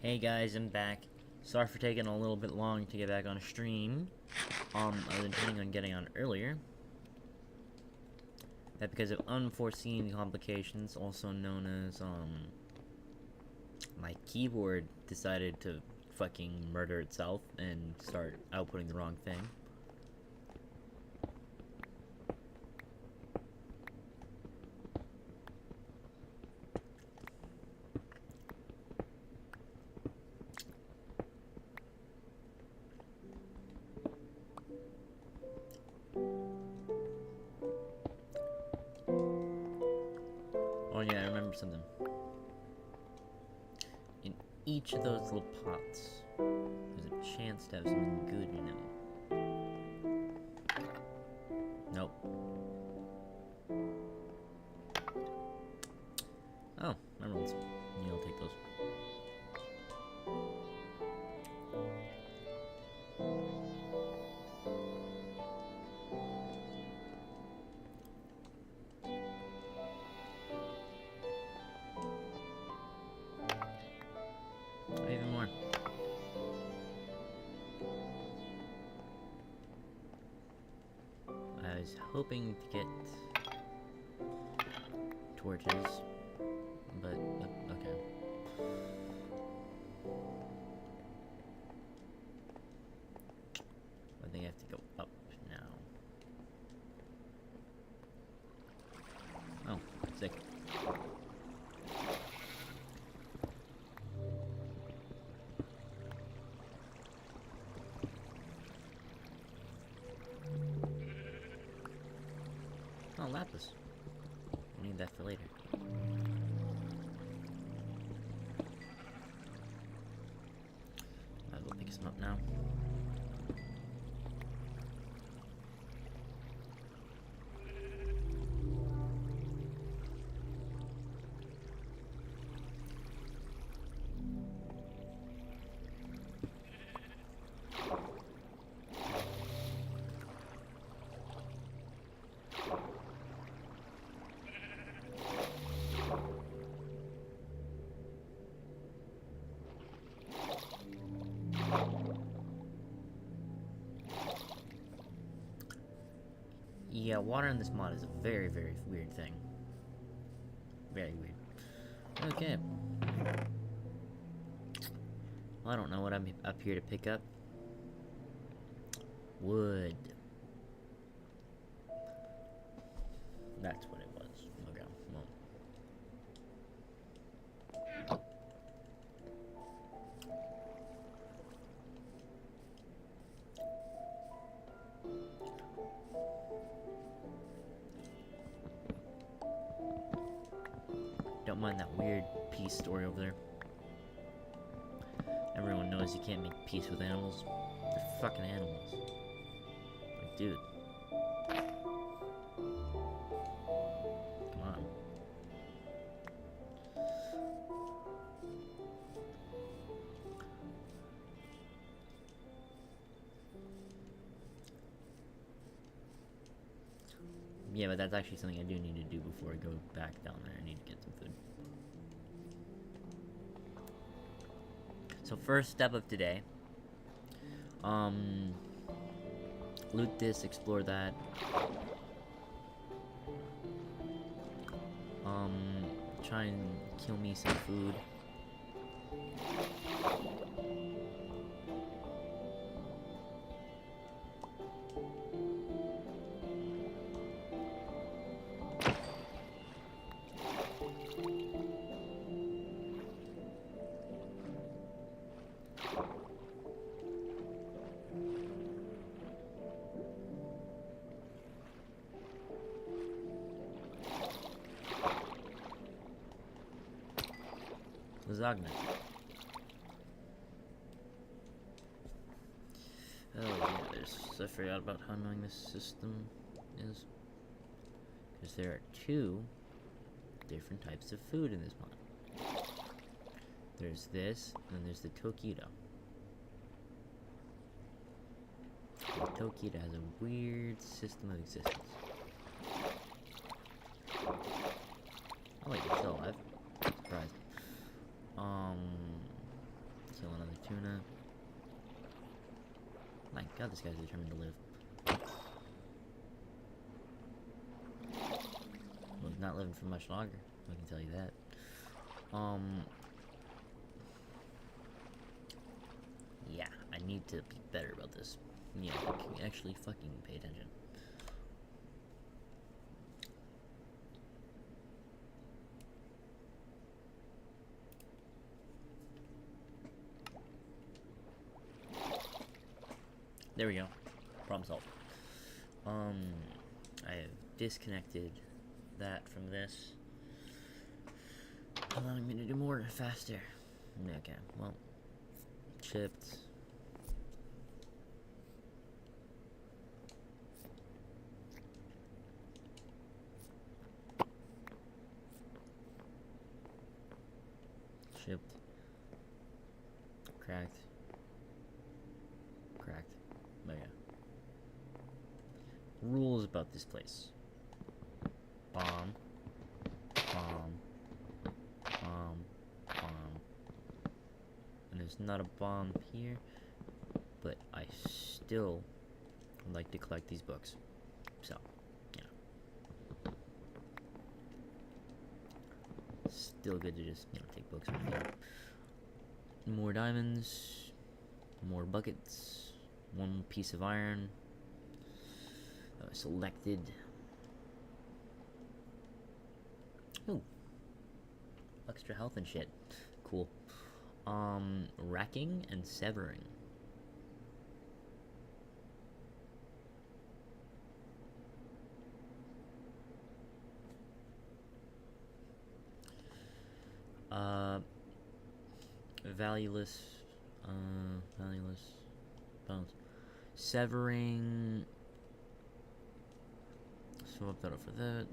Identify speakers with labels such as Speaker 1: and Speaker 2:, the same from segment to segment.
Speaker 1: Hey guys, I'm back. Sorry for taking a little bit long to get back on stream. I was intending on getting on earlier. That because of unforeseen complications, also known as, my keyboard decided to fucking murder itself and start outputting the wrong thing. Oh yeah, I remember something. In each of those little pots, there's a chance to have something good in them. Nope. Oh, emeralds. You'll take those. Oh, even more. I was hoping to get torches, but okay. I think I have to go up now. Oh, sick. Oh, lapis. I need that for later. Might as well pick some up now. Yeah, water in this mod is a very, very weird thing. Very weird. Okay. Well, I don't know what I'm up here to pick up. Wood. That's what it was. Okay, well. Don't mind that weird peace story over there. Everyone knows you can't make peace with animals. They're fucking animals. Like, dude. Come on. Yeah, but that's actually something I do need to do before I go back down there. I need to get some food. So first step of today. Loot this, explore that. Try and kill me some food. Lasagna. Oh yeah, I forgot about how annoying this system is. Because there are two different types of food in this mod. There's this, and there's the Tokita. The Tokita has a weird system of existence. Oh wait, it's still alive. Surprised. God, this guy's determined to live. Well, he's not living for much longer, I can tell you that. Yeah, I need to be better about this. Yeah, can we actually fucking pay attention? There we go. Problem solved. I have disconnected that from this, allowing me to do more faster. Okay, well, chipped. Chipped. Cracked. Cracked. Okay. Rules about this place. Bomb. Bomb. Bomb. Bomb. And there's not a bomb here, but I still like to collect these books. So, yeah. Still good to just, take books with you. More diamonds. More buckets. One piece of iron. Selected. Ooh. Extra health and shit. Cool. Racking and severing. Valueless. Valueless bones. Severing. Swap that up for that.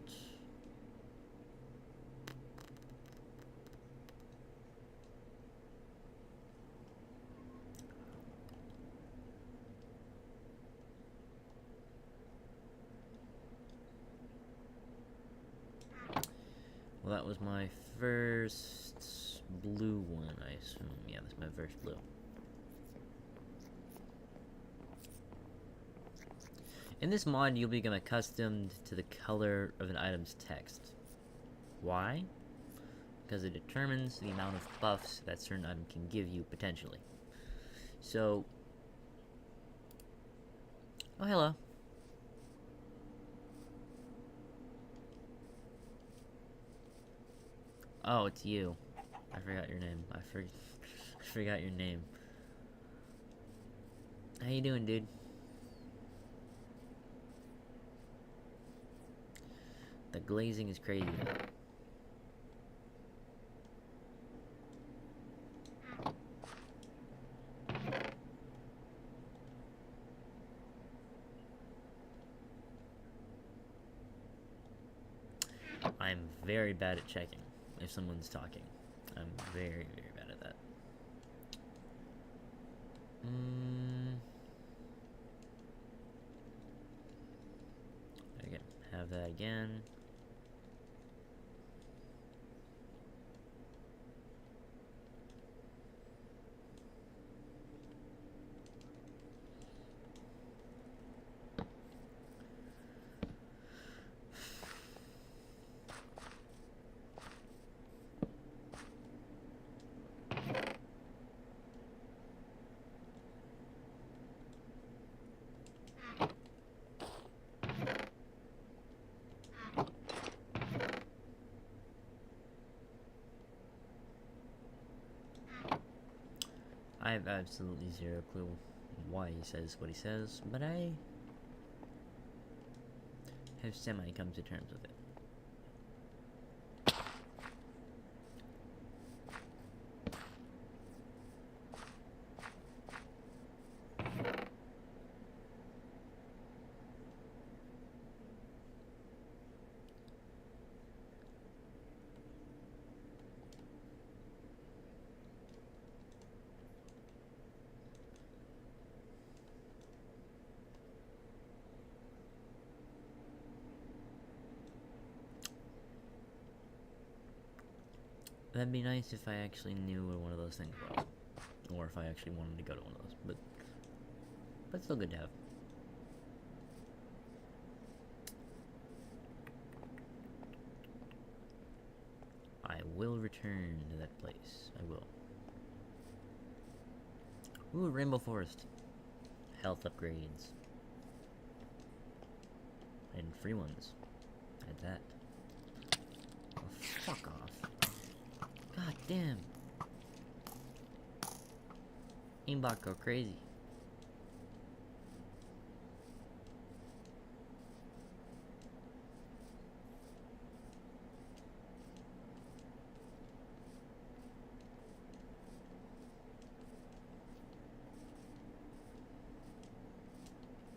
Speaker 1: Well, that was my first blue one, I assume. Yeah, that's my first blue. In this mod, you'll become accustomed to the color of an item's text. Why? Because it determines the amount of buffs that certain item can give you, potentially. So... Oh, hello. Oh, it's you. I forgot your name. I forgot your name. How you doing, dude? The glazing is crazy. I'm very bad at checking if someone's talking. I'm very, very bad at that. Again, have that again. I have absolutely zero clue why he says what he says, but I have semi-come to terms with it. That'd be nice if I actually knew where one of those things was. Or if I actually wanted to go to one of those, but... but still good to have. I will return to that place. I will. Ooh, Rainbow Forest. Health upgrades. And free ones. Had that. Oh, fuck off. God damn. Aimbot go crazy.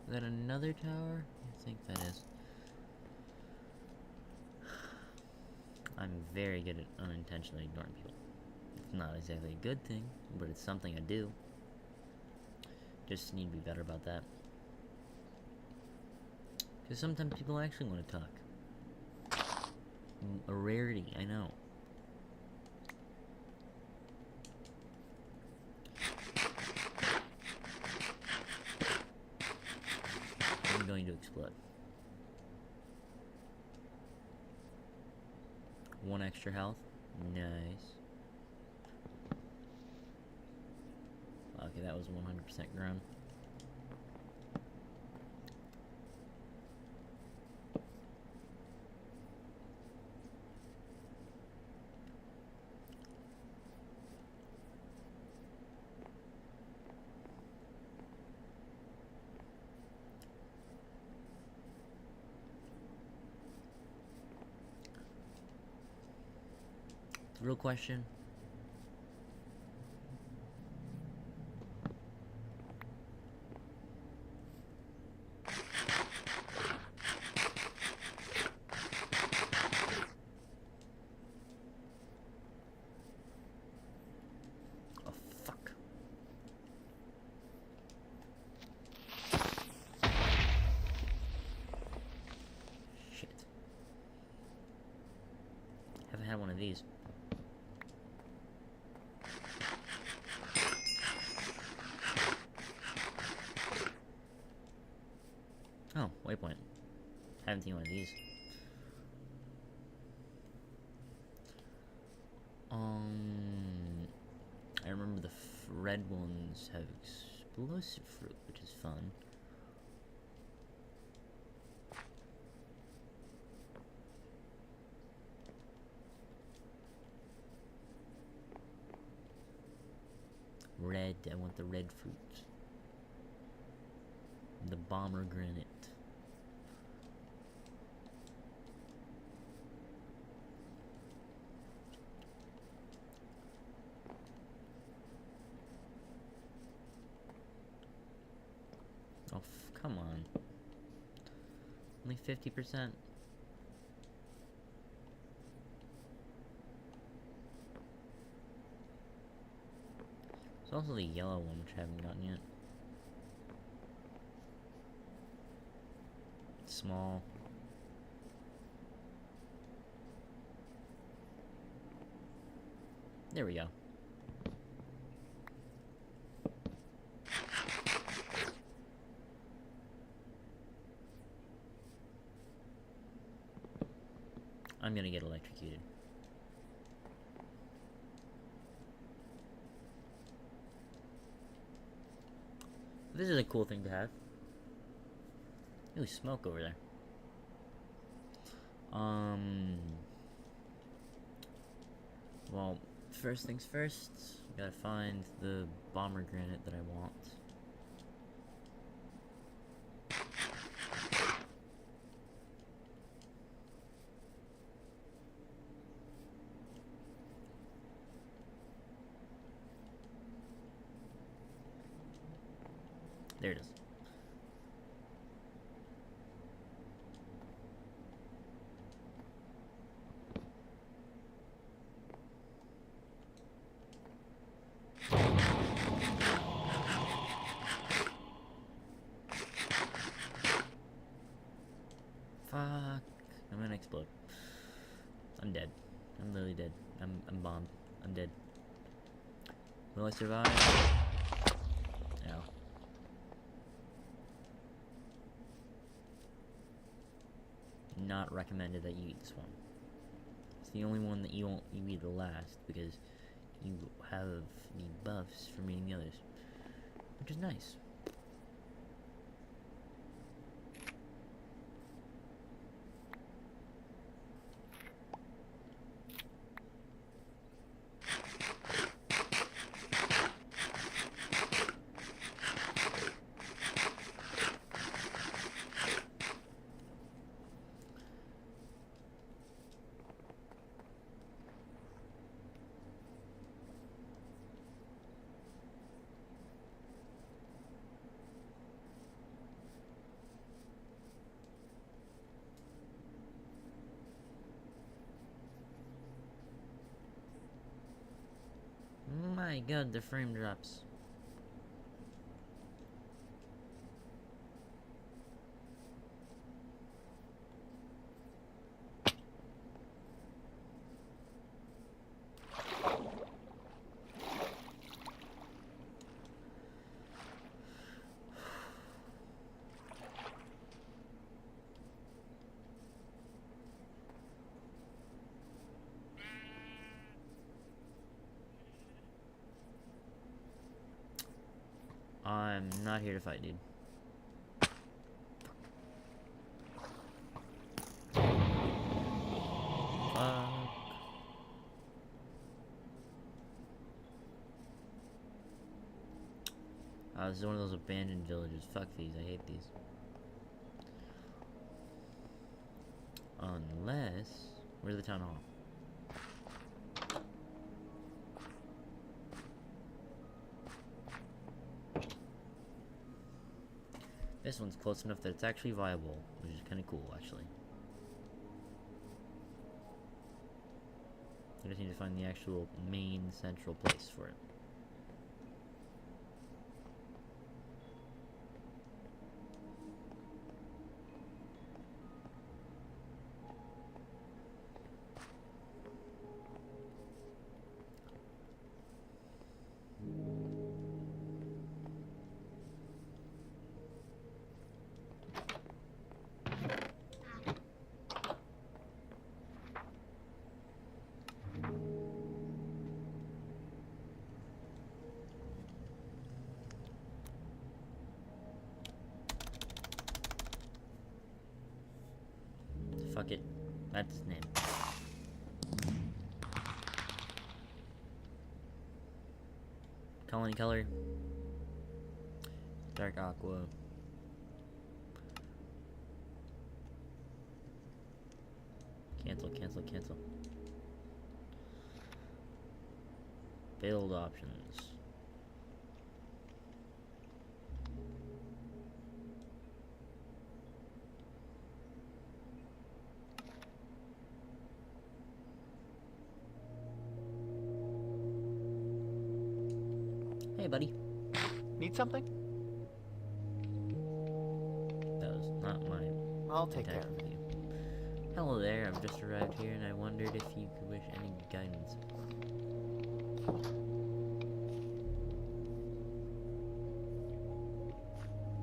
Speaker 1: Is that another tower? I think that is. I'm very good at unintentionally ignoring people. It's not exactly a good thing, but it's something I do. Just need to be better about that. Because sometimes people actually want to talk. A rarity, I know. I'm going to explode. One extra health. Nice. Okay, that was 100% ground. The real question. Oh, fuck. Shit. Haven't had one of these. Oh, waypoint. Haven't seen one of these. I remember the red ones have explosive fruit, which is fun. Red, I want the red fruit. The pomegranate. Oh, come on. Only 50%. There's also the yellow one, which I haven't gotten yet. Small. There we go. I'm gonna get electrocuted. This is a cool thing to have. Ooh, smoke over there. Well, first things first, gotta find the pomegranate that I want. There it is. Fuck. I'm gonna explode. I'm dead. I'm literally dead. I'm bombed. I'm dead. Will I survive? No. not recommended that you eat this one. It's the only one that you eat the last because you have the buffs from eating the others, which is nice. My god, the frame drops. I'm not here to fight, dude. Fuck. This is one of those abandoned villages. Fuck these, I hate these. Unless... Where's the town hall? This one's close enough that it's actually viable, which is kind of cool, actually. I just need to find the actual main central place for it. Fuck it. That's his name. Colony color. Dark aqua. Cancel, cancel, cancel. Build options. Hey, buddy.
Speaker 2: Need something?
Speaker 1: That was not my
Speaker 2: I'll take care
Speaker 1: intent
Speaker 2: of
Speaker 1: with
Speaker 2: it.
Speaker 1: you. Hello there, I've just arrived here and I wondered if you could wish any guidance.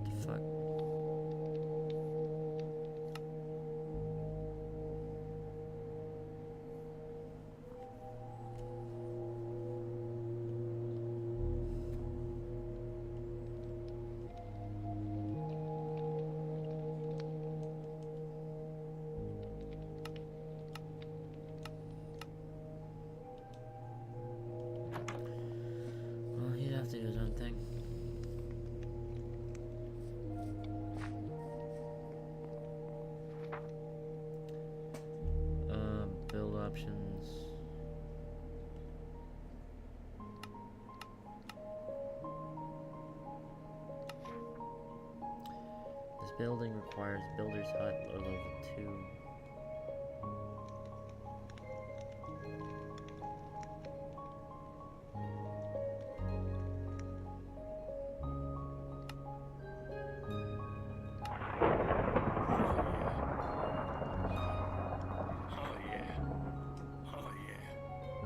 Speaker 1: The fuck? Well, he'd have to do his own thing. Build options. This building requires builder's hut or level 2.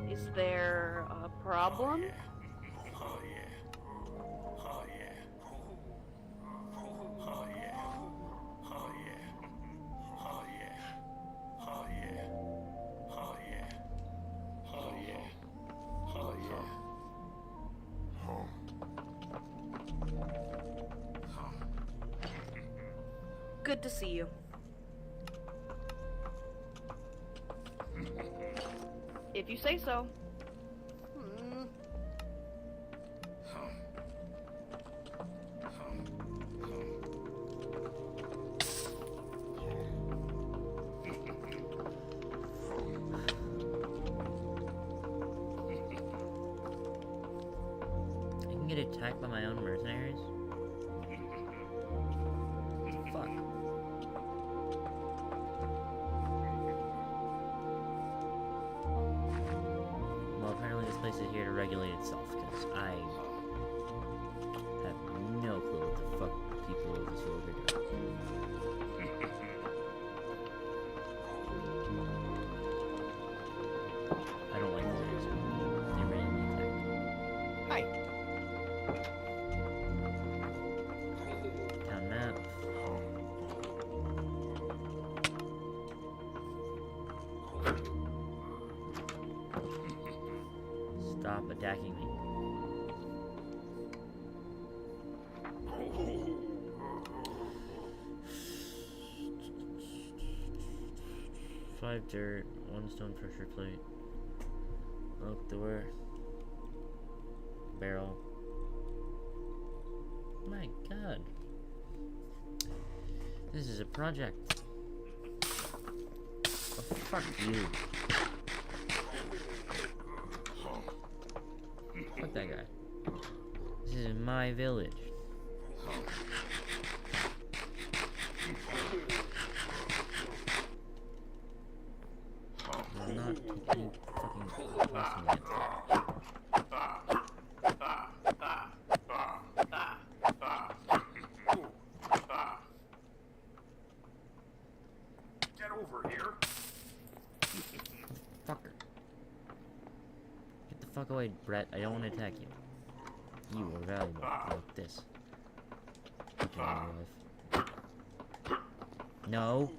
Speaker 3: Is there a problem? Good to see you. If you say so.
Speaker 1: I can get attacked by my own mercenaries? Fuck. Well, apparently this place is here to regulate itself, because I have no clue what the fuck people of this world are doing. I don't like this area. They're ready to be attacked.
Speaker 2: Hi.
Speaker 1: Town map. Stop attacking me. Five dirt, one stone pressure plate. Oak door. Barrel. My god. This is a project. Oh, fuck you. Fuck that guy. This is my village. I'm not taking fucking crossing it.
Speaker 4: Get over here.
Speaker 1: Fucker. Get the fuck away, Brett. I don't want to attack you. You are valuable. Like this. Get out of my life. No.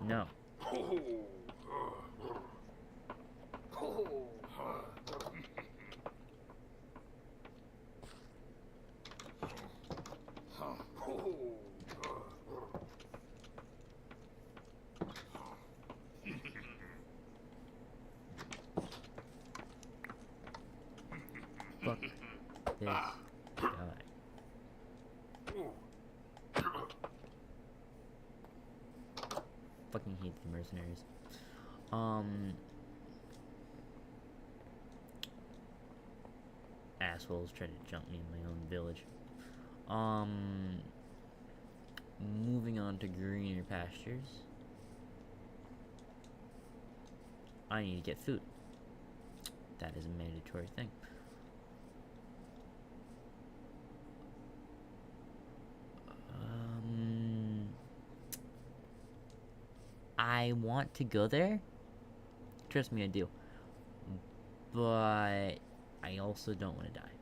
Speaker 1: No. Fuck this guy. Fucking hate the mercenaries. Assholes try to jump me in my own village. Moving on to greener pastures. I need to get food. That is a mandatory thing. I want to go there. Trust me, I do. But I also don't want to die.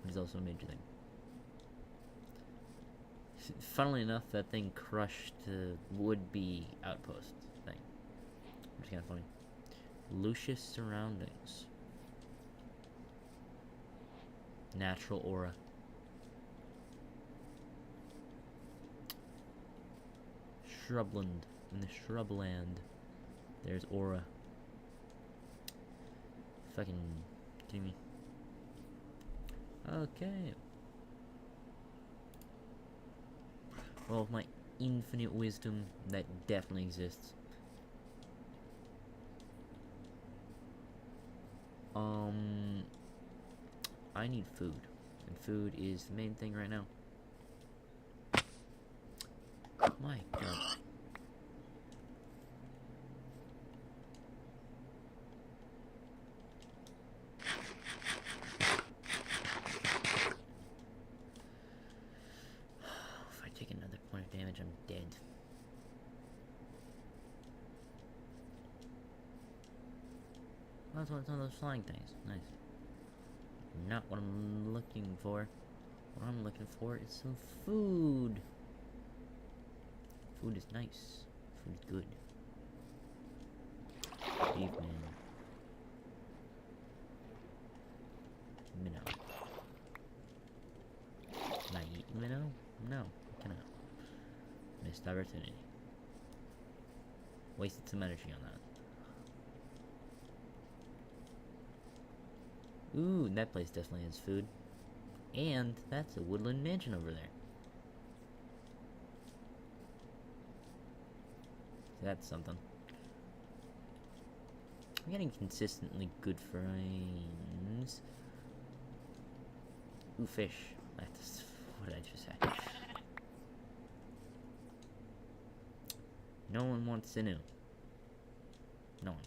Speaker 1: Which is also a major thing. Funnily enough, that thing crushed the would-be outpost thing. Which is kind of funny. Lucius surroundings. Natural aura. Shrubland. In the shrubland, there's aura. Fucking kidding me. Okay. Well, with my infinite wisdom, that definitely exists. I need food. And food is the main thing right now. My god. If I take another point of damage, I'm dead. Oh, that's one of those flying things. Nice. Not what I'm looking for. What I'm looking for is some food. Food is nice. Food is good. Evening. Minnow. Can I eat minnow? No. Missed opportunity. Wasted some energy on that. Ooh, that place definitely has food. And that's a woodland mansion over there. So that's something. I'm getting consistently good frames. Ooh, fish. That's, what did I just say? No one wants to know. No one.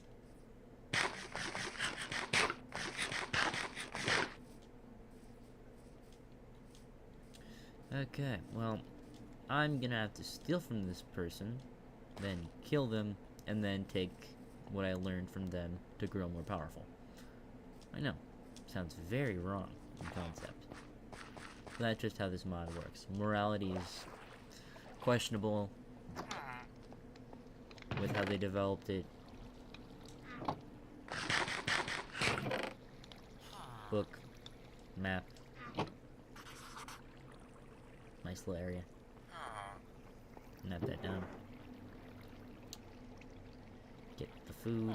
Speaker 1: Okay, well, I'm gonna have to steal from this person, then kill them, and then take what I learned from them to grow more powerful. I know, sounds very wrong in concept. But that's just how this mod works. Morality is questionable with how they developed it. Book, map, nice little area. Nap that down. Get the food.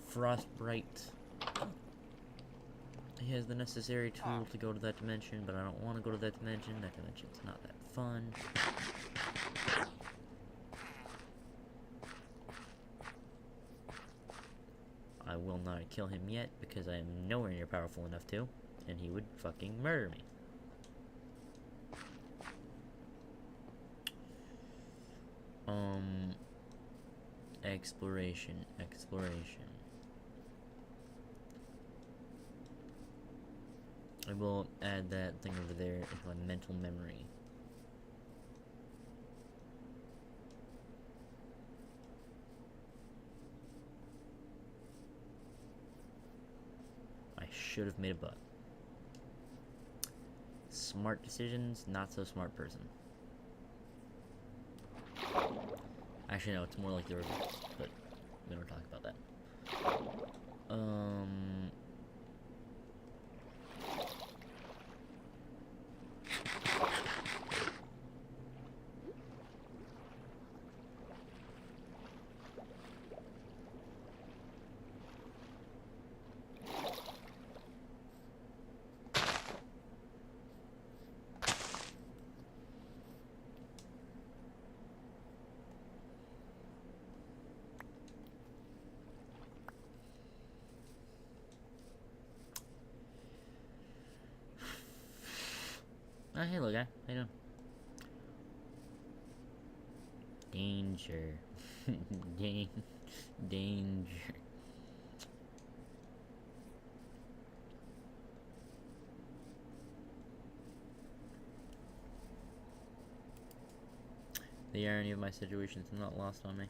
Speaker 1: Frostbright. He has the necessary tool to go to that dimension, but I don't want to go to that dimension. That dimension's not that fun. I will not kill him yet, because I am nowhere near powerful enough to, and he would fucking murder me. Exploration. I will add that thing over there into my mental memory. I should have made a butt. Smart decisions, not so smart person. Actually, no, it's more like the reverse, but we don't talk about that. Oh, hey, little guy. How you doing? Danger. Danger. The irony of my situation is not lost on me.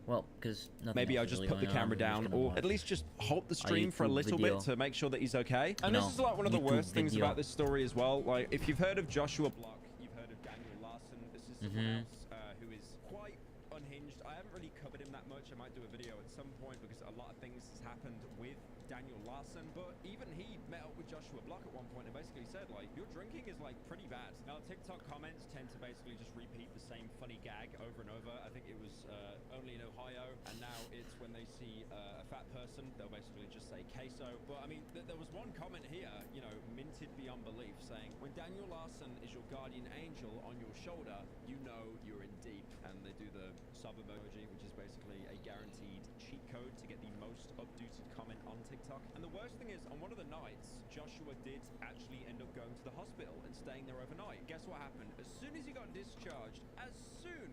Speaker 1: Well, because
Speaker 4: maybe I'll just put the camera down, or at least just halt the stream for a little bit to make sure that he's okay. And this is like one of the worst things about this story as well. Like, if you've heard of Joshua Block, you've heard of Daniel Larson. This is someone else who is quite unhinged. I haven't really covered him that much. I might do a video at some point because a lot of things has happened with Daniel Larson, but even he met up with Joshua Block at one point and basically said, like, your drinking is like pretty bad. Now, TikTok comments tend to basically just repeat the same funny gag over and over. I think it was only in Ohio, and now it's when they see a fat person, they'll basically just say queso. But I mean, there was one comment here, you know, minted beyond belief, saying, when Daniel Larson is your guardian angel on your shoulder, you know you're in deep. And they do the sub emoji, which is basically a guaranteed cheat code to get the most updated comment on TikTok. And the worst thing is, on one of the nights, Joshua did actually end up going to the hospital and staying there overnight. Guess what happened? As soon as he got discharged,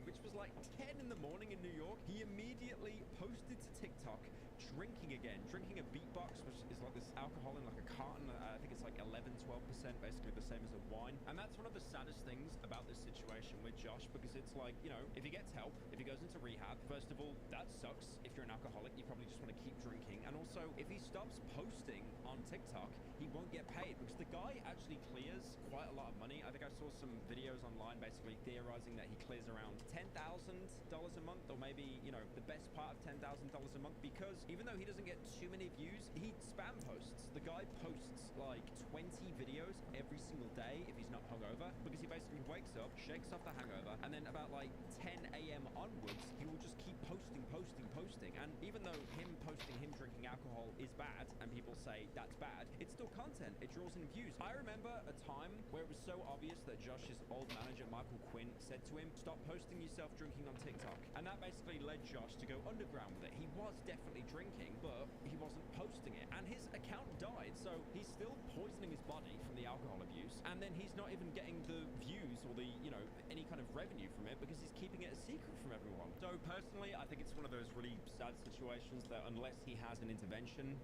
Speaker 4: which was like 10 in the morning in New York, he immediately posted to TikTok drinking again, drinking a beatbox, which is like this alcohol in like a carton. I think it's like 11-12%, basically the same as a wine. And that's one of the saddest things about this situation with Josh, because it's like, you know, if he gets help, if he goes into rehab, first of all, that sucks. If you're an alcoholic, you probably just want to keep drinking. And also, if he stops posting on TikTok, he won't get paid, because the guy actually clears quite a lot of money. I think I saw some videos online basically theorizing that he clears around $10,000 a month, or maybe, you know, the best part of $10,000 a month, because even though he doesn't get too many views, he spam posts. The guy posts like 20 videos every single day if he's not hungover, because he basically wakes up, shakes off the hangover, and then about like 10 a.m. onwards, he will just keep posting. And even though him posting him drinking alcohol is bad, and people say that's bad, it's still content. It draws in views. I remember a time where it was so obvious that Josh's old manager, Michael Quinn, said to him, stop posting yourself drinking on TikTok. And that basically led Josh to go underground with it. He was definitely drinking, but he wasn't posting it. And his account died, so he's still poisoning his body from the alcohol abuse. And then he's not even getting the views or the, you know, any kind of revenue from it, because he's keeping it a secret from everyone. So personally, I think it's one of those really sad situations that unless he has an intervention,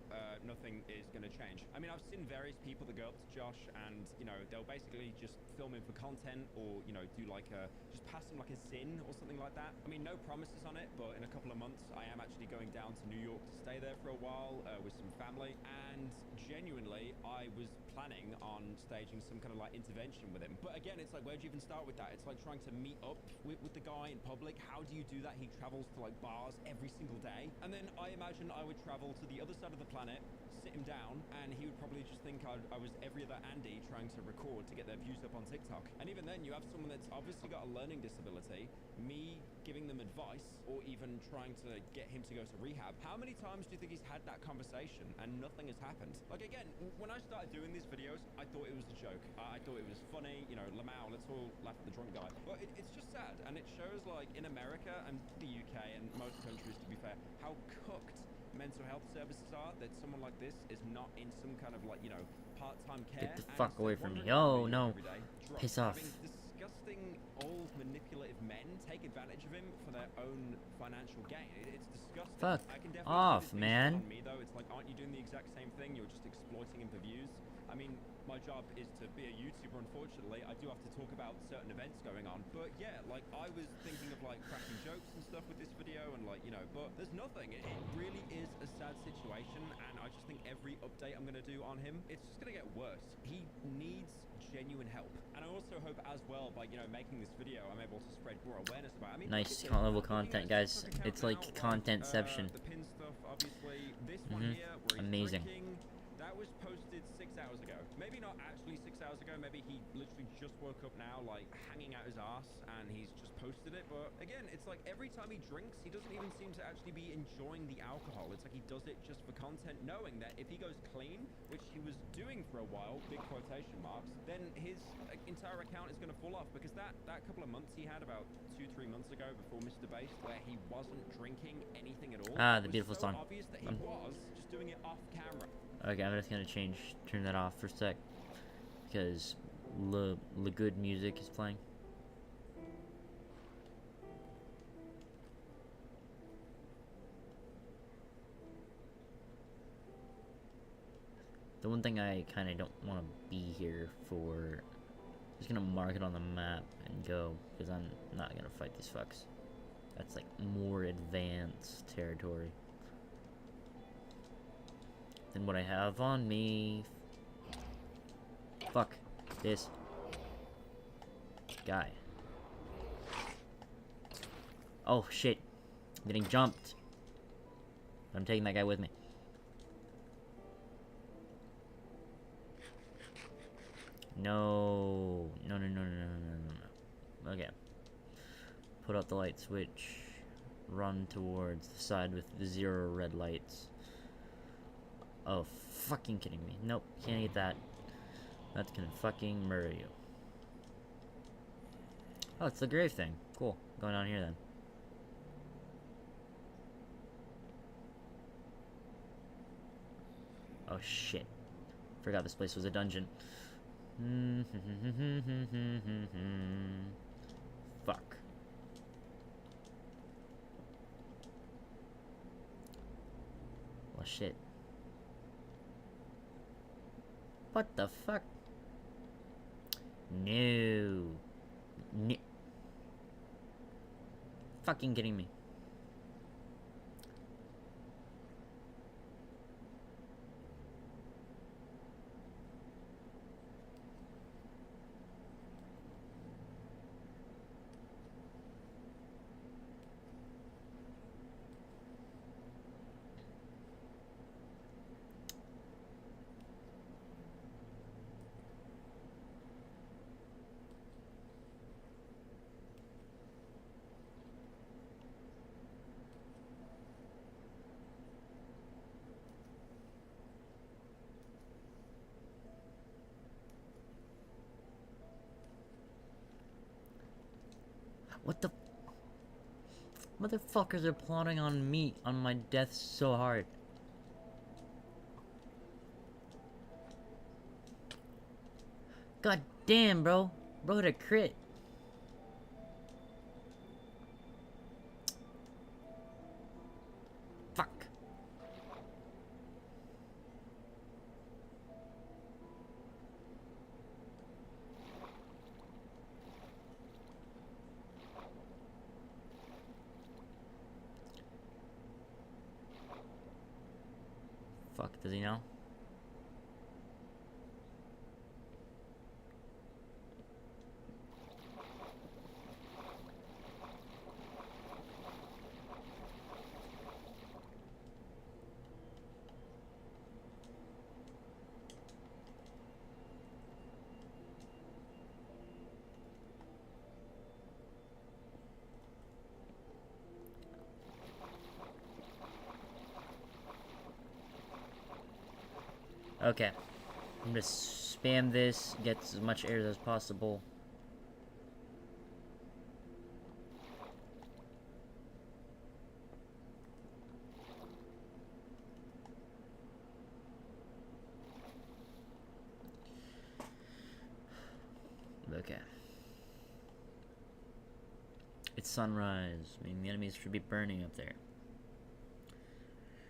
Speaker 4: nothing is going to change. I mean, I've seen various people that go up to Josh and, you know, they'll basically just film him for content, or, you know, do like just pass him like a sin or something like that. I mean, no promises on it, but in a couple of months, I am actually going down to New York to stay there for a while with some family. And genuinely, I was planning on staging some kind of like intervention with him. But again, it's like, where do you even start with that? It's like trying to meet up with the guy in public. How do you do that? He travels to like bars every single day. And then I imagine I would travel to the other side of the planet, sit him down, and he would probably just think I was every other Andy trying to record to get their views up on TikTok. And even then, you have someone that's obviously got a learning disability, me giving them advice, or even trying to get him to go to rehab. How many times do you think he's had that conversation and nothing has happened? Like, again, when I started doing these videos, I thought it was a joke. I thought it was funny, you know, Lamau, let's all laugh at the drunk guy. But it's just sad, and it shows, like, in America and the UK and most countries, to be fair, how cooked mental health services are, that someone like this is not in some kind of, like, you know, part-time care.
Speaker 1: Get the fuck away from me. Oh, no. Piss off.
Speaker 4: Disgusting old manipulative men take advantage of him for their own financial gain. It's disgusting.
Speaker 1: Fuck
Speaker 4: I can definitely
Speaker 1: off,
Speaker 4: see this being
Speaker 1: man.
Speaker 4: on me, though. It's like, aren't you doing the exact same thing? You're just exploiting him for views. I mean, my job is to be a YouTuber, unfortunately. I do have to talk about certain events going on. But yeah, like, I was thinking of, like, cracking jokes and stuff with this video, and, like, you know, but there's nothing. It really is a sad situation, and I just think every update I'm going to do on him, it's just going to get worse. He needs genuine help. And I also hope as well, by, you know, making this video, I'm able to spread more awareness about it. I mean,
Speaker 1: nice level content, guys. It's like contentception.
Speaker 4: The pin stuff, obviously. This one here, where he's
Speaker 1: Amazing.
Speaker 4: drinking, that was posted 6 hours ago. Maybe not actually 6 hours ago. Maybe he literally just woke up now, like, hanging out his ass, and he's just posted it. But again, it's like every time he drinks, he doesn't even seem to actually be enjoying the alcohol. It's like he does it just for content, knowing that if he goes clean, which he was doing for a while, big quotation marks, then his entire account is going to fall off, because that couple of months he had about 2-3 months ago before Mr. Bass, where he wasn't drinking anything at all.
Speaker 1: Ah, the beautiful
Speaker 4: so
Speaker 1: song.
Speaker 4: Obvious that he was just doing it off camera.
Speaker 1: Okay, I'm just gonna turn that off for a sec, because the good music is playing. The one thing I kind of don't want to be here for, I'm just gonna mark it on the map and go, because I'm not gonna fight these fucks. That's like more advanced territory than what I have on me. Fuck this guy. Oh shit, I'm getting jumped. I'm taking that guy with me. No. Okay. Put out the light switch. Run towards the side with the 0 red lights. Oh, fucking kidding me. Nope, can't eat that. That's gonna fucking murder you. Oh, it's the grave thing. Cool. Going on here then. Oh shit. Forgot this place was a dungeon. Fuck. Well, shit. What the fuck? No. No. Fucking kidding me. What the? Motherfuckers are plotting on me, on my death so hard. God damn, bro. Bro hit a crit. Fuck. Fuck, does he know? Okay. I'm gonna spam this, get as much air as possible. Okay. It's sunrise. I mean, the enemies should be burning up there.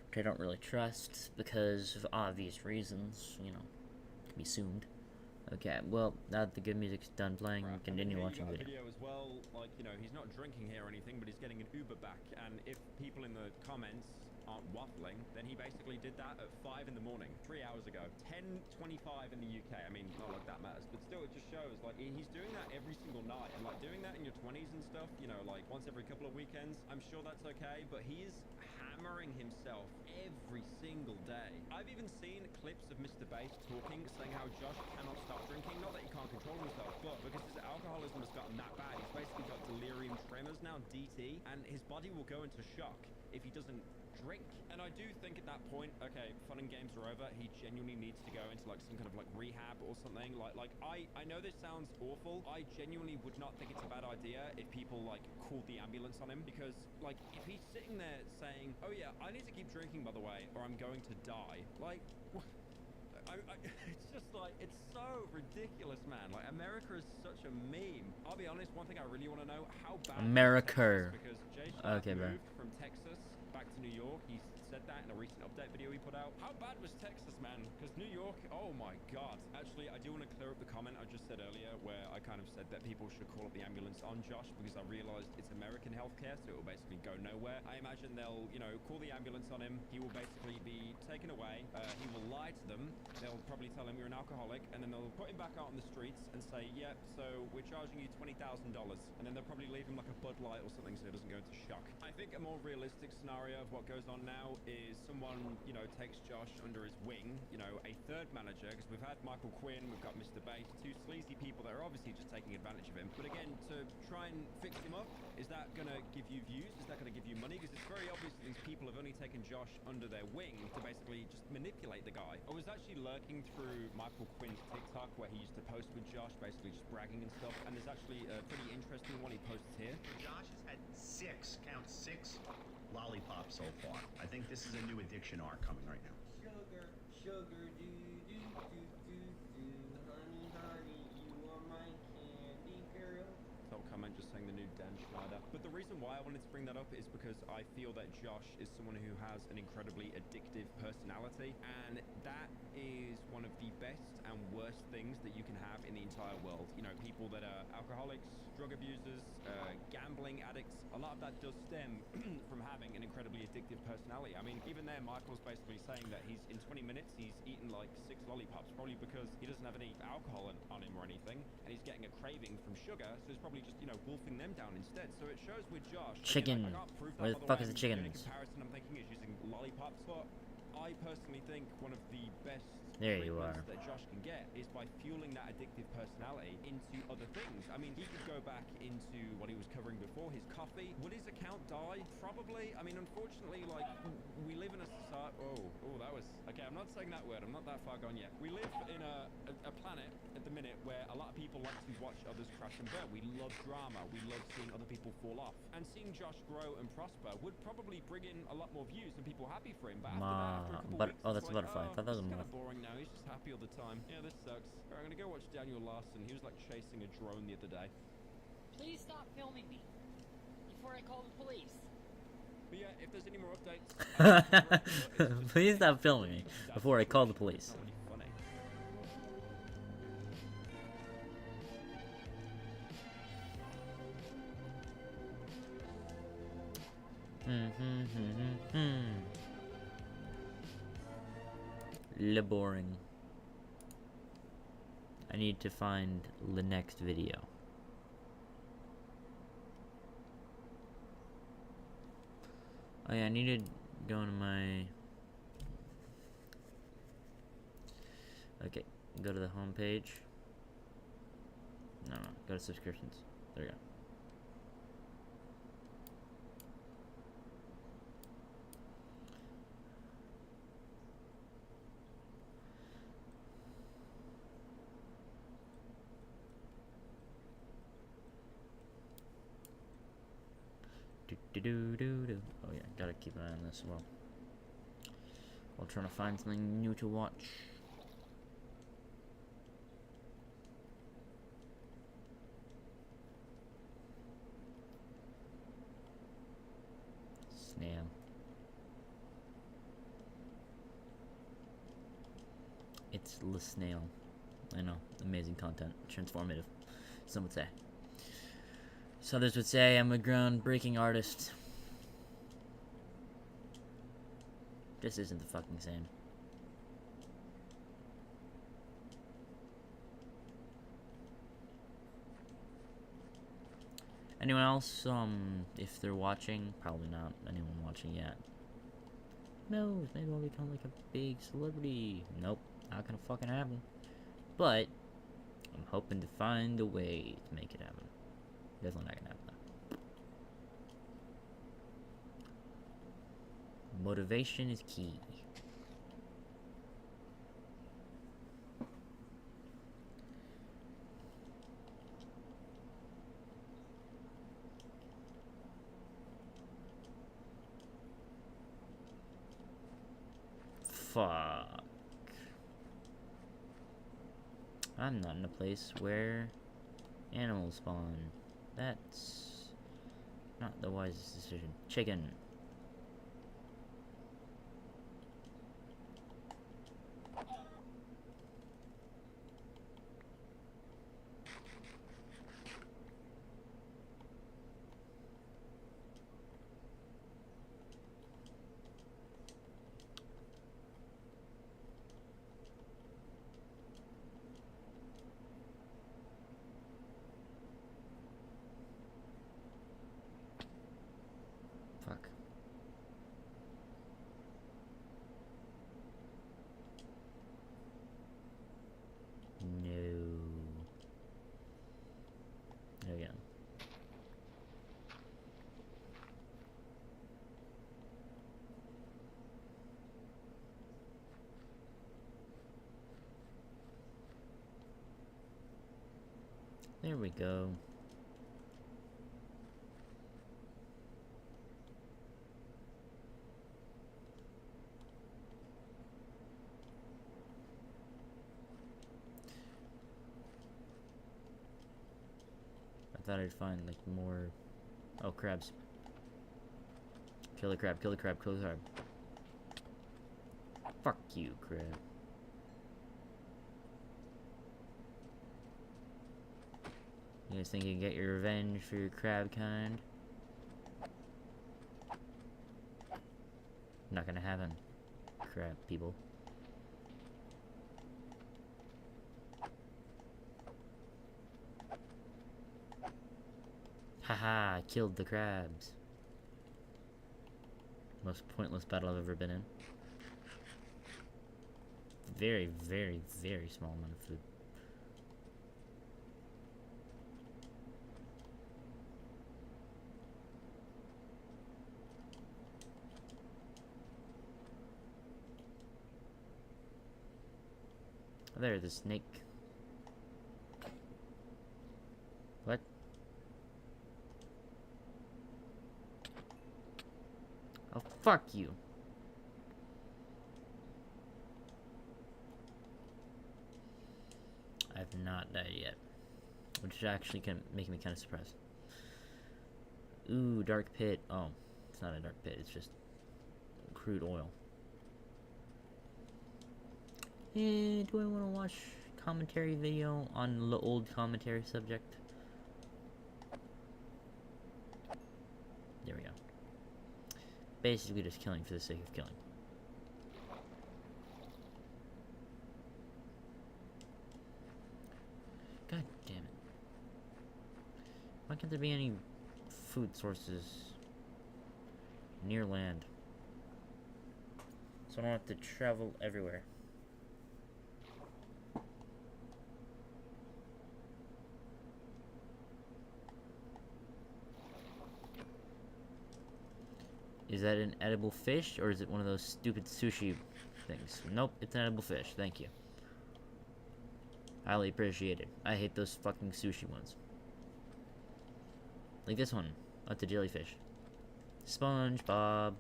Speaker 1: Which I don't really trust because of obvious reasons, you know, can be assumed. Okay, well, now that the good music's done playing, we continue watching the video.
Speaker 4: As well, like, you know, he's not drinking here or anything, but he's getting an Uber back, and if people in the comments aren't waffling, then he basically did that at 5 in the morning, 3 hours ago. 10:25 in the UK. I mean, not like that matters, but still, it just shows, like, he's doing that every single night, and, like, doing that in your 20s and stuff, you know, like, once every couple of weekends, I'm sure that's okay, but he is hammering himself every single day. I've even seen clips of Mr. Bass talking, saying how Josh cannot stop drinking. Not that he can't control himself, but because his alcoholism has gotten that bad, he's basically got delirium tremors now, DT, and his body will go into shock if he doesn't drink. And I do think at that point, okay, fun and games are over, he genuinely needs to go into like some kind of like rehab or something. Like I know this sounds awful. I genuinely would not think it's a bad idea if people like called the ambulance on him, because like if he's sitting there saying, oh yeah, I need to keep drinking by the way, or I'm going to die, like it's just like, it's so ridiculous, man. Like, America is such a meme. I'll be honest, one thing I really want to know, how bad
Speaker 1: America.
Speaker 4: Because Jay
Speaker 1: okay, bro.
Speaker 4: moved from Texas back to New York. He said that in a recent update video he put out. How bad was Texas, man? Because New York, oh my god. Actually, I do want to clear up the comment I just said earlier where I kind of said that people should call up the ambulance on Josh, because I realized it's American healthcare, so it will basically go nowhere. I imagine they'll, you know, call the ambulance on him. He will basically be taken away. He will lie to them. They'll probably tell him you're an alcoholic, and then they'll put him back out on the streets and say, yep, so we're charging you $20,000. And then they'll probably leave him like a Bud Light or something so he doesn't go into shock. I think a more realistic scenario of what goes on now is someone, you know, takes Josh under his wing, you know, a third manager, because we've had Michael Quinn, we've got Mr. Bass, two sleazy people that are obviously just taking advantage of him. But again, to try and fix him up, is that going to give you views? Is that going to give you money? Because it's very obvious that these people have only taken Josh under their wing to basically just manipulate the guy. I was actually lurking through Michael Quinn's TikTok where he used to post with Josh, basically just bragging and stuff, and there's actually a pretty interesting one he posts here.
Speaker 5: Josh has had count six lollipops so far. I think this is a new addiction arc coming right now.
Speaker 6: Sugar, sugar, do, do, do, do, do. Honey, honey, you are my candy girl.
Speaker 4: Top comment just saying the new Dan Schneider. But the reason why I wanted to bring that up is because I feel that Josh is someone who has an incredibly addictive personality, and that is one of the best and worst things that you can have in the entire world. You know, people that are alcoholics, drug abusers, gambling addicts, a lot of that does stem from having an incredibly addictive personality. I mean, even there, Michael's basically saying that he's, in 20 minutes, he's eaten like 6 lollipops, probably because he doesn't have any alcohol on him or anything, and he's getting a craving from sugar, so he's probably just, you know, wolfing them down instead. So it shows with Josh.
Speaker 1: Chicken.
Speaker 4: Again, I can't prove that,
Speaker 1: Where the fuck is the chickens?
Speaker 4: The only comparison I'm thinking is using lollipops, but I personally think one of the best
Speaker 1: there you are.
Speaker 4: that Josh can get is by fueling that addictive personality into other things. I mean, he could go back into what he was covering before, his coffee. Would his account die? Probably. I mean, unfortunately, like, we live in a society... Oh, that was... Okay, I'm not saying that word. I'm not that far gone yet. We live in a planet at the minute where a a lot of people like to watch others crash and burn. We love drama. We love seeing other people fall off. And seeing Josh grow and prosper would probably bring in a lot more views and people happy for him. But after that, after a couple weeks,
Speaker 1: oh, that's
Speaker 4: it's
Speaker 1: a butterfly. I thought that was a
Speaker 4: kind
Speaker 1: moth.
Speaker 4: of boring now. He's just happy all the time. Yeah, this sucks. All right, I'm gonna go watch Daniel Larson. He was like chasing a drone the other day.
Speaker 7: Please stop filming me before I call the police.
Speaker 4: But yeah, if there's any more updates,
Speaker 1: please stop filming me before I call the police.
Speaker 4: Really funny.
Speaker 1: Boring. I need to find the next video. Oh yeah, I need to go into my... Okay, go to the home page. No, go to subscriptions. There we go. Oh yeah, gotta keep an eye on this as well. While trying to find something new to watch. Snail. It's the snail. I know, amazing content, transformative, some would say. So others would say I'm a groundbreaking artist. This isn't the fucking same. Anyone else, if they're watching, probably not anyone watching yet. No, maybe I'll become like a big celebrity. Nope, not gonna fucking happen. But, I'm hoping to find a way to make it happen. Definitely not gonna happen though. Motivation is key. Fuck. I'm not in a place where animals spawn. That's not the wisest decision. Chicken. Fuck. No. There we go. There we go. I thought I'd find like more... Oh, crabs. Kill the crab, kill the crab, kill the crab. Fuck you, crab. You guys think you can get your revenge for your crab kind? Not gonna happen, crab people. Haha, I killed the crabs. Most pointless battle I've ever been in. Very, very, very small amount of food. Oh, there's the snake. Fuck you. I have not died yet, which is actually making me kind of surprised. Ooh, dark pit. Oh, it's not a dark pit. It's just crude oil. Do I want to watch commentary video on the old commentary subject? There we go. Basically just killing for the sake of killing. God damn it. Why can't there be any food sources near land? So I don't have to travel everywhere. Is that an edible fish, or is it one of those stupid sushi things? Nope, it's an edible fish. Thank you. Highly appreciated. I hate those fucking sushi ones. Like this one. Like the jellyfish. SpongeBob.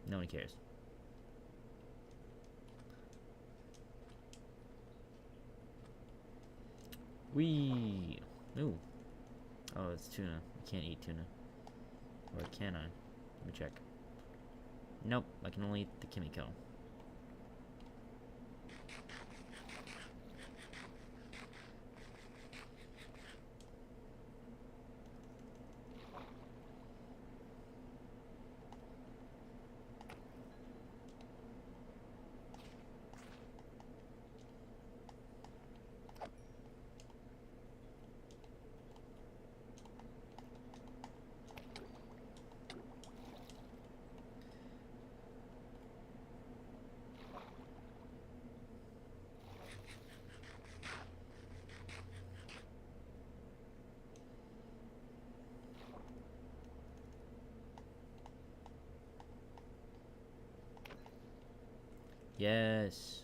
Speaker 1: No one cares. Wee. Ooh. Oh, it's tuna. I can't eat tuna. Or can I? Let me check. Nope, I can only eat the Kimiko. Yes.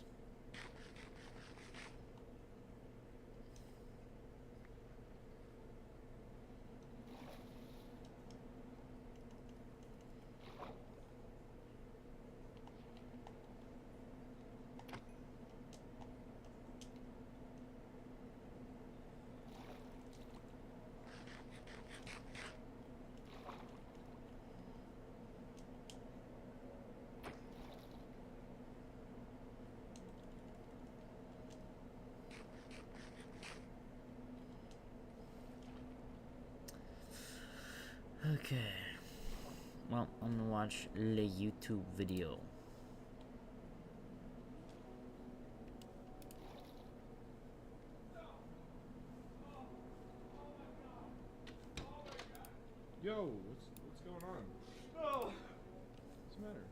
Speaker 1: Okay. Well, I'm gonna watch the YouTube video.
Speaker 8: Yo, what's going on?
Speaker 6: Oh,
Speaker 8: What's the matter?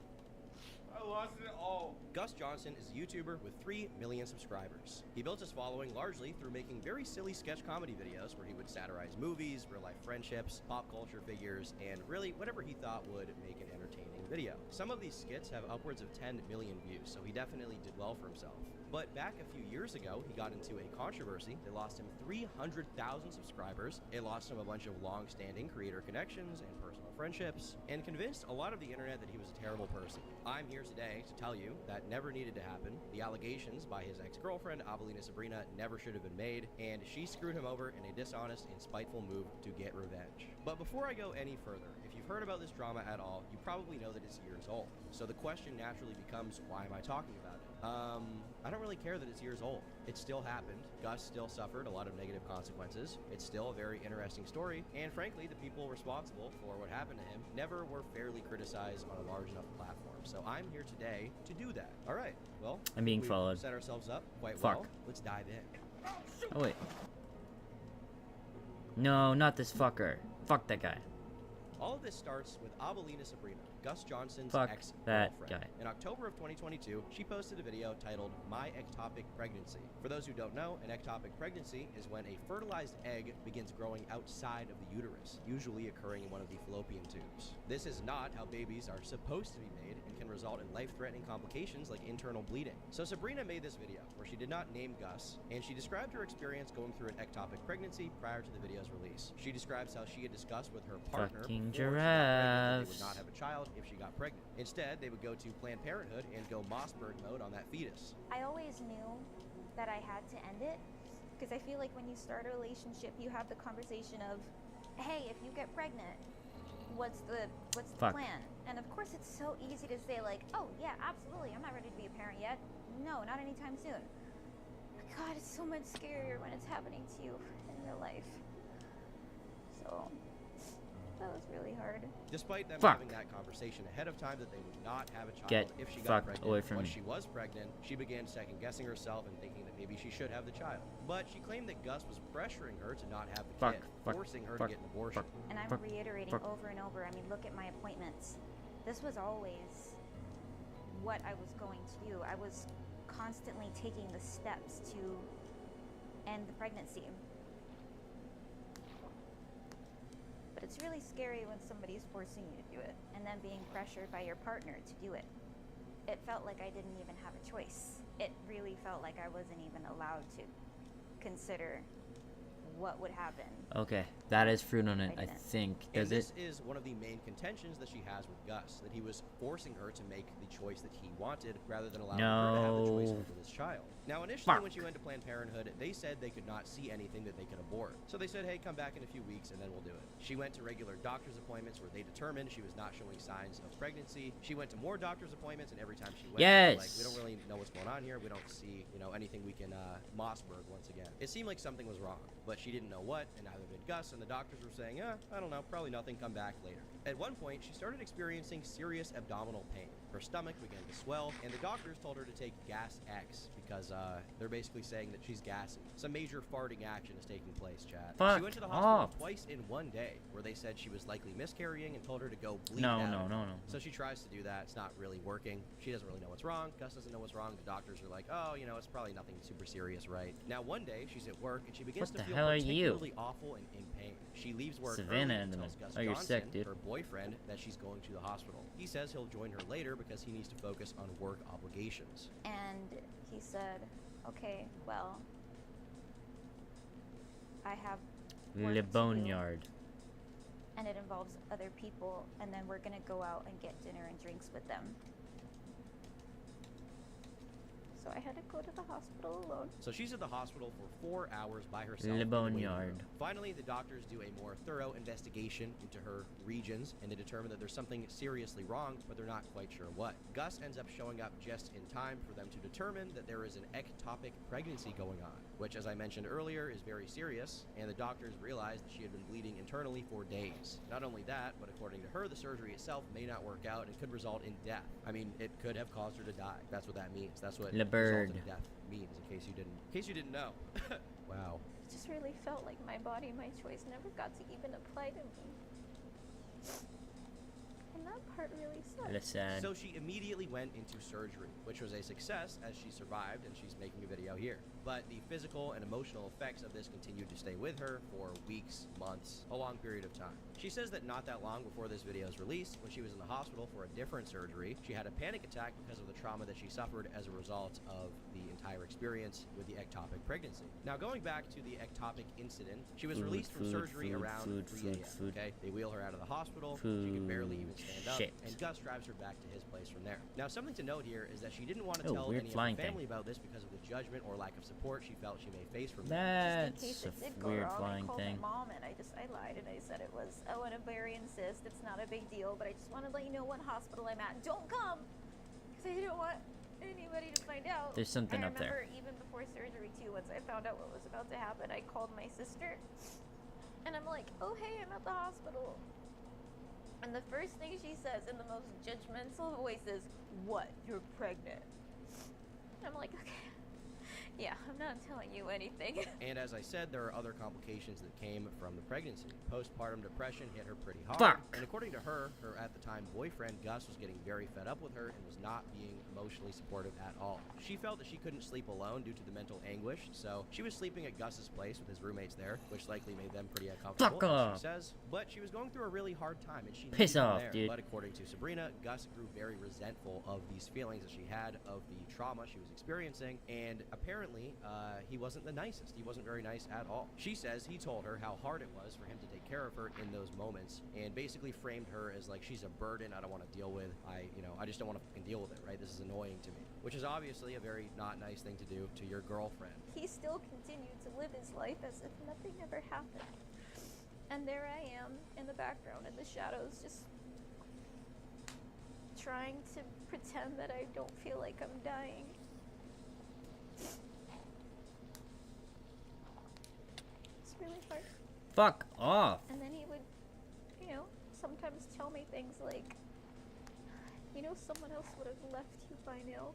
Speaker 6: I lost it all.
Speaker 9: Gus Johnson is a YouTuber with 3 million subscribers. He built his following largely through making very silly sketch comedy videos where he would satirize movies, real-life friendships, pop culture figures, and really whatever he thought would make an entertaining video. Some of these skits have upwards of 10 million views, so he definitely did well for himself. But back a few years ago, he got into a controversy. It lost him 300,000 subscribers. It lost him a bunch of long-standing creator connections and personal friendships, and convinced a lot of the internet that he was a terrible person. I'm here today to tell you that never needed to happen. The allegations by his ex-girlfriend, Avelina Sabrina, never should have been made, and she screwed him over in a dishonest and spiteful move to get revenge. But before I go any further, if you've heard about this drama at all, you probably know that it's years old. So the question naturally becomes, why am I talking about it? I don't really care that it's years old. It still happened. Gus still suffered a lot of negative consequences. It's still a very interesting story, and frankly, the people responsible for what happened to him never were fairly criticized on a large enough platform. So I'm here today to do that. All right, well,
Speaker 1: I'm being
Speaker 9: we've
Speaker 1: followed.
Speaker 9: set ourselves up quite
Speaker 1: Fuck.
Speaker 9: well. Let's dive in.
Speaker 1: Oh, wait. No, not this fucker. Fuck that guy.
Speaker 9: All of this starts with Avelina Sabrina, Gus Johnson's
Speaker 1: Fuck that
Speaker 9: ex-girlfriend.
Speaker 1: guy.
Speaker 9: In October of 2022, she posted a video titled My Ectopic Pregnancy. For those who don't know, an ectopic pregnancy is when a fertilized egg begins growing outside of the uterus, usually occurring in one of the fallopian tubes. This is not how babies are supposed to be made and can result in life-threatening complications like internal bleeding. So Sabrina made this video where she did not name Gus, and she described her experience going through an ectopic pregnancy prior to the video's release. She describes how she had discussed with her partner
Speaker 1: Fucking
Speaker 9: before she got pregnant that they would
Speaker 1: giraffes.
Speaker 9: not have a child if she got pregnant. Instead, they would go to Planned Parenthood and go Mossberg mode on that fetus.
Speaker 10: I always knew that I had to end it because I feel like when you start a relationship, you have the conversation of, hey, if you get pregnant, what's the
Speaker 1: Fuck.
Speaker 10: plan? And of course, it's so easy to say like, oh yeah, absolutely, I'm not ready to be a parent yet. No, not anytime soon. But God, it's so much scarier when it's happening to you in real life. So that was really hard.
Speaker 9: Despite them
Speaker 1: Fuck.
Speaker 9: having that conversation ahead of time that they would not have a child
Speaker 1: Get
Speaker 9: if she
Speaker 1: fucked
Speaker 9: got pregnant,
Speaker 1: away from
Speaker 9: once
Speaker 1: me.
Speaker 9: she was pregnant, she began second-guessing herself and thinking that maybe she should have the child. But she claimed that Gus was pressuring her to not have the
Speaker 1: Fuck,
Speaker 9: kid,
Speaker 1: fuck,
Speaker 9: forcing her
Speaker 1: fuck,
Speaker 9: to get an abortion.
Speaker 1: fuck.
Speaker 10: And I'm
Speaker 1: Fuck.
Speaker 10: reiterating
Speaker 1: Fuck.
Speaker 10: over and over. I mean, look at my appointments. This was always what I was going to do. I was constantly taking the steps to end the pregnancy. But it's really scary when somebody's forcing you to do it and then being pressured by your partner to do it. It felt like I didn't even have a choice. It really felt like I wasn't even allowed to consider what would happen.
Speaker 1: Okay, that is fruit on it, I
Speaker 10: Pregnant.
Speaker 1: think.
Speaker 9: And
Speaker 1: Does it?
Speaker 9: this is one of the main contentions that she has with Gus, that he was forcing her to make the choice that he wanted rather than allowing her to have the choice
Speaker 1: No.
Speaker 9: over this child. Now, initially,
Speaker 1: Fuck.
Speaker 9: when she went to Planned Parenthood, they said they could not see anything that they could abort. So they said, hey, come back in a few weeks and then we'll do it. She went to regular doctor's appointments where they determined she was not showing signs of pregnancy. She went to more doctor's appointments, and every time she went, they were like, we don't really know what's going on here. We don't see, anything we can Mossberg once again. It seemed like something was wrong, but she didn't know what, and neither did Gus, and the doctors were saying, I don't know, probably nothing, come back later. At one point, she started experiencing serious abdominal pain. Her stomach began to swell, and the doctors told her to take Gas X because they're basically saying that she's gassy. Some major farting action is taking place, Chad.
Speaker 1: Fuck
Speaker 9: She went to the hospital
Speaker 1: off.
Speaker 9: twice in one day, where they said she was likely miscarrying and told her to go bleed
Speaker 1: No,
Speaker 9: it
Speaker 1: no,
Speaker 9: out.
Speaker 1: no, no.
Speaker 9: So she tries to do that. It's not really working. She doesn't really know what's wrong. Gus doesn't know what's wrong. The doctors are like, oh, it's probably nothing super serious, right? Now, one day, she's at work, and she begins
Speaker 1: What
Speaker 9: to
Speaker 1: the
Speaker 9: feel
Speaker 1: hell are you?
Speaker 9: particularly awful and in pain. She leaves work
Speaker 1: Savannah
Speaker 9: early
Speaker 1: in the
Speaker 9: and tells
Speaker 1: middle.
Speaker 9: Gus
Speaker 1: Oh, you're
Speaker 9: Johnson,
Speaker 1: sick, dude.
Speaker 9: her boyfriend, that she's going to the hospital. He says he'll join her later because he needs to focus on work obligations.
Speaker 10: And he said, okay, well, I have work
Speaker 1: Le
Speaker 10: to do,
Speaker 1: Boneyard.
Speaker 10: and it involves other people, and then we're gonna go out and get dinner and drinks with them. So I had to go to the hospital alone.
Speaker 9: So she's at the hospital for 4 hours by herself.
Speaker 1: Le
Speaker 9: in the waiting
Speaker 1: Boneyard.
Speaker 9: room. Finally, the doctors do a more thorough investigation into her regions, and they determine that there's something seriously wrong, but they're not quite sure what. Gus ends up showing up just in time for them to determine that there is an ectopic pregnancy going on, which, as I mentioned earlier, is very serious, and the doctors realized that she had been bleeding internally for days. Not only that, but according to her, the surgery itself may not work out and could result in death. I mean, it could have caused her to die. That's what that means. That's what
Speaker 1: Le bird.
Speaker 9: result in death means, in case you didn't know. Wow.
Speaker 10: It just really felt like my body, my choice never got to even apply to me. And that part really sucked.
Speaker 1: That's sad.
Speaker 9: So she immediately went into surgery, which was a success as she survived, and she's making a video here. But the physical and emotional effects of this continued to stay with her for weeks, months, a long period of time. She says that not that long before this video's release, when she was in the hospital for a different surgery, she had a panic attack because of the trauma that she suffered as a result of the entire experience with the ectopic pregnancy. Now, going back to the ectopic incident, she was released from surgery around 3 a.m. Okay, they wheel her out of the hospital. She can barely even stand up,
Speaker 1: Shit.
Speaker 9: and Gus drives her back to his place from there. Now, something to note here is that she didn't want to
Speaker 1: Oh,
Speaker 9: tell
Speaker 1: weird
Speaker 9: any of her
Speaker 1: flying
Speaker 9: family
Speaker 1: thing.
Speaker 9: about this because of the judgment or lack of support she felt she may face from them.
Speaker 1: That's
Speaker 10: Just in case
Speaker 1: a
Speaker 10: it did go
Speaker 1: weird
Speaker 10: wrong,
Speaker 1: flying
Speaker 10: I called
Speaker 1: thing.
Speaker 10: my mom and I lied and I said it was, oh, and very insist, it's not a big deal, but I just want to let you know what hospital I'm at. Don't come! Because I didn't want anybody to find out.
Speaker 1: There's something
Speaker 10: I
Speaker 1: up there.
Speaker 10: remember even before surgery too, once I found out what was about to happen, I called my sister and I'm like, oh hey, I'm at the hospital. And the first thing she says in the most judgmental voice is, what? You're pregnant. And I'm like, okay. Yeah, I'm not telling you anything.
Speaker 9: And as I said, there are other complications that came from the pregnancy. Postpartum depression hit her pretty hard.
Speaker 1: Fuck.
Speaker 9: And according to her at the time boyfriend, Gus, was getting very fed up with her and was not being emotionally supportive at all. She felt that she couldn't sleep alone due to the mental anguish, so she was sleeping at Gus's place with his roommates there, which likely made them pretty uncomfortable,
Speaker 1: Fuck off.
Speaker 9: she says. But she was going through a really hard time, and she
Speaker 1: Piss
Speaker 9: needed him
Speaker 1: off,
Speaker 9: there.
Speaker 1: dude.
Speaker 9: But according to Sabrina, Gus grew very resentful of these feelings that she had of the trauma she was experiencing, and apparently he wasn't the nicest. He wasn't very nice at all. She says he told her how hard it was for him to take care of her in those moments, and basically framed her as like, she's a burden I don't want to deal with. I just don't want to fucking deal with it, right? This is annoying to me. Which is obviously a very not nice thing to do to your girlfriend.
Speaker 10: He still continued to live his life as if nothing ever happened. And there I am in the background in the shadows, just trying to pretend that I don't feel like I'm dying. It's really hard.
Speaker 1: Fuck off.
Speaker 10: And then he would, sometimes tell me things like, someone else would have left you by now,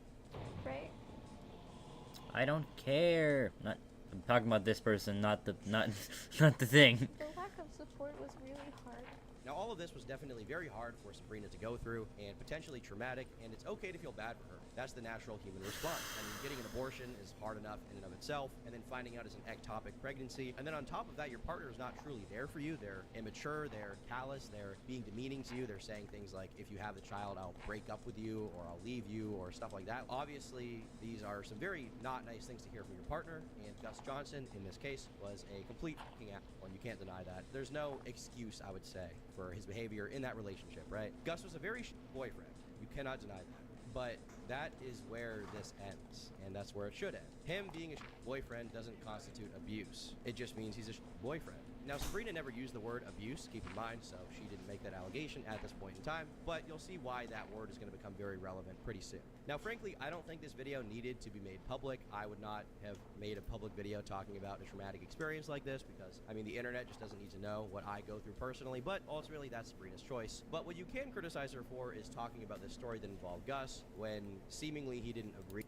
Speaker 10: right?
Speaker 1: I don't care. I'm talking about this person, not the thing.
Speaker 10: The lack of support was really hard.
Speaker 9: Now, all of this was definitely very hard for Sabrina to go through and potentially traumatic, and it's okay to feel bad for her. That's the natural human response. I mean, getting an abortion is hard enough in and of itself, and then finding out it's an ectopic pregnancy, and then on top of that, your partner is not truly there for you. They're immature, they're callous, they're being demeaning to you. They're saying things like, if you have the child, I'll break up with you, or I'll leave you, or stuff like that. Obviously, these are some very not nice things to hear from your partner, and Gus Johnson, in this case, was a complete fucking asshole, and you can't deny that. There's no excuse, I would say, for his behavior in that relationship, right? Gus was a very boyfriend. You cannot deny that. But that is where this ends, and that's where it should end. Him being a boyfriend doesn't constitute abuse. It just means he's a boyfriend. Now, Sabrina never used the word abuse, keep in mind, so she didn't make that allegation at this point in time, but you'll see why that word is going to become very relevant pretty soon. Now, frankly, I don't think this video needed to be made public. I would not have made a public video talking about a traumatic experience like this because, I mean, the internet just doesn't need to know what I go through personally, but ultimately, that's Sabrina's choice. But what you can criticize her for is talking about this story that involved Gus when seemingly he didn't agree.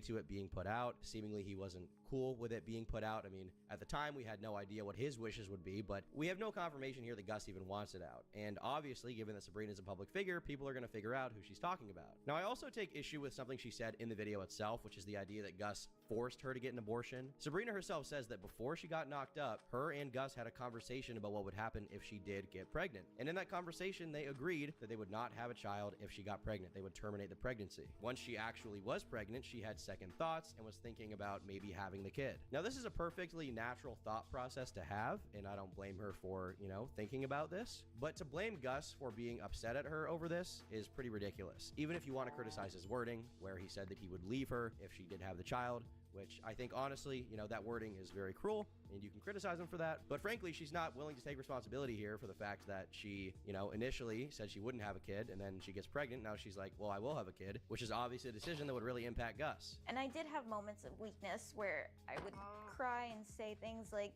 Speaker 9: To it being put out. Seemingly he wasn't cool with it being put out. I mean, at the time, we had no idea what his wishes would be, but we have no confirmation here that Gus even wants it out. And obviously, given that Sabrina's a public figure, people are going to figure out who she's talking about. Now, I also take issue with something she said in the video itself, which is the idea that Gus forced her to get an abortion. Sabrina herself says that before she got knocked up, her and Gus had a conversation about what would happen if she did get pregnant. And in that conversation, they agreed that they would not have a child if she got pregnant. They would terminate the pregnancy. Once she actually was pregnant, she had second thoughts and was thinking about maybe having the kid. Now, this is a perfectly natural thought process to have, and I don't blame her for, you know, thinking about this. But to blame Gus for being upset at her over this is pretty ridiculous. Even if you want to criticize his wording, where he said that he would leave her if she did have the child, which I think, honestly, you know, that wording is very cruel, and you can criticize him for that. But frankly, she's not willing to take responsibility here for the fact that she, you know, initially said she wouldn't have a kid, and then she gets pregnant. Now she's like, well, I will have a kid, which is obviously a decision that would really impact Gus.
Speaker 10: And I did have moments of weakness where I would cry and say things like,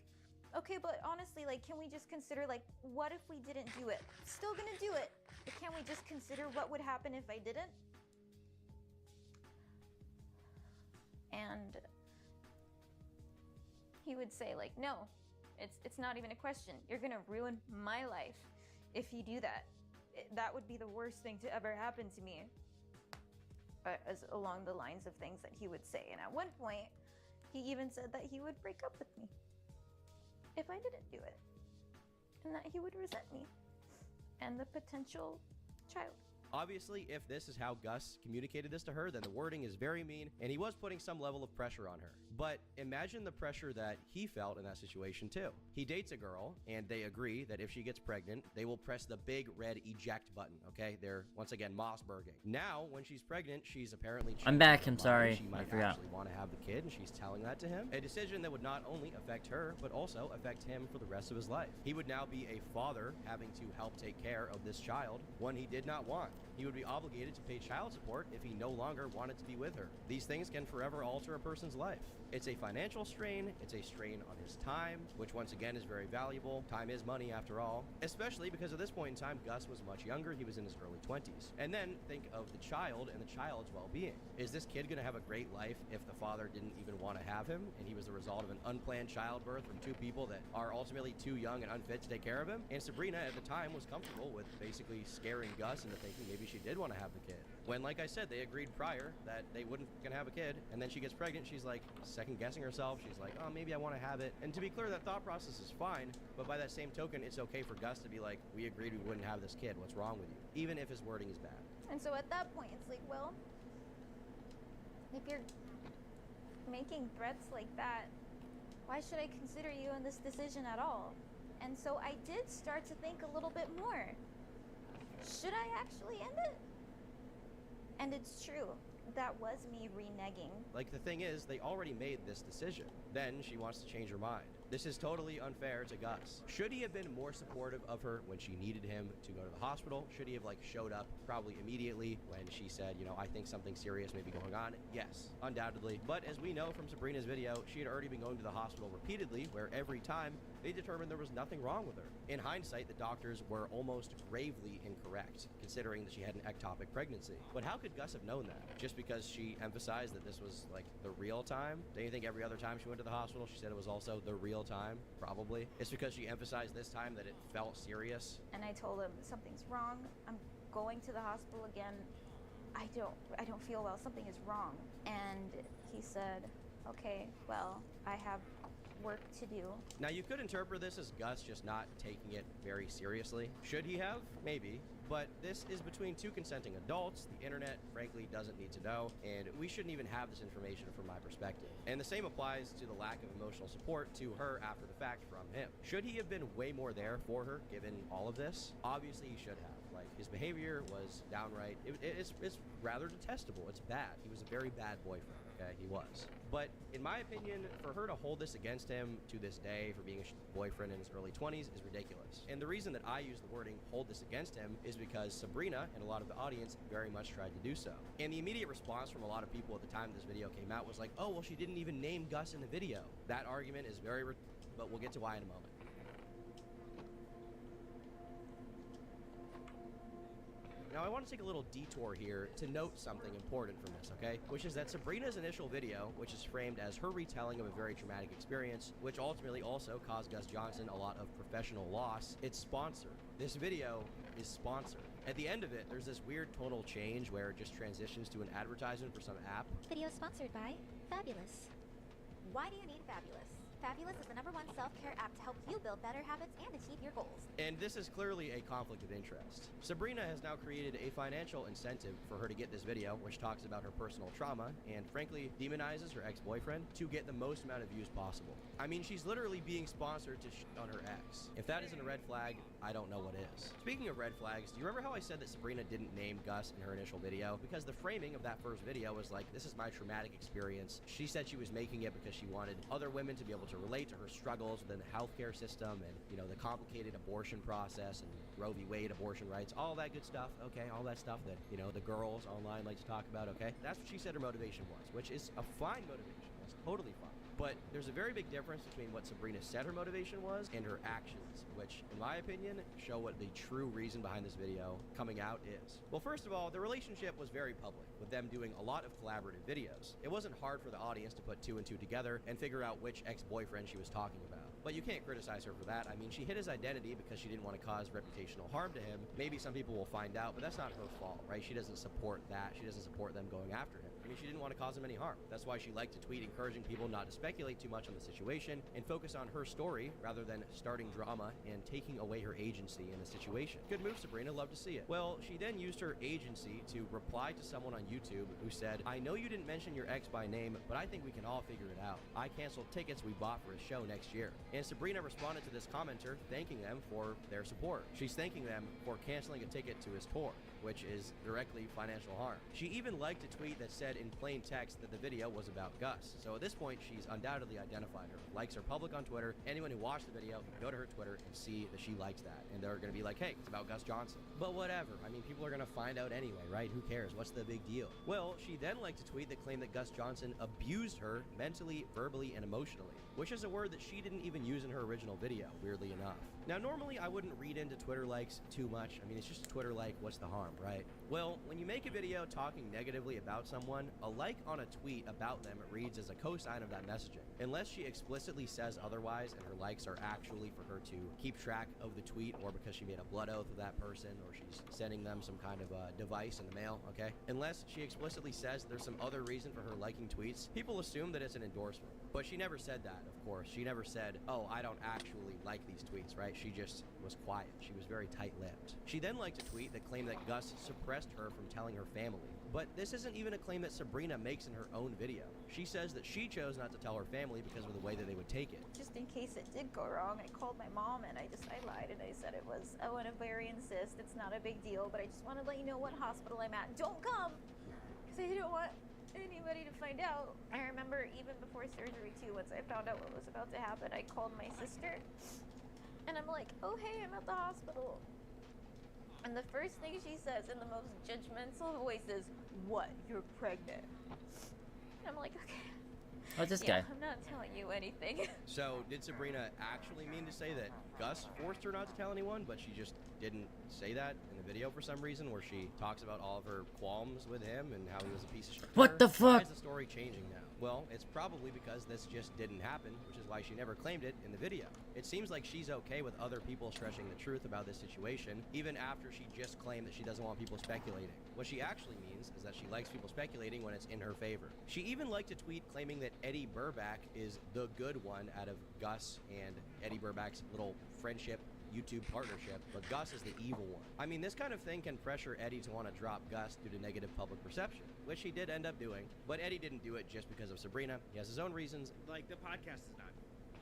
Speaker 10: okay, but honestly, like, can we just consider, like, what if we didn't do it? Still gonna do it, but can we just consider what would happen if I didn't? And he would say, like, no, it's not even a question. You're gonna ruin my life if you do that. That would be the worst thing to ever happen to me. As along the lines of things that he would say. And at one point, he even said that he would break up with me if I didn't do it. And that he would resent me and the potential child.
Speaker 9: Obviously, if this is how Gus communicated this to her, then the wording is very mean, and he was putting some level of pressure on her. But imagine the pressure that he felt in that situation too. He dates a girl, and they agree that if she gets pregnant, they will press the big red eject button, okay? They're, once again, Mossberging. Now, when she's pregnant, she's apparently...
Speaker 1: I'm back, I'm sorry.
Speaker 9: She might actually want to have the kid, and she's telling that to him. A decision that would not only affect her, but also affect him for the rest of his life. He would now be a father having to help take care of this child, one he did not want. He would be obligated to pay child support if he no longer wanted to be with her. These things can forever alter a person's life. It's a financial strain, it's a strain on his time, which once again is very valuable. Time is money after all, especially because at this point in time, Gus was much younger. He was in his early 20s. And then think of the child and the child's well-being. Is this kid gonna have a great life if the father didn't even want to have him and he was the result of an unplanned childbirth from two people that are ultimately too young and unfit to take care of him? And Sabrina at the time was comfortable with basically scaring Gus into thinking maybe she did want to have the kid. When, like I said, they agreed prior that they wouldn't gonna have a kid, and then she gets pregnant, she's like second guessing herself. She's like, oh, maybe I want to have it. And to be clear, that thought process is fine, but by that same token, it's okay for Gus to be like, we agreed we wouldn't have this kid. What's wrong with you? Even if his wording is bad.
Speaker 10: And so at that point, it's like, well, if you're making threats like that, why should I consider you in this decision at all? And so I did start to think a little bit more. Should I actually end it? And it's true. That was me reneging.
Speaker 9: Like, the thing is, they already made this decision. Then she wants to change her mind. This is totally unfair to Gus. Should he have been more supportive of her when she needed him to go to the hospital? Should he have, like, showed up probably immediately when she said, you know, I think something serious may be going on? Yes, undoubtedly. But as we know from Sabrina's video, she had already been going to the hospital repeatedly, where every time they determined there was nothing wrong with her. In hindsight, the doctors were almost gravely incorrect, considering that she had an ectopic pregnancy. But how could Gus have known that? Just because she emphasized that this was, like, the real time? Don't you think every other time she went to the hospital, she said it was also the real time? Probably. It's because she emphasized this time that it felt serious.
Speaker 10: And I told him, something's wrong. I'm going to the hospital again. I don't feel well. Something is wrong. And he said, okay, well, I have work to do.
Speaker 9: Now, you could interpret this as Gus just not taking it very seriously. Should he have? Maybe. But this is between two consenting adults. The internet, frankly, doesn't need to know, and we shouldn't even have this information from my perspective. And the same applies to the lack of emotional support to her after the fact from him. Should he have been way more there for her, given all of this? Obviously, he should have. Like, his behavior was downright, it's rather detestable. It's bad. He was a very bad boyfriend, okay? He was. But in my opinion, for her to hold this against him to this day for being a boyfriend in his early 20s is ridiculous. And the reason that I use the wording hold this against him is because Sabrina and a lot of the audience very much tried to do so. And the immediate response from a lot of people at the time this video came out was like, oh, well, she didn't even name Gus in the video. That argument is very, but we'll get to why in a moment. Now, I want to take a little detour here to note something important from this, okay? Which is that Sabrina's initial video, which is framed as her retelling of a very traumatic experience, which ultimately also caused Gus Johnson a lot of professional loss, it's sponsored. This video is sponsored. At the end of it, there's this weird tonal change where it just transitions to an advertisement for some app.
Speaker 10: Video sponsored by Fabulous. Why do you need Fabulous? Fabulous is the #1 self-care app to help you build better habits and achieve your goals.
Speaker 9: And this is clearly a conflict of interest. Sabrina has now created a financial incentive for her to get this video, which talks about her personal trauma and frankly demonizes her ex-boyfriend to get the most amount of views possible. I mean, she's literally being sponsored to shit on her ex. If that isn't a red flag, I don't know what is. Speaking of red flags, do you remember how I said that Sabrina didn't name Gus in her initial video? Because the framing of that first video was like, this is my traumatic experience. She said she was making it because she wanted other women to be able to relate to her struggles within the healthcare system and, you know, the complicated abortion process and Roe v. Wade abortion rights, all that good stuff, okay? All that stuff that, you know, the girls online like to talk about, okay? That's what she said her motivation was, which is a fine motivation. That's totally fine. But there's a very big difference between what Sabrina said her motivation was and her actions, which, in my opinion, show what the true reason behind this video coming out is. Well, first of all, the relationship was very public, with them doing a lot of collaborative videos. It wasn't hard for the audience to put 2 and 2 together and figure out which ex-boyfriend she was talking about. But you can't criticize her for that. I mean, she hid his identity because she didn't want to cause reputational harm to him. Maybe some people will find out, but that's not her fault, right? She doesn't support that. She doesn't support them going after him. I mean, she didn't want to cause him any harm. That's why she liked to tweet encouraging people not to speculate too much on the situation and focus on her story rather than starting drama and taking away her agency in the situation. Good move, Sabrina. Love to see it. Well, she then used her agency to reply to someone on YouTube who said, I know you didn't mention your ex by name, but I think we can all figure it out. I canceled tickets we bought for a show next year. And Sabrina responded to this commenter, thanking them for their support. She's thanking them for canceling a ticket to his tour, which is directly financial harm. She even liked a tweet that said in plain text that the video was about Gus. So at this point, she's undoubtedly identified her. Likes are public on Twitter. Anyone who watched the video can go to her Twitter and see that she likes that. And they're going to be like, hey, it's about Gus Johnson. But whatever. I mean, people are going to find out anyway, right? Who cares? What's the big deal? Well, she then liked a tweet that claimed that Gus Johnson abused her mentally, verbally, and emotionally, which is a word that she didn't even use in her original video, weirdly enough. Now, normally I wouldn't read into Twitter likes too much. I mean, it's just a Twitter like, what's the harm, right? Well, when you make a video talking negatively about someone, a like on a tweet about them reads as a cosign of that messaging. Unless she explicitly says otherwise and her likes are actually for her to keep track of the tweet or because she made a blood oath with that person or she's sending them some kind of device in the mail, okay? Unless she explicitly says there's some other reason for her liking tweets, people assume that it's an endorsement. But she never said that, of course. She never said, oh, I don't actually like these tweets, right? She just was quiet. She was very tight-lipped. She then liked a tweet that claimed that Gus suppressed her from telling her family. But this isn't even a claim that Sabrina makes in her own video. She says that she chose not to tell her family because of the way that they would take it.
Speaker 10: Just in case it did go wrong, I called my mom and I lied and I said it was an ovarian cyst. It's not a big deal, but I just want to let you know what hospital I'm at. Don't come! Because I didn't want anybody to find out. I remember even before surgery too, once I found out what was about to happen, I called my sister and I'm like, oh hey, I'm at the hospital. And the first thing she says in the most judgmental voice is, what, you're pregnant? And I'm like, okay.
Speaker 1: Oh, this guy.
Speaker 10: I'm not telling you anything.
Speaker 9: So, did Sabrina actually mean to say that Gus forced her not to tell anyone, but she just didn't say that in the video for some reason, where she talks about all of her qualms with him and how he was a piece of shit?
Speaker 1: What the fuck?
Speaker 9: Why is the story changing now? Well, it's probably because this just didn't happen, which is why she never claimed it in the video. It seems like she's okay with other people stretching the truth about this situation, even after she just claimed that she doesn't want people speculating. What she actually means is that she likes people speculating when it's in her favor. She even liked a tweet claiming that Eddie Burback is the good one out of Gus and Eddie Burback's little friendship YouTube partnership, but Gus is the evil one. I mean, this kind of thing can pressure Eddie to want to drop Gus due to negative public perception, which he did end up doing, but Eddie didn't do it just because of Sabrina. He has his own reasons.
Speaker 6: Like, the podcast is not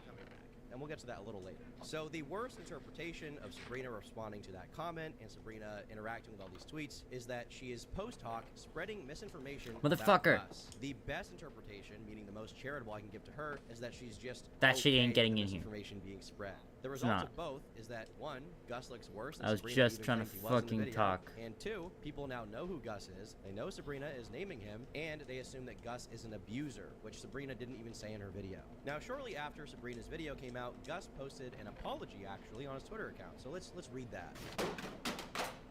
Speaker 6: coming back.
Speaker 9: And we'll get to that a little later. So the worst interpretation of Sabrina responding to that comment and Sabrina interacting with all these tweets is that she is post hoc spreading misinformation
Speaker 1: Motherfucker.
Speaker 9: about Gus. The best interpretation, meaning the most charitable I can give to her, is that she's just
Speaker 1: That shit ain't
Speaker 9: okay
Speaker 1: getting
Speaker 9: with
Speaker 1: in here.
Speaker 9: misinformation being spread. The result
Speaker 1: not.
Speaker 9: of both is that, one, Gus looks worse than
Speaker 1: I was
Speaker 9: Sabrina
Speaker 1: just
Speaker 9: even
Speaker 1: trying to
Speaker 9: claimed he was in the
Speaker 1: fucking
Speaker 9: video.
Speaker 1: talk.
Speaker 9: And two, people now know who Gus is, they know Sabrina is naming him, and they assume that Gus is an abuser, which Sabrina didn't even say in her video. Now, shortly after Sabrina's video came out, Gus posted an apology, actually, on his Twitter account. So let's read that.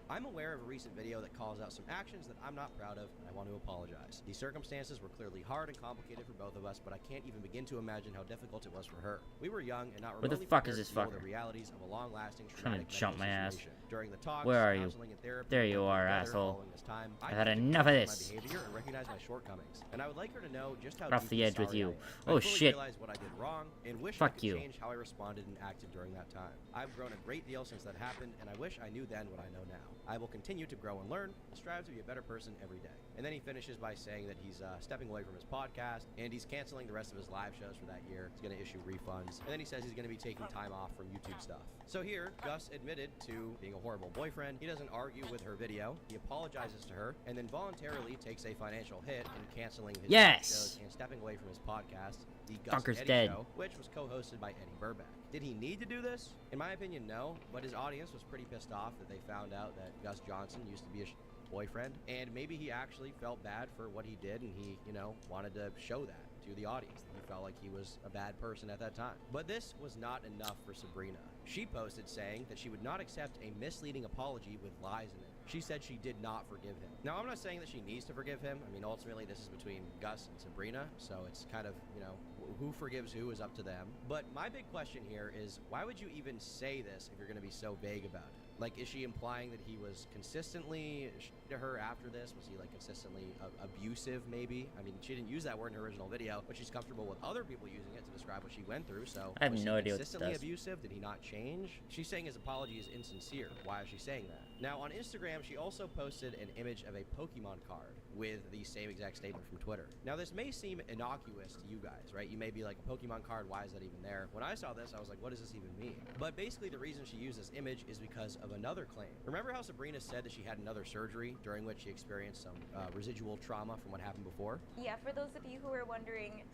Speaker 9: I'm aware of a recent video that calls out some actions that I'm not proud of, and I want to apologize. These circumstances were clearly hard and complicated for both of us, but I can't even begin to imagine how difficult it was for her. We were young and not
Speaker 1: Where the
Speaker 9: remotely
Speaker 1: fuck is
Speaker 9: prepared
Speaker 1: this
Speaker 9: to deal with
Speaker 1: fucker?
Speaker 9: the realities of a long-lasting
Speaker 1: Trying
Speaker 9: traumatic
Speaker 1: to jump
Speaker 9: medical
Speaker 1: my ass.
Speaker 9: situation. During the talks,
Speaker 1: Where are you?
Speaker 9: counseling, and therapy,
Speaker 1: There you
Speaker 9: we
Speaker 1: are,
Speaker 9: together
Speaker 1: asshole.
Speaker 9: following this time, I
Speaker 1: I've had
Speaker 9: began to
Speaker 1: enough of
Speaker 9: correct
Speaker 1: this.
Speaker 9: my behavior and recognize my shortcomings, and I would like her to know just how
Speaker 1: Off the
Speaker 9: deeply
Speaker 1: edge with
Speaker 9: sorry
Speaker 1: you.
Speaker 9: I am.
Speaker 1: Oh,
Speaker 9: I fully
Speaker 1: shit.
Speaker 9: realize what I did wrong and wish
Speaker 1: Fuck
Speaker 9: I could
Speaker 1: you.
Speaker 9: change how I responded and acted during that time. I've grown a great deal since that happened, and I wish I knew then what I know now. I will continue to grow and learn, and strive to be a better person every day. And then he finishes by saying that he's stepping away from his podcast, and he's canceling the rest of his live shows for that year. He's going to issue refunds, and then he says he's going to be taking time off from YouTube stuff. So here, Gus admitted to being a horrible boyfriend. He doesn't argue with her video. He apologizes to her, and then voluntarily takes a financial hit in canceling his live shows and stepping away from his podcast, the Gus
Speaker 1: Fucker's
Speaker 9: Eddie
Speaker 1: dead.
Speaker 9: Show, which was co-hosted by Eddie Burback. Did he need to do this? In my opinion, no, but his audience was pretty pissed off that they found out that Gus Johnson used to be a boyfriend, and maybe he actually felt bad for what he did, and he, you know, wanted to show that to the audience, that he felt like he was a bad person at that time. But this was not enough for Sabrina. She posted saying that she would not accept a misleading apology with lies in it. She said she did not forgive him. Now, I'm not saying that she needs to forgive him. I mean, ultimately, this is between Gus and Sabrina, so it's kind of, you know, who forgives who is up to them. But my big question here is, why would you even say this if you're going to be so vague about it? Like, is she implying that he was consistently to her after this? Was he, like, consistently abusive, maybe? I mean, she didn't use that word in her original video, but she's comfortable with other people using it to describe what she went through, so
Speaker 1: I have
Speaker 9: was
Speaker 1: no
Speaker 9: he
Speaker 1: idea what this
Speaker 9: consistently
Speaker 1: does.
Speaker 9: abusive? Did he not change? She's saying his apology is insincere. Why is she saying that? Now, on Instagram, she also posted an image of a Pokemon card with the same exact statement from Twitter. Now, this may seem innocuous to you guys, right? You may be like, a Pokemon card, why is that even there? When I saw this, I was like, what does this even mean? But basically, the reason she used this image is because of another claim. Remember how Sabrina said that she had another surgery during which she experienced some residual trauma from what happened before?
Speaker 10: Yeah, for those of you who are wondering,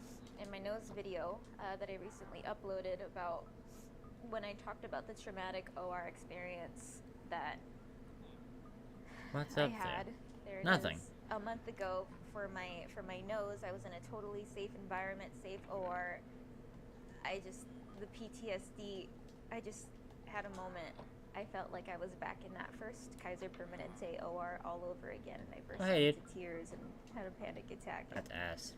Speaker 10: in my nose video that I recently uploaded about when I talked about the traumatic OR experience that
Speaker 1: What's
Speaker 10: I
Speaker 1: up
Speaker 10: had.
Speaker 1: there?
Speaker 10: It
Speaker 1: Nothing.
Speaker 10: was a month ago for my nose. I was in a totally safe environment, safe OR. The PTSD, I just had a moment. I felt like I was back in that first Kaiser Permanente OR all over again, and I burst into tears and had a panic attack.
Speaker 1: That's ass.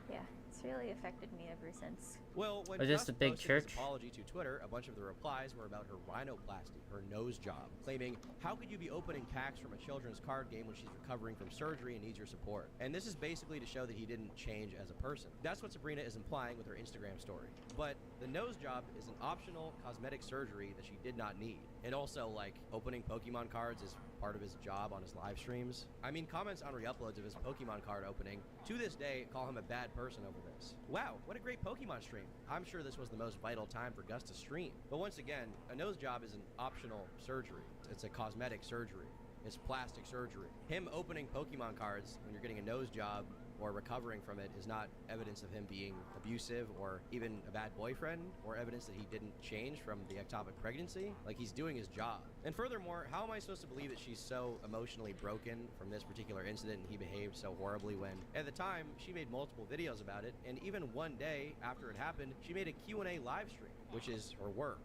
Speaker 10: Yeah, it's really affected me ever since.
Speaker 9: Well, when
Speaker 1: Was this
Speaker 9: Gus
Speaker 1: a big
Speaker 9: posted his
Speaker 1: church?
Speaker 9: apology to Twitter, a bunch of the replies were about her rhinoplasty, her nose job, claiming, how could you be opening packs from a children's card game when she's recovering from surgery and needs your support? And this is basically to show that he didn't change as a person. That's what Sabrina is implying with her Instagram story. But the nose job is an optional cosmetic surgery that she did not need. And also, like, opening Pokemon cards is part of his job on his live streams. I mean, comments on re-uploads of his Pokemon card opening, to this day, call him a bad person over this. Wow, what a great Pokemon stream. I'm sure this was the most vital time for Gus to stream. But once again, a nose job is an optional surgery. It's a cosmetic surgery. It's plastic surgery. Him opening Pokemon cards when you're getting a nose job or recovering from it is not evidence of him being abusive or even a bad boyfriend or evidence that he didn't change from the ectopic pregnancy. Like, he's doing his job. And furthermore, how am I supposed to believe that she's so emotionally broken from this particular incident and he behaved so horribly when, at the time, she made multiple videos about it, and even one day after it happened, she made a Q&A live stream, which is her work.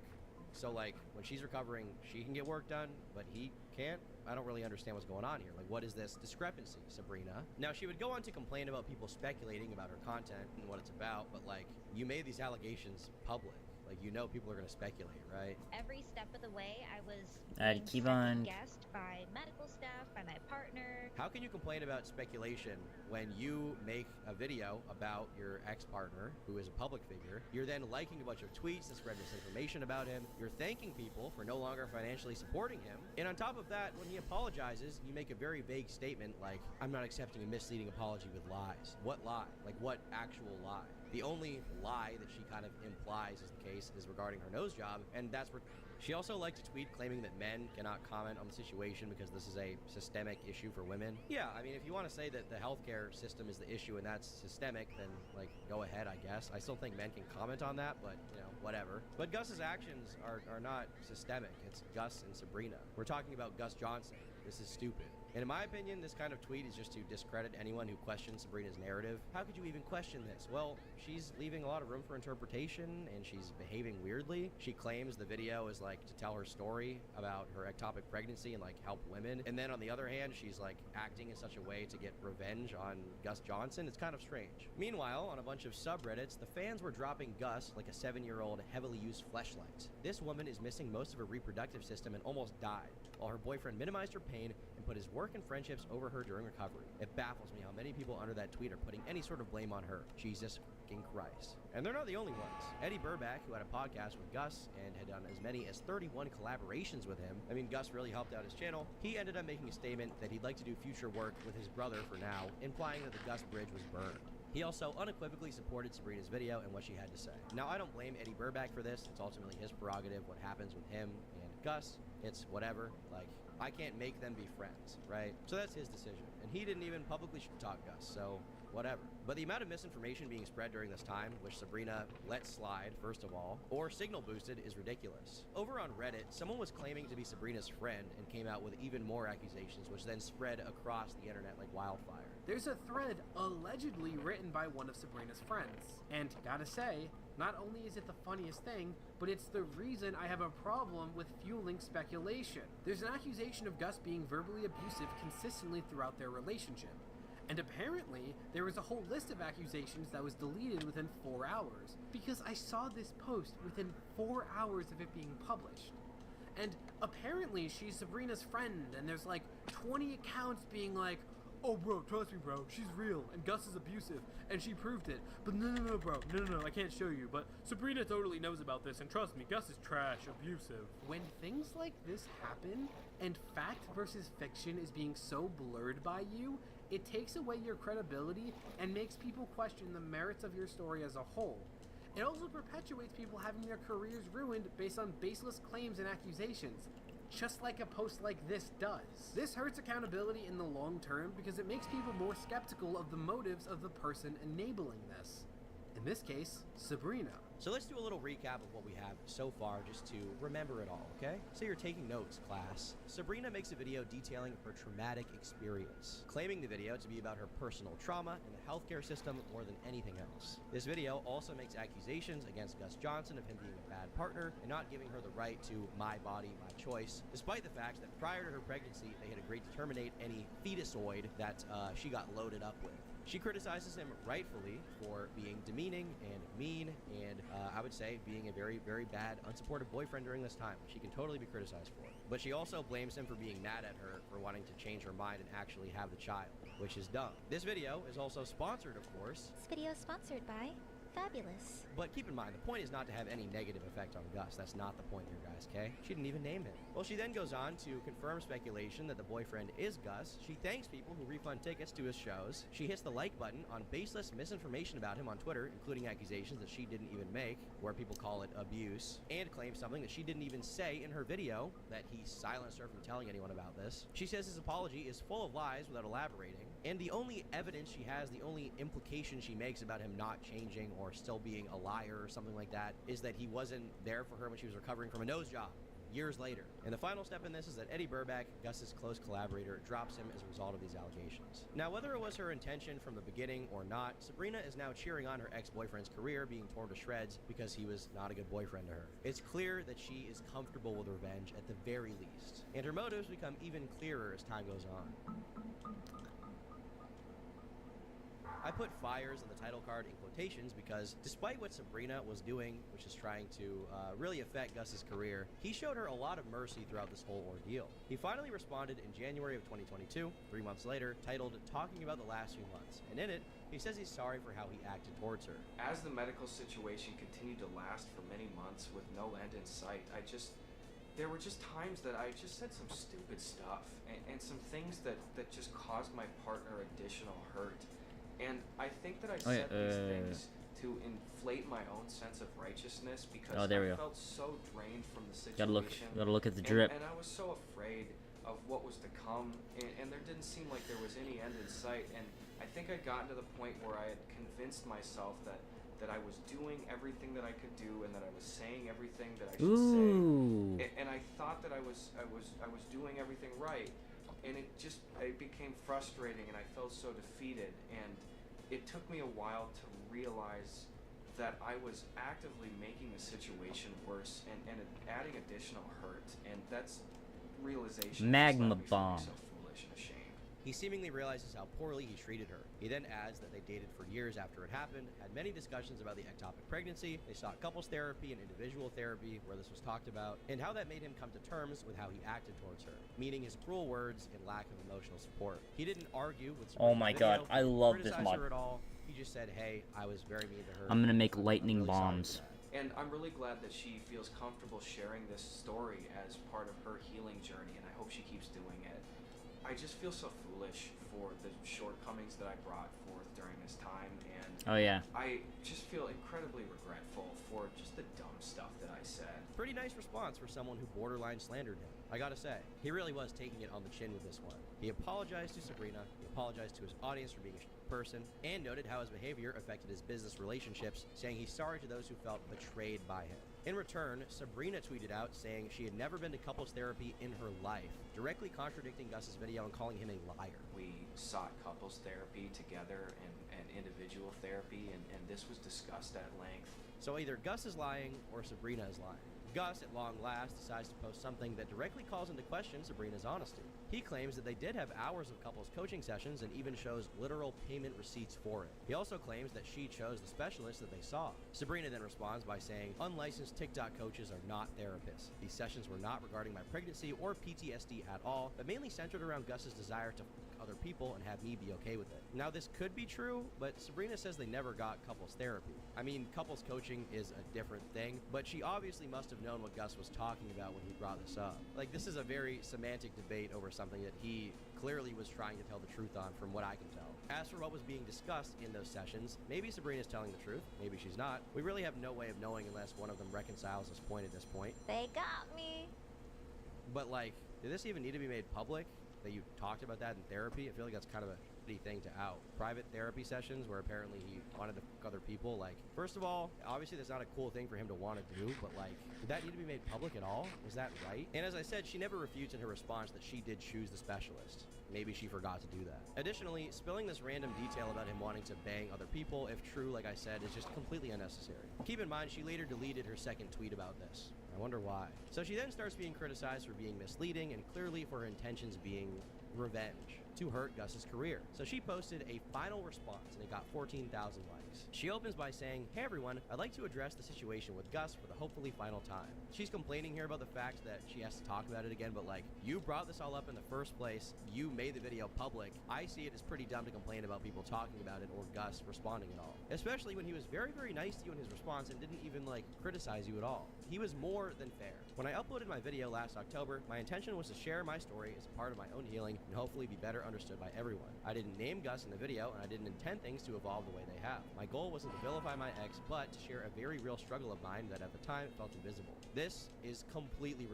Speaker 9: So, like, when she's recovering, she can get work done, but he can't? I don't really understand what's going on here. Like, what is this discrepancy, Sabrina? Now, she would go on to complain about people speculating about her content and what it's about, but, like, you made these allegations public. Like, you know people are going to speculate, right?
Speaker 11: Every step of the way, I was
Speaker 1: I'd keep on
Speaker 11: guessed by medical staff, by my partner.
Speaker 9: How can you complain about speculation when you make a video about your ex-partner, who is a public figure? You're then liking a bunch of tweets that spread misinformation about him. You're thanking people for no longer financially supporting him. And on top of that, when he apologizes, you make a very vague statement like, I'm not accepting a misleading apology with lies. What lie? Like, what actual lie? The only lie that she kind of implies is the case is regarding her nose job, and that's where she also liked to tweet claiming that men cannot comment on the situation because this is a systemic issue for women. Yeah, I mean, if you want to say that the healthcare system is the issue and that's systemic, then, like, go ahead, I guess. I still think men can comment on that, but, you know, whatever. But Gus's actions are not systemic. It's Gus and Sabrina. We're talking about Gus Johnson. This is stupid. And in my opinion, this kind of tweet is just to discredit anyone who questions Sabrina's narrative. How could you even question this? Well, she's leaving a lot of room for interpretation, and she's behaving weirdly. She claims the video is like to tell her story about her ectopic pregnancy and like help women. And then on the other hand, she's like acting in such a way to get revenge on Gus Johnson. It's kind of strange. Meanwhile, on a bunch of subreddits, the fans were dropping Gus like a 7-year-old heavily used fleshlight. This woman is missing most of her reproductive system and almost died, while her boyfriend minimized her pain and put his work and friendships over her during recovery. It baffles me how many people under that tweet are putting any sort of blame on her. Jesus fucking Christ. And they're not the only ones. Eddie Burback, who had a podcast with Gus and had done as many as 31 collaborations with him, I mean, Gus really helped out his channel, he ended up making a statement that he'd like to do future work with his brother for now, implying that the Gus bridge was burned. He also unequivocally supported Sabrina's video and what she had to say. Now, I don't blame Eddie Burback for this. It's ultimately his prerogative. What happens with him and Gus, it's whatever. Like, I can't make them be friends, right? So that's his decision. And he didn't even publicly talk Gus, so whatever. But the amount of misinformation being spread during this time, which Sabrina let slide, first of all, or signal boosted, is ridiculous. Over on Reddit, someone was claiming to be Sabrina's friend and came out with even more accusations, which then spread across the internet like wildfire.
Speaker 12: There's a thread allegedly written by one of Sabrina's friends. And gotta say, not only is it the funniest thing, but it's the reason I have a problem with fueling speculation. There's an accusation of Gus being verbally abusive consistently throughout their relationship. And apparently, there was a whole list of accusations that was deleted within 4 hours, because I saw this post within 4 hours of it being published. And apparently, she's Sabrina's friend, and there's like 20 accounts being like, oh bro, trust me bro, she's real, and Gus is abusive, and she proved it. But no bro, no, I can't show you, but Sabrina totally knows about this, and trust me, Gus is trash, abusive. When things like this happen, and fact versus fiction is being so blurred by you, it takes away your credibility and makes people question the merits of your story as a whole. It also perpetuates people having their careers ruined based on baseless claims and accusations, just like a post like this does. This hurts accountability in the long term because it makes people more skeptical of the motives of the person enabling this. In this case, Sabrina.
Speaker 9: So let's do a little recap of what we have so far just to remember it all, okay? So you're taking notes, class. Sabrina makes a video detailing her traumatic experience, claiming the video to be about her personal trauma and the healthcare system more than anything else. This video also makes accusations against Gus Johnson of him being a bad partner and not giving her the right to my body, my choice, despite the fact that prior to her pregnancy, they had agreed to terminate any fetusoid that she got loaded up with. She criticizes him rightfully for being demeaning and mean and I would say being a very, very bad, unsupportive boyfriend during this time. She can totally be criticized for it. But she also blames him for being mad at her for wanting to change her mind and actually have the child, which is dumb. This video is also sponsored, of course.
Speaker 11: This video is sponsored by Fabulous.
Speaker 9: But keep in mind, the point is not to have any negative effect on Gus. That's not the point here, guys, okay? She didn't even name him. Well, she then goes on to confirm speculation that the boyfriend is Gus. She thanks people who refund tickets to his shows. She hits the like button on baseless misinformation about him on Twitter, including accusations that she didn't even make, where people call it abuse, and claims something that she didn't even say in her video, that he silenced her from telling anyone about this. She says his apology is full of lies without elaborating, and the only evidence she has, the only implication she makes about him not changing or still being a liar or something like that, is that he wasn't there for her when she was recovering from a nose job years later. And the final step in this is that Eddie Burback, Gus's close collaborator, drops him as a result of these allegations. Now, whether it was her intention from the beginning or not, Sabrina is now cheering on her ex-boyfriend's career being torn to shreds because he was not a good boyfriend to her. It's clear that she is comfortable with revenge at the very least, and her motives become even clearer as time goes on. I put fires on the title card in quotations because despite what Sabrina was doing, which is trying to really affect Gus's career, he showed her a lot of mercy throughout this whole ordeal. He finally responded in January of 2022, 3 months later, titled Talking About the Last Few Months, and in it, he says he's sorry for how he acted towards her.
Speaker 13: As the medical situation continued to last for many months with no end in sight, there were just times that I just said some stupid stuff and some things that just caused my partner additional hurt. And I think that I said these things to inflate my own sense of righteousness because I felt so drained from the situation.
Speaker 1: Gotta look at the drip.
Speaker 13: And I was so afraid of what was to come, and there didn't seem like there was any end in sight. And I think I'd gotten to the point where I had convinced myself that I was doing everything that I could do and that I was saying everything that I should say. And I thought that I was doing everything right. and it became frustrating, and I felt so defeated, and it took me a while to realize that I was actively making the situation worse and adding additional hurt, and that's realization.
Speaker 1: Magma
Speaker 13: just left me
Speaker 1: bomb.
Speaker 13: feeling so foolish and ashamed.
Speaker 9: He seemingly realizes how poorly he treated her. He then adds that they dated for years after it happened, had many discussions about the ectopic pregnancy, they sought couples therapy and individual therapy where this was talked about, and how that made him come to terms with how he acted towards her, meaning his cruel words and lack of emotional support. He didn't argue with
Speaker 1: Oh my god, I love this
Speaker 9: criticize
Speaker 1: mod.
Speaker 9: her at all. He just said, hey, I was very mean to her.
Speaker 1: I'm gonna make
Speaker 9: I'm
Speaker 1: lightning
Speaker 9: really sorry
Speaker 1: bombs.
Speaker 9: for that."
Speaker 13: And I'm really glad that she feels comfortable sharing this story as part of her healing journey, and I hope she keeps doing it. I just feel so foolish for the shortcomings that I brought forth during this time, and
Speaker 1: Oh yeah.
Speaker 13: I just feel incredibly regretful for just the dumb stuff that I said.
Speaker 9: Pretty nice response for someone who borderline slandered him. I gotta say, he really was taking it on the chin with this one. He apologized to Sabrina, he apologized to his audience for being a person, and noted how his behavior affected his business relationships, saying he's sorry to those who felt betrayed by him. In return, Sabrina tweeted out saying she had never been to couples therapy in her life, directly contradicting Gus's video and calling him a liar.
Speaker 13: We sought couples therapy together and individual therapy, and this was discussed at length.
Speaker 9: So either Gus is lying or Sabrina is lying. Gus, at long last, decides to post something that directly calls into question Sabrina's honesty. He claims that they did have hours of couples coaching sessions and even shows literal payment receipts for it. He also claims that she chose the specialist that they saw. Sabrina then responds by saying, unlicensed TikTok coaches are not therapists. These sessions were not regarding my pregnancy or PTSD at all, but mainly centered around Gus's desire to other people and have me be okay with it. Now this could be true, but Sabrina says they never got couples therapy. I mean, couples coaching is a different thing, but she obviously must have known what Gus was talking about when he brought this up. Like, this is a very semantic debate over something that he clearly was trying to tell the truth on, from what I can tell. As for what was being discussed in those sessions, maybe Sabrina's telling the truth, maybe she's not. We really have no way of knowing unless one of them reconciles this point at this point.
Speaker 10: They got me.
Speaker 9: But like, did this even need to be made public? That you talked about that in therapy? I feel like that's kind of a shitty thing to out. Private therapy sessions where apparently he wanted to fuck other people. Like, first of all, obviously that's not a cool thing for him to want to do, but like, did that need to be made public at all? Was that right? And as I said, she never refutes in her response that she did choose the specialist. Maybe she forgot to do that. Additionally, spilling this random detail about him wanting to bang other people, if true, like I said, is just completely unnecessary. Keep in mind, she later deleted her second tweet about this. I wonder why. So she then starts being criticized for being misleading and clearly for her intentions being revenge to hurt Gus's career. So she posted a final response and it got 14,000 likes. She opens by saying, hey everyone, I'd like to address the situation with Gus for the hopefully final time. She's complaining here about the fact that she has to talk about it again, but like, you brought this all up in the first place, you made the video public. I see it as pretty dumb to complain about people talking about it or Gus responding at all. Especially when he was very, very nice to you in his response and didn't even like criticize you at all. He was more than fair. When I uploaded my video last October, my intention was to share my story as a part of my own healing and hopefully be better understood by everyone. I didn't name Gus in the video and I didn't intend things to evolve the way they have. My goal wasn't to vilify my ex, but to share a very real struggle of mine that at the time felt invisible. This is completely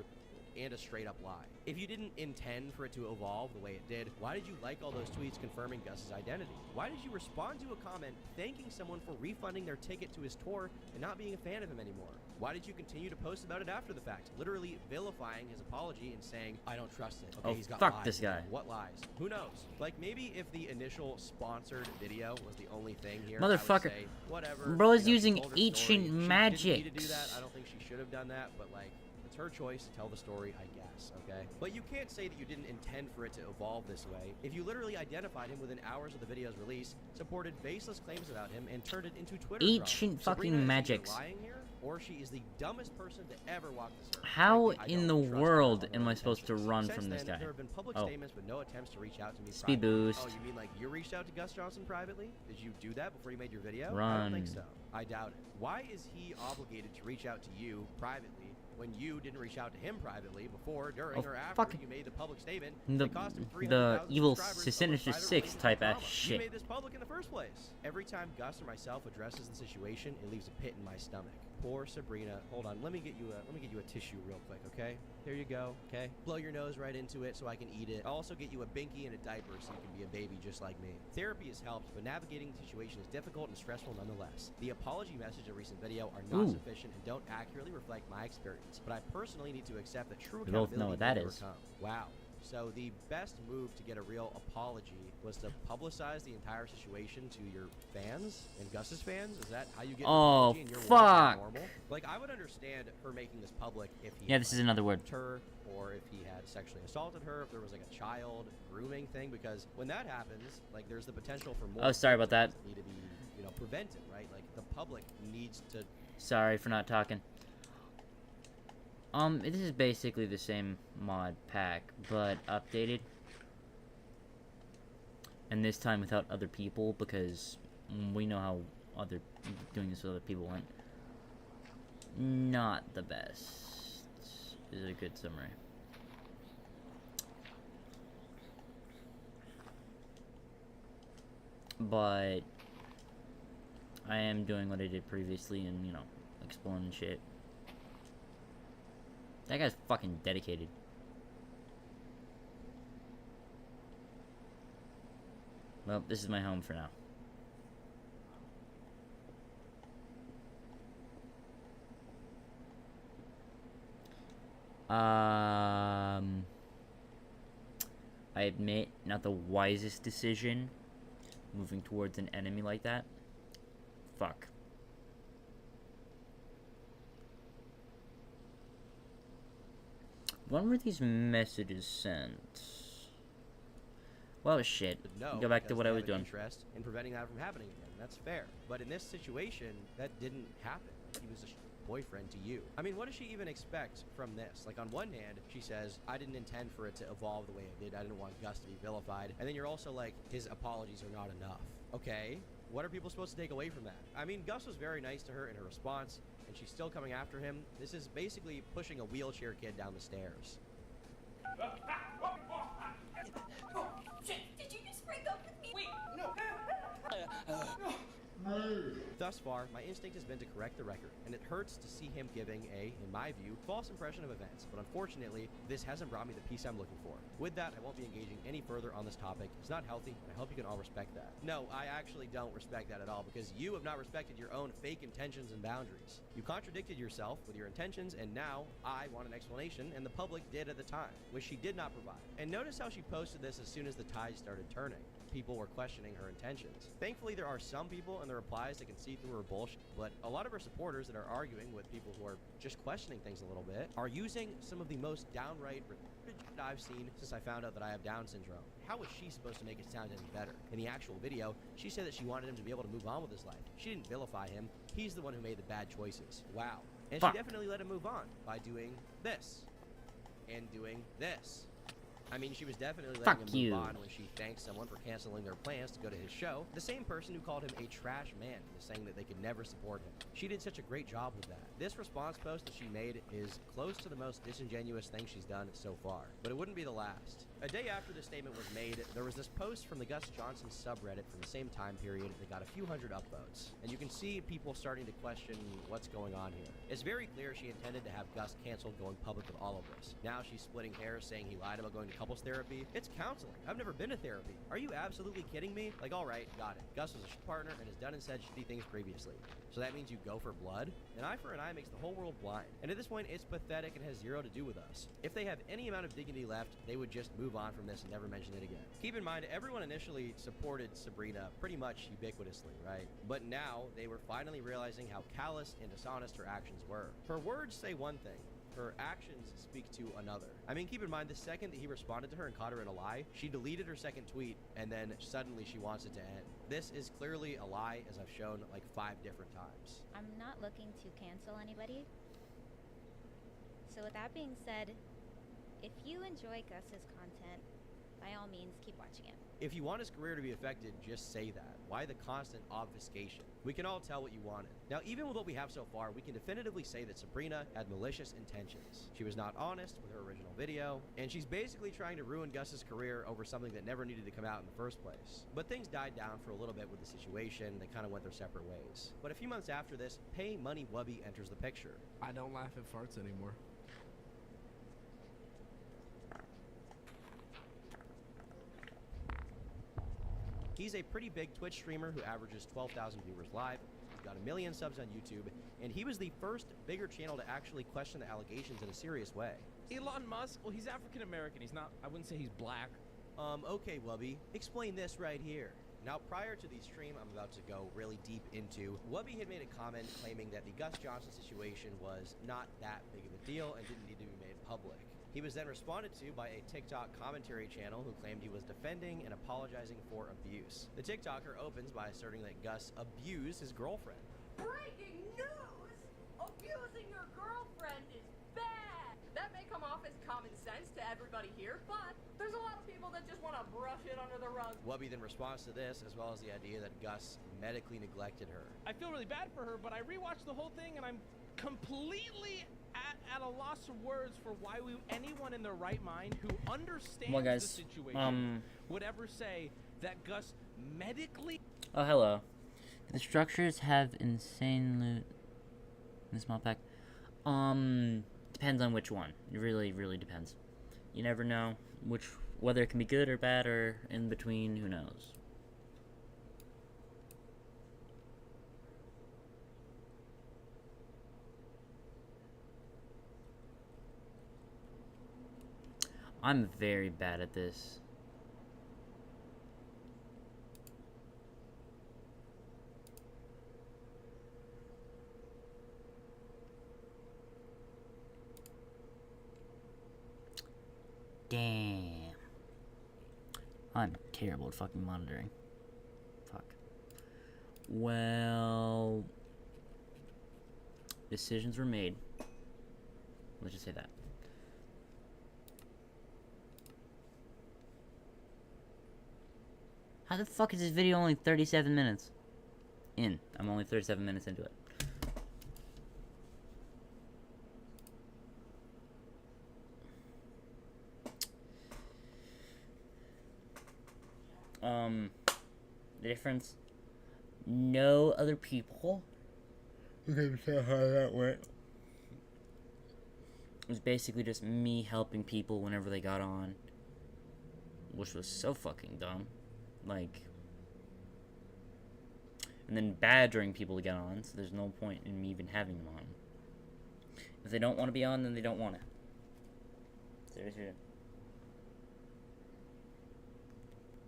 Speaker 9: and a straight up lie. If you didn't intend for it to evolve the way it did, why did you like all those tweets confirming Gus's identity? Why did you respond to a comment thanking someone for refunding their ticket to his tour and not being a fan of him anymore? Why did you continue to post about it after the fact, literally vilifying his apology and saying, I don't trust it. Okay,
Speaker 1: Oh,
Speaker 9: he's got
Speaker 1: fuck
Speaker 9: lies.
Speaker 1: this guy.
Speaker 9: What lies? Who knows? Like, maybe if the initial sponsored video was the only thing here, I would
Speaker 1: Motherfucker.
Speaker 9: say, whatever.
Speaker 1: Bro is
Speaker 9: she
Speaker 1: using
Speaker 9: told her
Speaker 1: ancient
Speaker 9: story. She didn't
Speaker 1: magic.
Speaker 9: need to do that. I don't think she should have done that, but like, it's her choice to tell the story, I guess, okay? But you can't say that you didn't intend for it to evolve this way if you literally identified him within hours of the video's release, supported baseless claims about him, and turned it into Twitter drama.
Speaker 1: Ancient
Speaker 9: Sabrina
Speaker 1: fucking
Speaker 9: is
Speaker 1: magics.
Speaker 9: either lying here, or she is the dumbest person to ever walk this earth.
Speaker 1: How
Speaker 9: Frankly, I
Speaker 1: in
Speaker 9: don't
Speaker 1: the
Speaker 9: trust her
Speaker 1: world
Speaker 9: on her
Speaker 1: am I supposed to
Speaker 9: intentions.
Speaker 1: run
Speaker 9: Since
Speaker 1: from this
Speaker 9: then,
Speaker 1: guy?
Speaker 9: there have been public
Speaker 1: Oh.
Speaker 9: statements with no attempts to reach out to me
Speaker 1: Speed
Speaker 9: privately.
Speaker 1: boost.
Speaker 9: Oh, you mean like you reached out to Gus Johnson privately? Did you do that before you made your video? I
Speaker 1: Run.
Speaker 9: don't think so. I doubt it. Why is he obligated to reach out to you privately when you didn't reach out to him privately before, during,
Speaker 1: Oh,
Speaker 9: or after
Speaker 1: fuck.
Speaker 9: you made the public statement?
Speaker 1: The
Speaker 9: that cost him
Speaker 1: the
Speaker 9: 300,000
Speaker 1: evil
Speaker 9: subscribers,
Speaker 1: Sinister
Speaker 9: public, private
Speaker 1: Six
Speaker 9: relationship
Speaker 1: type ass
Speaker 9: drama. You
Speaker 1: shit.
Speaker 9: made this public in the first place. Every time Gus or myself addresses the situation, it leaves a pit in my stomach. Poor Sabrina. Hold on, let me get you a tissue real quick, okay? There you go, okay? Blow your nose right into it so I can eat it. I'll also get you a binky and a diaper so you can be a baby just like me. Therapy has helped, but navigating the situation is difficult and stressful nonetheless. The apology message and recent video are not
Speaker 1: Ooh.
Speaker 9: sufficient and don't accurately reflect my experience, but I personally need to accept that true
Speaker 1: We both know
Speaker 9: accountability
Speaker 1: what that
Speaker 9: will
Speaker 1: is.
Speaker 9: overcome. Wow. So the best move to get a real apology was to publicize the entire situation to your fans and Gus's fans. Is that how you get an apology in your world normal? Like, I would understand her making this public if he
Speaker 1: Yeah, this is another word.
Speaker 9: her, or if he had sexually assaulted her, if there was like a child grooming thing, because when that happens, like, there's the potential for more.
Speaker 1: Oh, sorry about that.
Speaker 9: Need to be, you know, prevented, right? Like, the public needs to.
Speaker 1: Sorry for not talking. This is basically the same mod pack, but updated. And this time without other people, because we know how doing this with other people went. Not the best, is a good summary. But I am doing what I did previously and, you know, exploring shit. That guy's fucking dedicated. Well, this is my home for now. I admit, not the wisest decision, moving towards an enemy like that. Fuck. When were these messages sent? Well, shit.
Speaker 9: No,
Speaker 1: Go back to what I was doing.
Speaker 9: Interest in preventing that from happening again. That's fair. But in this situation, that didn't happen. He was a boyfriend to you. I mean, what does she even expect from this? Like, on one hand, she says, I didn't intend for it to evolve the way it did. I didn't want Gus to be vilified. And then you're also like, his apologies are not enough. Okay, what are people supposed to take away from that? I mean, Gus was very nice to her in her response, and she's still coming after him. This is basically pushing a wheelchair kid down the stairs.
Speaker 14: Oh, shit, did you just break up with me? Wait, no.
Speaker 9: Thus far, my instinct has been to correct the record, and it hurts to see him giving a, in my view, false impression of events, but unfortunately, this hasn't brought me the peace I'm looking for. With that, I won't be engaging any further on this topic. It's not healthy, and I hope you can all respect that. No, I actually don't respect that at all, because you have not respected your own fake intentions and boundaries. You contradicted yourself with your intentions, and now I want an explanation, and the public did at the time, which she did not provide. And notice how she posted this as soon as the tide started turning. People were questioning her intentions. Thankfully, there are some people in the replies that can see through her bullshit, but a lot of her supporters that are arguing with people who are just questioning things a little bit are using some of the most downright retarded shit I've seen since I found out that I have Down syndrome. How was she supposed to make it sound any better? In the actual video, she said that she wanted him to be able to move on with his life. She didn't vilify him. He's the one who made the bad choices. Wow. And she definitely let him move on by doing this and doing this. I mean, she was definitely letting him move on when she thanked someone for canceling their plans to go to his show. The same person who called him a trash man was saying that they could never support him. She did such a great job with that. This response post that she made is close to the most disingenuous thing she's done so far, but it wouldn't be the last. A day after this statement was made, there was this post from the Gus Johnson subreddit from the same time period that got a few hundred upvotes. And you can see people starting to question what's going on here. It's very clear she intended to have Gus canceled going public with all of this. Now she's splitting hairs saying he lied about going to couples therapy. It's counseling. I've never been to therapy. Are you absolutely kidding me? Like, alright, got it. Gus was a shit partner and has done and said shitty things previously. So that means you go for blood? An eye for an eye makes the whole world blind. And at this point, it's pathetic and has zero to do with us. If they have any amount of dignity left, they would just move on from this and never mention it again. Keep in mind, everyone initially supported Sabrina pretty much ubiquitously, right? But now, they were finally realizing how callous and dishonest her actions were. Her words say one thing. Her actions speak to another. I mean, keep in mind, the second that he responded to her and caught her in a lie, she deleted her second tweet, and then suddenly she wants it to end. This is clearly a lie, as I've shown like 5 different times.
Speaker 10: I'm not looking to cancel anybody. So with that being said, if you enjoy Gus's content, by all means, keep watching it.
Speaker 9: If you want his career to be affected, just say that. Why the constant obfuscation? We can all tell what you wanted. Now, even with what we have so far, we can definitively say that Sabrina had malicious intentions. She was not honest with her original video, and she's basically trying to ruin Gus's career over something that never needed to come out in the first place. But things died down for a little bit with the situation. They kind of went their separate ways. But a few months after this, Pay Money Wubby enters the picture.
Speaker 8: I don't laugh at farts anymore.
Speaker 9: He's a pretty big Twitch streamer who averages 12,000 viewers live. He's got 1 million subs on YouTube, and he was the first bigger channel to actually question the allegations in a serious way.
Speaker 15: Elon Musk? Well, he's African American. He's not. I wouldn't say he's black.
Speaker 9: Okay, Wubby. Explain this right here. Now, prior to the stream I'm about to go really deep into, Wubby had made a comment claiming that the Gus Johnson situation was not that big of a deal and didn't need to be made public. He was then responded to by a TikTok commentary channel who claimed he was defending and apologizing for abuse. The TikToker opens by asserting that Gus abused his girlfriend.
Speaker 14: Breaking news! Abusing your girlfriend is bad! That may come off as common sense to everybody here, but there's a lot of people that just want to brush it under the rug.
Speaker 9: Wubby then responds to this, as well as the idea that Gus medically neglected her.
Speaker 15: I feel really bad for her, but I rewatched the whole thing and I'm completely at a loss of words for why anyone in their right mind who understands the situation would ever say that Gus medically.
Speaker 1: Oh, hello. The structures have insane loot in the small pack. Depends on which one. It really, really depends. You never know whether it can be good or bad or in between. Who knows? I'm very bad at this. Damn. I'm terrible at fucking monitoring. Fuck. Well, decisions were made. Let's just say that. How the fuck is this video only 37 minutes in? I'm only 37 minutes into it. The difference, no other people. Okay, how that went. It was basically just me helping people whenever they got on, which was so fucking dumb. Like, and then badgering people to get on, so there's no point in me even having them on. If they don't want to be on, then they don't want to. Seriously.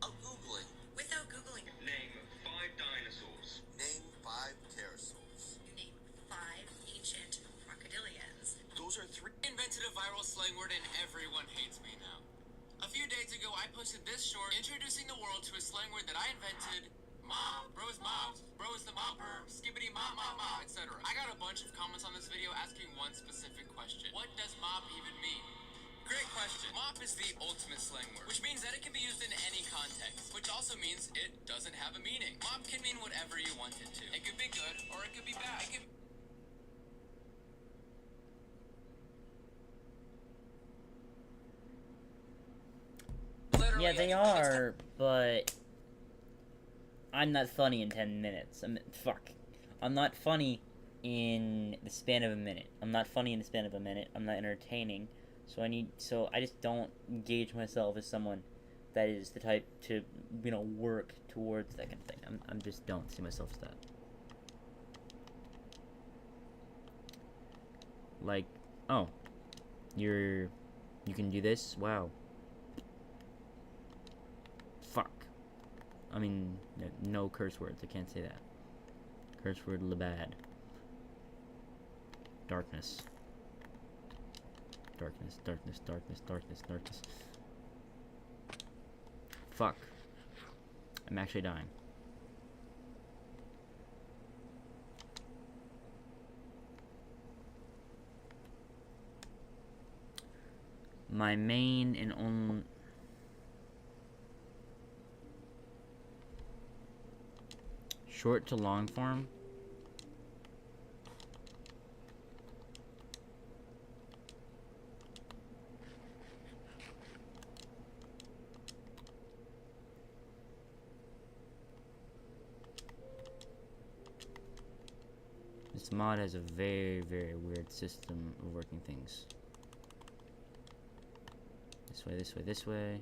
Speaker 16: Googling. Without Googling. Name 5 dinosaurs. Name 5 pterosaurs. Name 5 ancient crocodilians. Those are 3. Invented a viral slang word and everyone hates me now. A few days ago, I posted this short introducing the world to a slang word that I invented. Mom, bro's mopped, bro's the mopper, skibbity mop mop mop, etc. I got a bunch of comments on this video asking one specific question. What does mop even mean? Great question. Mop is the ultimate slang word, which means that it can be used in any context, which also means it doesn't have a meaning. Mop can mean whatever you want it to. It could be good, or it could be bad.
Speaker 1: Yeah, they are, but I'm not funny in 10 minutes. Fuck. I'm not funny in the span of a minute. I'm not funny in the span of a minute. I'm not entertaining. So I just don't engage myself as someone that is the type to, work towards that kind of thing. I just don't see myself as that. Like, oh, you can do this? Wow. Fuck. I mean, no curse words. I can't say that. Curse word, bad. Darkness. Darkness, darkness, darkness, darkness, darkness. Fuck. I'm actually dying. My main and only... Short to long form. This mod has a very, very weird system of working things. This way, this way, this way.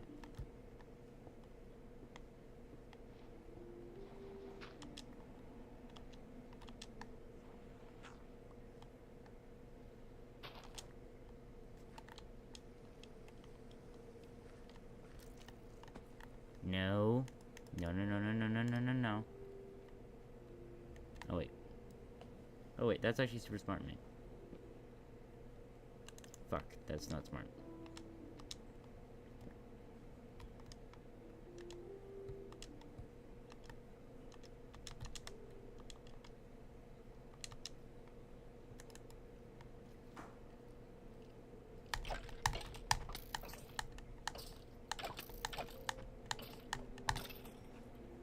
Speaker 1: Oh wait, that's actually super smart of me. Fuck, that's not smart.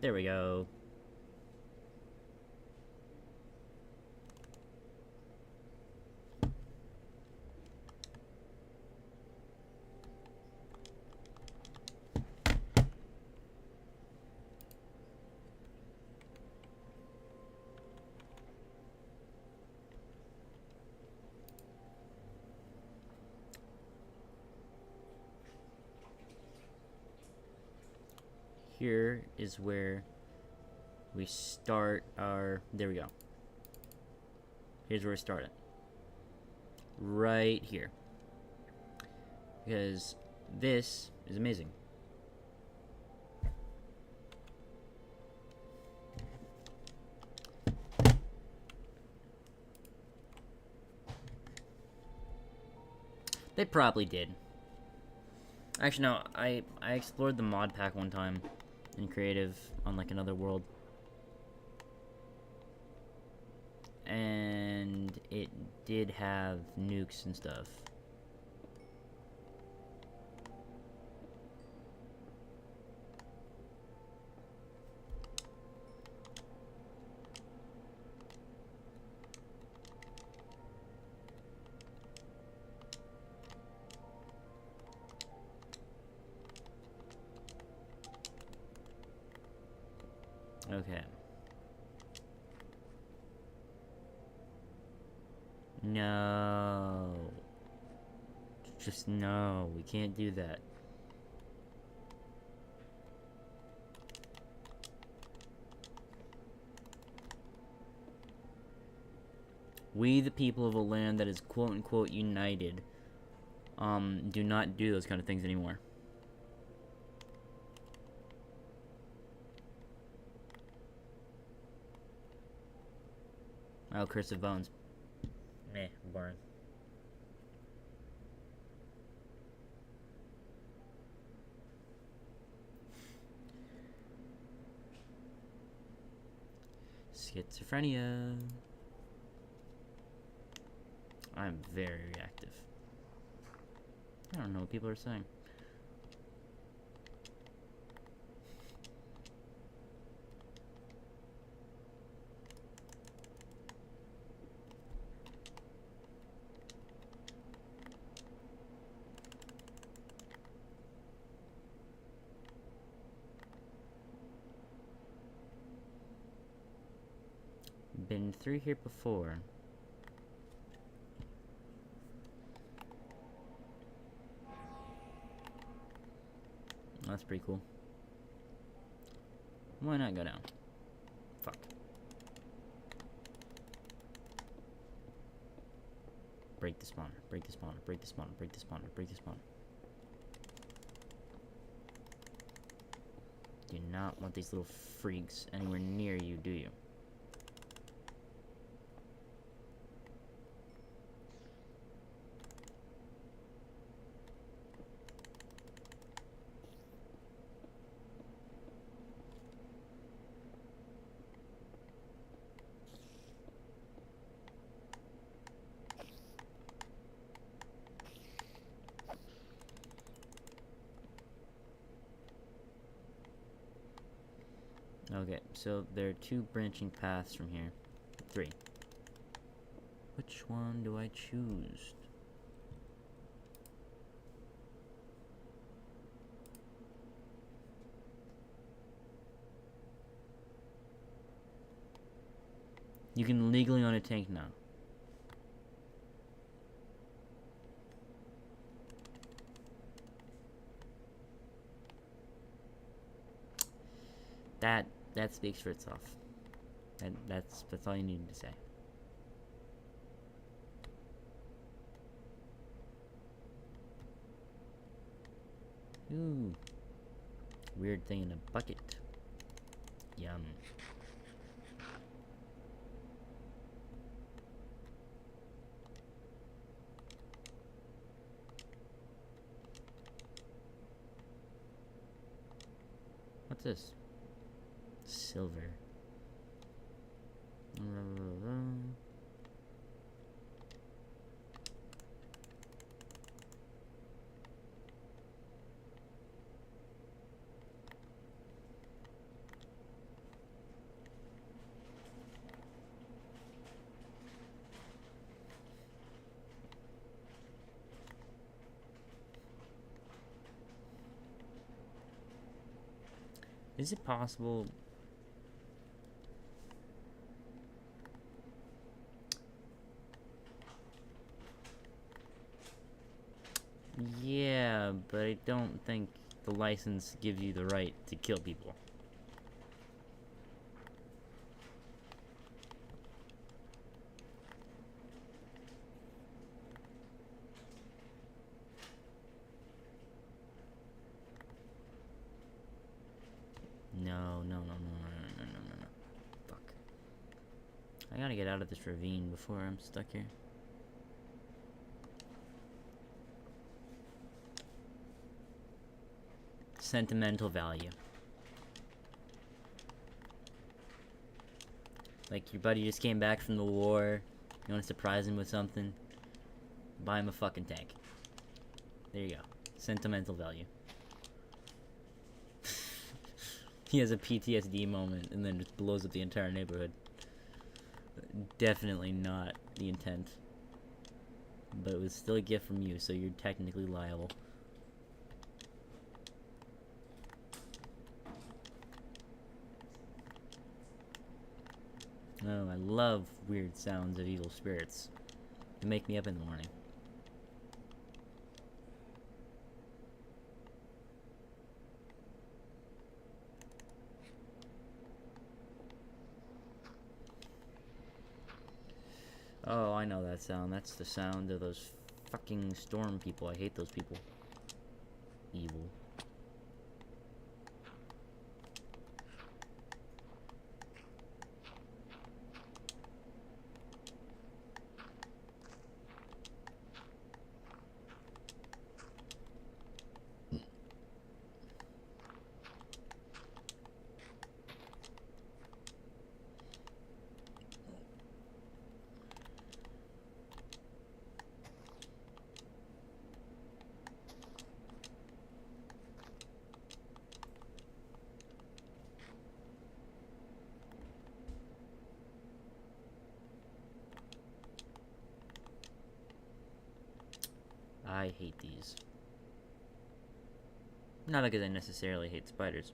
Speaker 1: There we go. Here is where we start our... There we go. Here's where we start it. Right here. Because this is amazing. They probably did. Actually, no, I explored the mod pack one time in creative on like another world. And it did have nukes and stuff. Okay. No. Just no. We can't do that. We, the people of a land that is quote-unquote united, do not do those kind of things anymore. Oh, Cursive Bones. Meh, boring. Schizophrenia. I'm very reactive. I don't know what people are saying. Been through here before. That's pretty cool. Why not go down? Fuck. Break the spawner, break the spawner, break the spawner, break the spawner, break the spawner. Do not want these little freaks anywhere near you, do you? Okay, so there are two branching paths from here. 3. Which one do I choose? You can legally own a tank now. That speaks for itself. That's all you needed to say. Ooh. Weird thing in a bucket. Yum. What's this? Silver. Is it possible? Yeah, but I don't think the license gives you the right to kill people. No. Fuck. I gotta get out of this ravine before I'm stuck here. Sentimental value. Like your buddy just came back from the war. You want to surprise him with something? Buy him a fucking tank. There you go. Sentimental value. He has a PTSD moment and then just blows up the entire neighborhood. Definitely not the intent. But it was still a gift from you, so you're technically liable. Oh, I love weird sounds of evil spirits. They make me up in the morning. Oh, I know that sound. That's the sound of those fucking storm people. I hate those people. Evil. I hate these. Not because I necessarily hate spiders.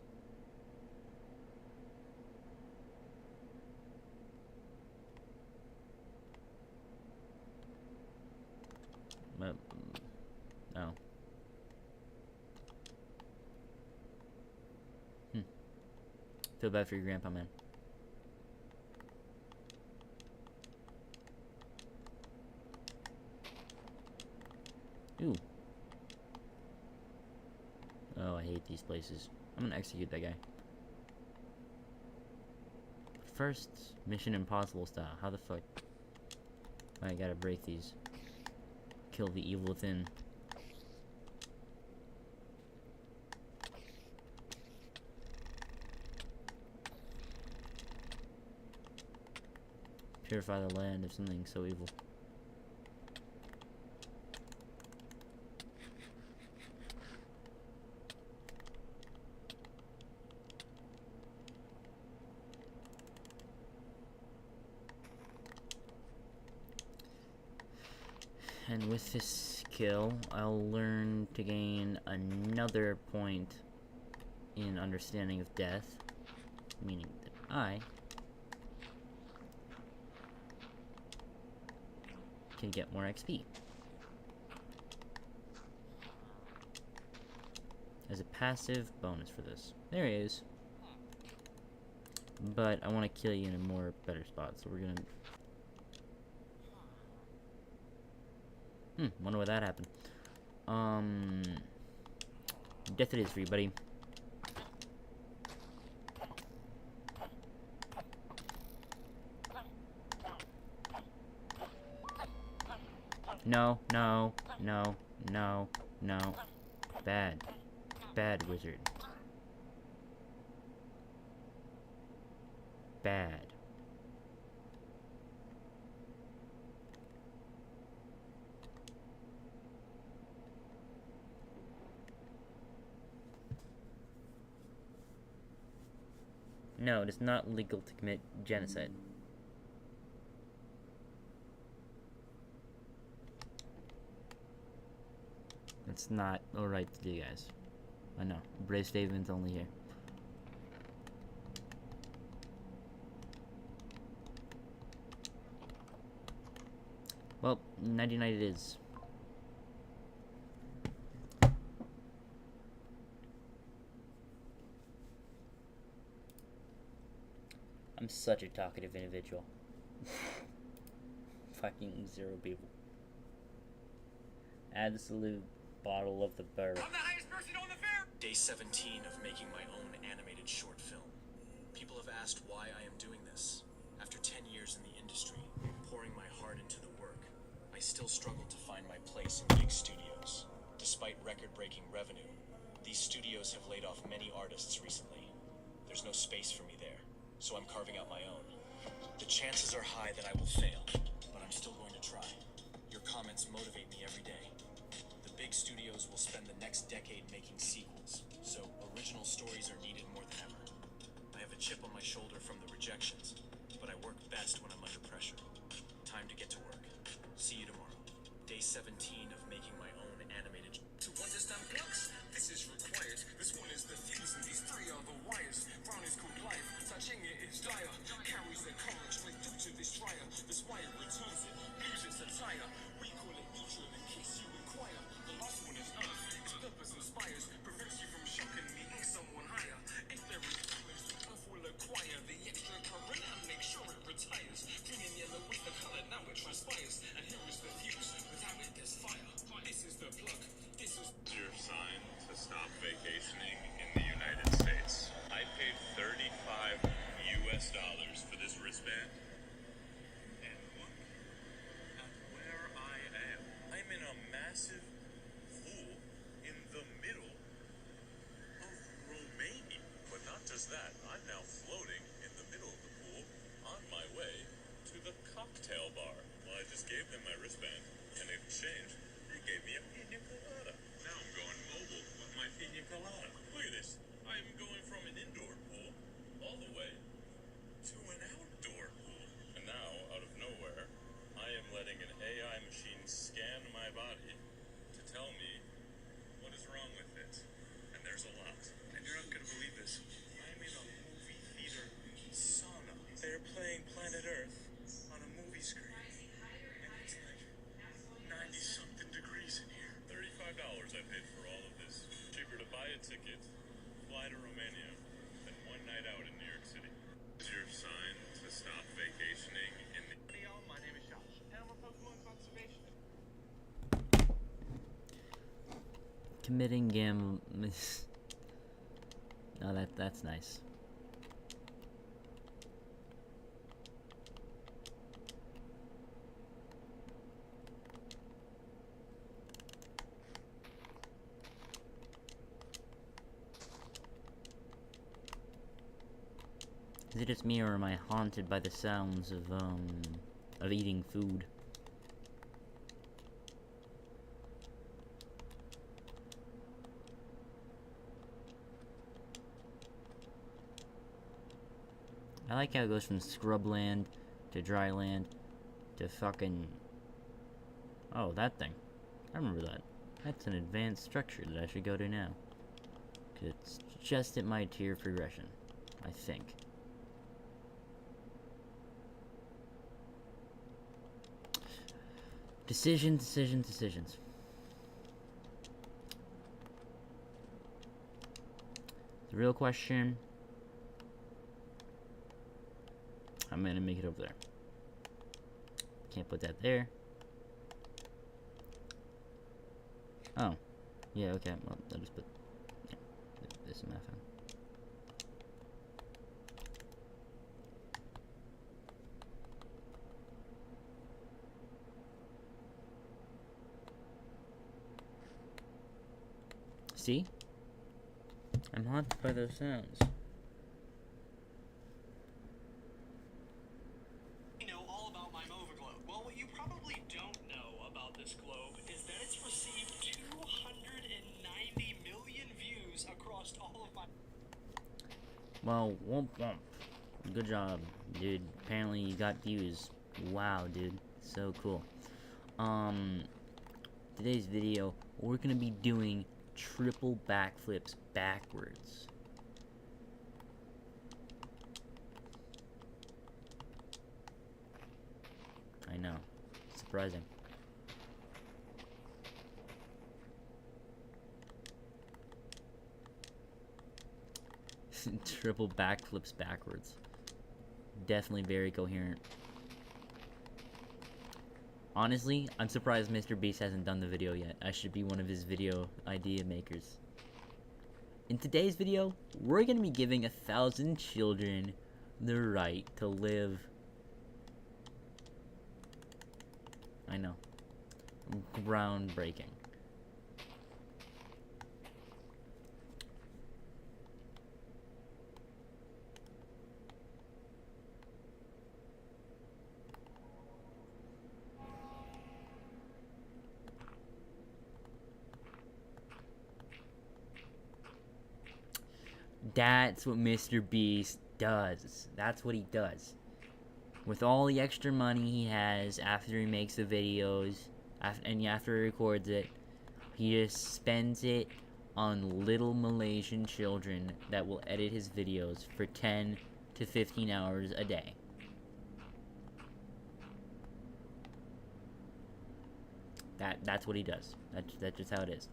Speaker 1: But, oh. Feel bad for your grandpa, man. Ooh. Oh, I hate these places. I'm gonna execute that guy. First, Mission Impossible style. How the fuck? I gotta break these. Kill the evil within. Purify the land of something so evil. And with this skill, I'll learn to gain another point in understanding of death, meaning that I can get more XP. As a passive bonus for this. There he is. But I want to kill you in a more better spot, so we're gonna... wonder why that happened. Death it is for you, buddy. No, no, no, no, no. Bad. Bad wizard. bad. No, it is not legal to commit genocide. It's not alright to do, guys. I know. Brave statements only here. Well, 99 it is. I'm such a talkative individual. Fucking 0 people. Absolute bottle of the burr.
Speaker 16: I'm the highest person on the fair! Day 17 of making my own animated short film. People have asked why I am doing this. After 10 years in the industry, pouring my heart into the work, I still struggle to find my place in big studios. Despite record-breaking revenue, these studios have laid off many artists recently. There's no space for me there, so I'm carving out my own. The chances are high that I will fail, but I'm still going to try. Your comments motivate me every day. The big studios will spend the next decade making sequels, so original stories are needed more than ever. I have a chip on my shoulder from the rejections, but I work best when I'm under pressure. Time to get to work. See you tomorrow. Day 17 of making my own animated. To understand blocks, this is required. This one is the fuse and these three are the wires. Brown is called life, touching it is dire. Carries the current straight through to this dryer. This wire returns it, loses its attire. We call it neutral in case you inquire. The last one is earth, its purpose inspires. Prevents you from shocking meeting someone higher. If there is damage, the earth will acquire the extra current and make sure it retires. Green and yellow with the color, now it transpires. And here is the fuse, without it there's fire. This is the plug, this is
Speaker 17: your sign to stop vacationing in the United States. I paid $35 US for this wristband, and look at where I am. I'm in a massive pool in the middle of Romania. But not just that, I'm now floating in the middle of the pool on my way to the cocktail bar. Well, I just gave them my wristband, and in exchange, they gave me a pina colada. Now I'm going mobile with my pina colada. Look at this. I'm going from an indoor pool all the way to an outdoor pool. And now, out of nowhere, I am letting an AI machine scan my body to tell me what is wrong with it. And there's a lot. And you're not going to believe this. I'm in a movie theater sauna. They're playing Planet Earth on a movie screen. And it's like 90-something degrees in here. $35 I paid for all of this. Cheaper to buy a ticket, fly to Romania, than one night out in New York City. Is your sign to stop vacationing in the...
Speaker 6: Hey y'all, my name is Josh, and I'm a Pokemon conservationist.
Speaker 1: Committing gam. No, that's nice. Is it just me, or am I haunted by the sounds of eating food? I like how it goes from scrubland to dryland to fucking... Oh, that thing. I remember that. That's an advanced structure that I should go to now. 'Cause it's just at my tier progression, I think. Decisions. The real question... I'm gonna make it over there. Can't put that there. Oh. Yeah, okay. Well, I'll just put this in my phone. See? I'm haunted by those sounds.
Speaker 16: Well, what you probably don't know about this globe is that it's received 290 million views across all of my...
Speaker 1: Well, womp womp. Good job, dude. Apparently you got views. Wow, dude. So cool. Today's video, we're gonna be doing triple backflips backwards. I know. Surprising. Triple backflips backwards. Definitely very coherent. Honestly, I'm surprised Mr. Beast hasn't done the video yet. I should be one of his video idea makers. In today's video, we're gonna be giving 1,000 children the right to live. I know. Groundbreaking. That's what Mr. Beast does. That's what he does. With all the extra money he has after he makes the videos, and after he records it, he just spends it on little Malaysian children that will edit his videos for 10 to 15 hours a day. That's what he does. That's just how it is.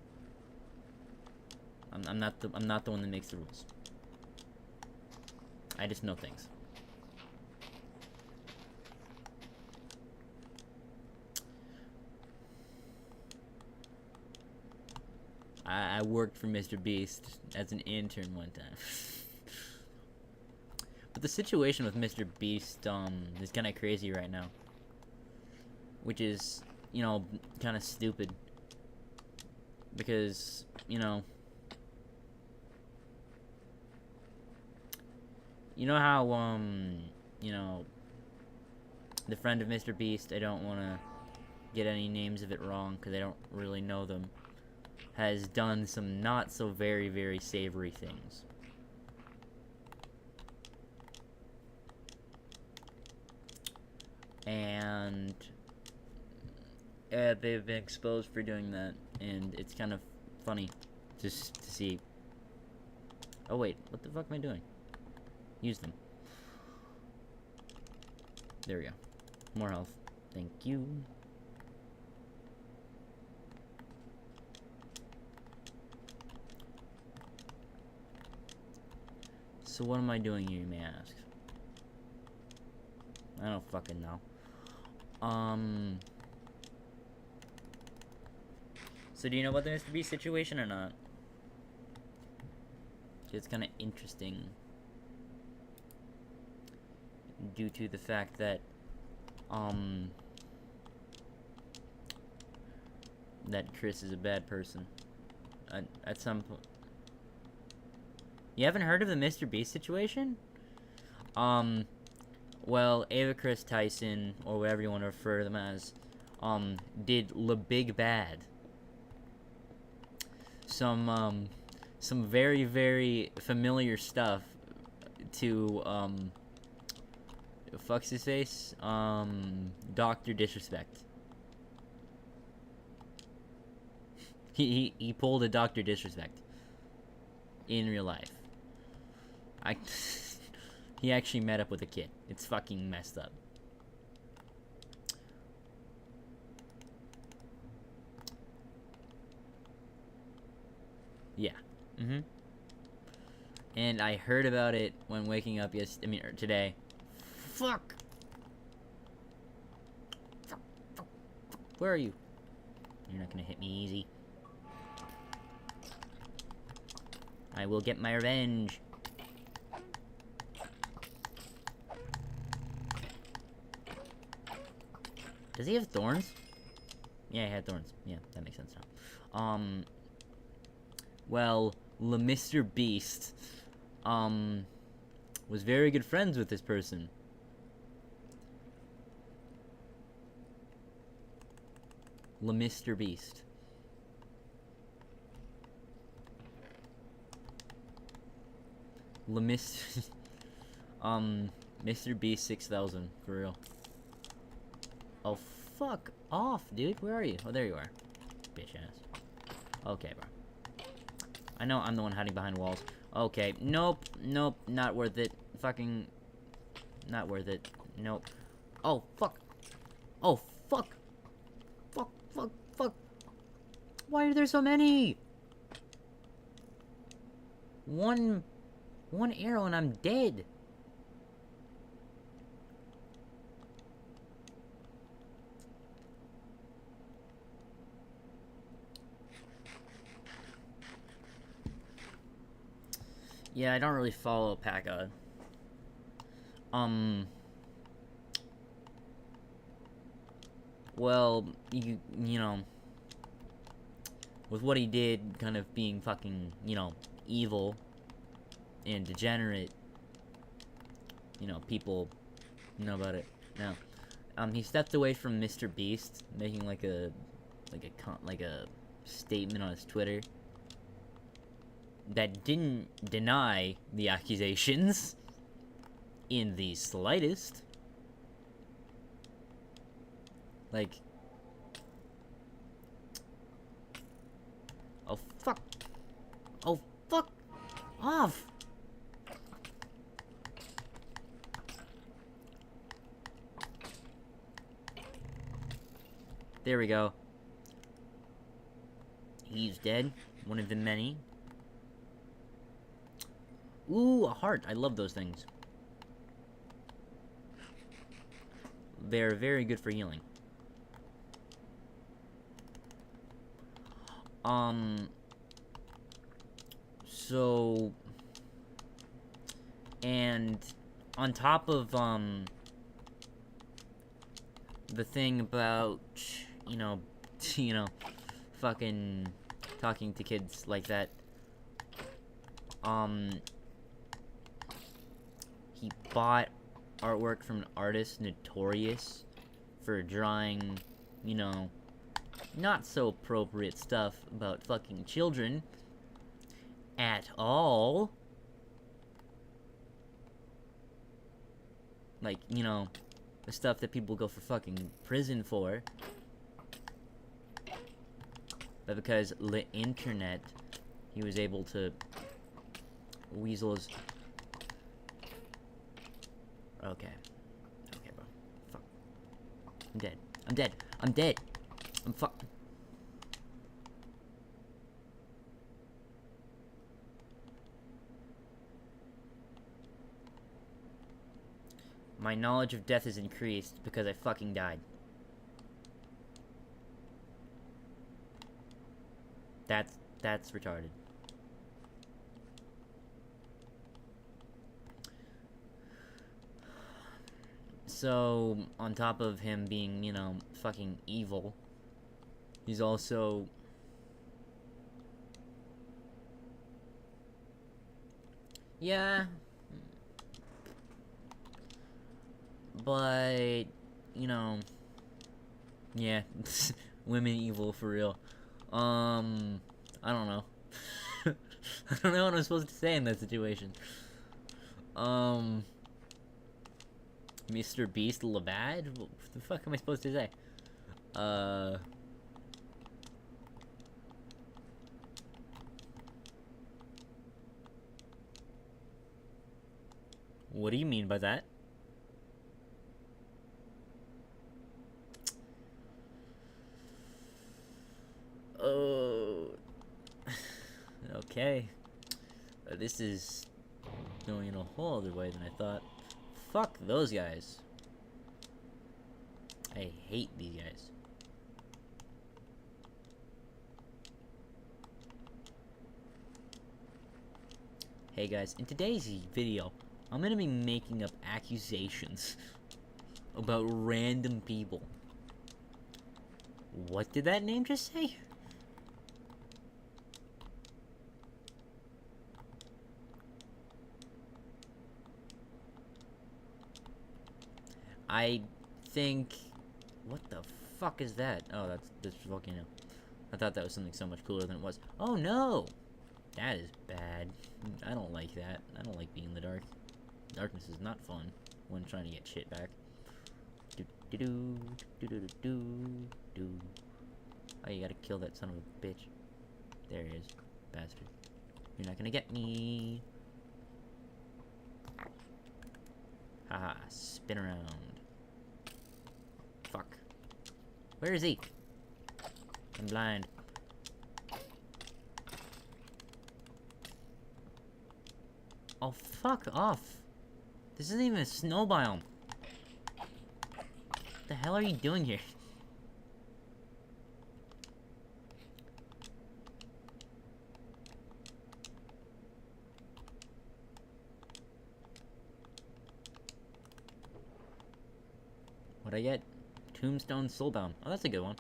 Speaker 1: I'm not the one that makes the rules. I just know things. I worked for Mr. Beast as an intern one time. But the situation with Mr. Beast is kind of crazy right now. Which is, you know, kind of stupid. Because, you know how, you know, the friend of Mr. Beast, I don't want to get any names of it wrong because I don't really know them, has done some not so very, very savory things. And they've been exposed for doing that, and it's kind of funny just to see. Oh wait, what the fuck am I doing? Use them. There we go. More health. Thank you. So what am I doing here, you may ask? I don't fucking know. So do you know about the Mr. Beast situation or not? It's kind of interesting. Due to the fact that, that Chris is a bad person. At some point. You haven't heard of the Mr. Beast situation? Well, Ava Chris Tyson, or whatever you want to refer to them as, did the Big Bad. Some very, very familiar stuff to, fuck's his face? Dr. Disrespect. He pulled a Dr. Disrespect. In real life. He actually met up with a kid. It's fucking messed up. Yeah. Mm-hmm. And I heard about it when waking up today. Fuck! Fuck. Where are you? You're not gonna hit me easy. I will get my revenge. Does he have thorns? Yeah, he had thorns. Yeah, that makes sense now. Well, Mr. Beast, was very good friends with this person. Mr. Beast. Mr. Mr. Beast 6000, for real. Oh, fuck off, dude. Where are you? Oh, there you are. Bitch ass. Okay, bro. I know I'm the one hiding behind walls. Okay. Nope. Nope. Not worth it. Fucking... Not worth it. Nope. Oh, fuck. Oh, fuck. Fuck, fuck, fuck. Why are there so many? One arrow and I'm dead. Yeah, I don't really follow Paka. Well, you know, with what he did, kind of being fucking, you know, evil and degenerate, you know, people know about it now. He stepped away from Mr. Beast, making like a statement on his Twitter that didn't deny the accusations in the slightest. Like, oh fuck, oh fuck off. There we go. He's dead. One of the many. Ooh, a heart. I love those things. They're very good for healing. So... And... On top of, the thing about, you know, fucking talking to kids like that, he bought artwork from an artist notorious for drawing, you know, not so appropriate stuff about fucking children at all. Like, you know, the stuff that people go for fucking prison for. But because the internet, he was able to weasel his... Okay. Okay, bro. Fuck. I'm dead. I'm dead. I'm dead. I'm fuck... My knowledge of death is increased because I fucking died. That's retarded. So, on top of him being, you know, fucking evil, he's also... Yeah. But, you know... Yeah. Women evil, for real. I don't know. I don't know what I'm supposed to say in that situation. Mr. Beast Labad? What the fuck am I supposed to say? What do you mean by that? Oh... Okay. This is going in a whole other way than I thought. Fuck those guys. I hate these guys. Hey guys, in today's video, I'm gonna be making up accusations about random people. What did that name just say? I think... What the fuck is that? Oh, that's this volcano. I thought that was something so much cooler than it was. Oh no! That is bad. I don't like that. I don't like being in the dark. Darkness is not fun when trying to get shit back. Do do do do do do do. Oh, you gotta kill that son of a bitch. There he is, bastard. You're not gonna get me. Haha, spin around. Fuck. Where is he? I'm blind. Oh, fuck off. This isn't even a snow biome. What the hell are you doing here? What'd I get? Tombstone Soulbound. Oh, that's a good one.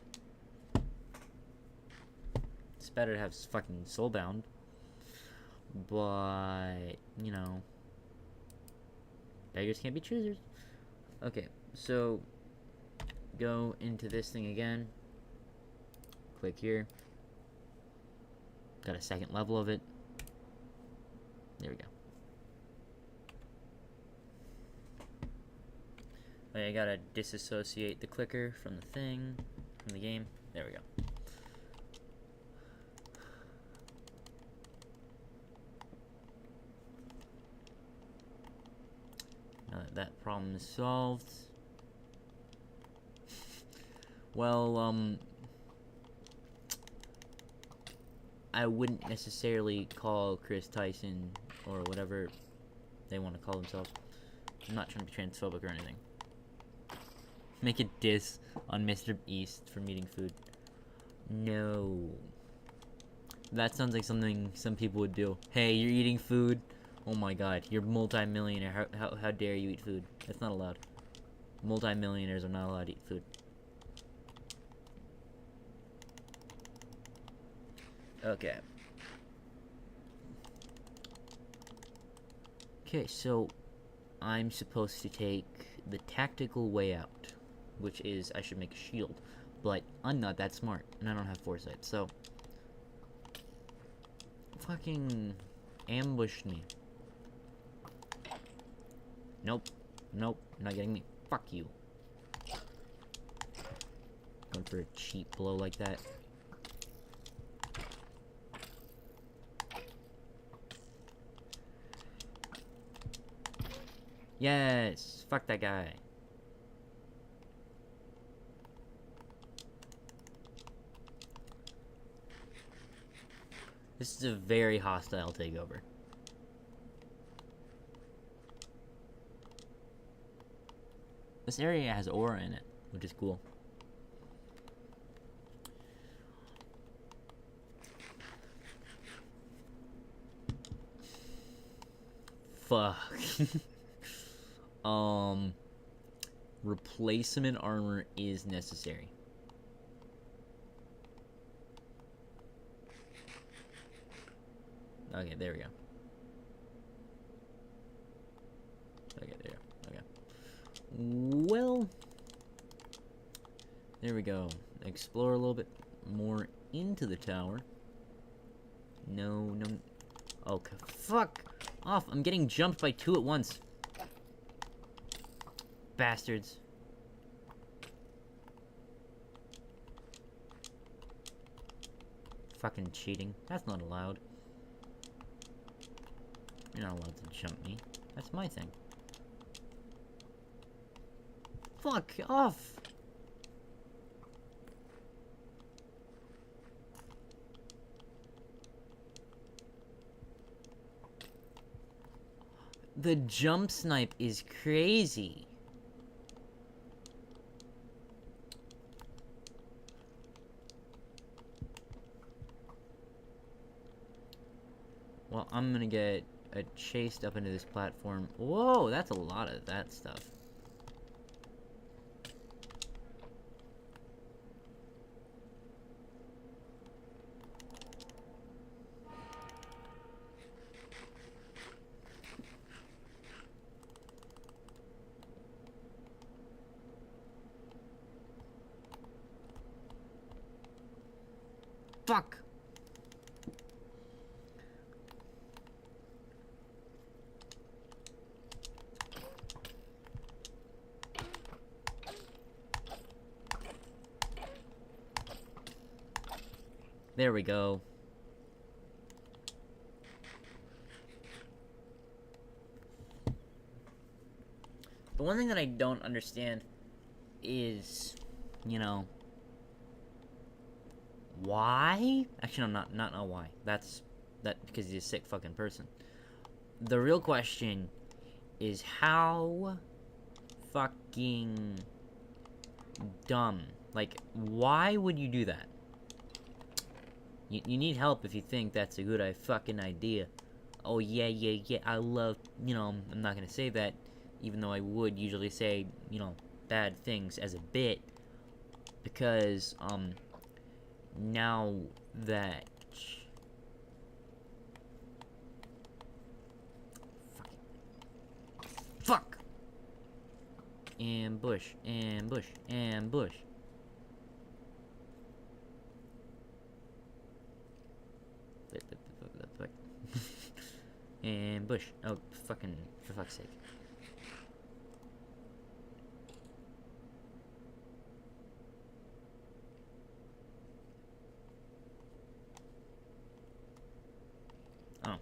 Speaker 1: It's better to have fucking Soulbound. But, you know. Beggars can't be choosers. Okay, so go into this thing again. Click here. Got a second level of it. There we go. I gotta disassociate the clicker from the thing, from the game. There we go. Now that that problem is solved. Well, I wouldn't necessarily call Chris Tyson or whatever they want to call themselves. I'm not trying to be transphobic or anything. Make a diss on Mr. Beast for eating food. No. That sounds like something some people would do. Hey, you're eating food? Oh my god, you're multi-millionaire. How dare you eat food? That's not allowed. Multi-millionaires are not allowed to eat food. Okay. Okay, so I'm supposed to take the tactical way out. Which is, I should make a shield. But I'm not that smart, and I don't have foresight, so... Fucking... ambushed me. Nope. Nope. Not getting me. Fuck you. Going for a cheap blow like that. Yes! Fuck that guy. This is a very hostile takeover. This area has aura in it, which is cool. Fuck. Replacement armor is necessary. Okay, there we go. Okay, there we go. Okay. Well, there we go. Explore a little bit more into the tower. No. Okay, fuck off. I'm getting jumped by two at once. Bastards. Fucking cheating. That's not allowed. You're not allowed to jump me. That's my thing. Fuck off! The jump snipe is crazy. Well, I'm gonna get chased up into this platform. Whoa, that's a lot of that stuff. Fuck! There we go. The one thing that I don't understand is, you know, why? Actually, no, not why. That's because he's a sick fucking person. The real question is how fucking dumb. Like, why would you do that? You need help if you think that's a good fucking idea. Oh, yeah, I love, you know, I'm not gonna say that, even though I would usually say, you know, bad things as a bit, because, now that... Fuck! Ambush, ambush, ambush. Ambush. Oh, fucking, for fuck's sake. Oh.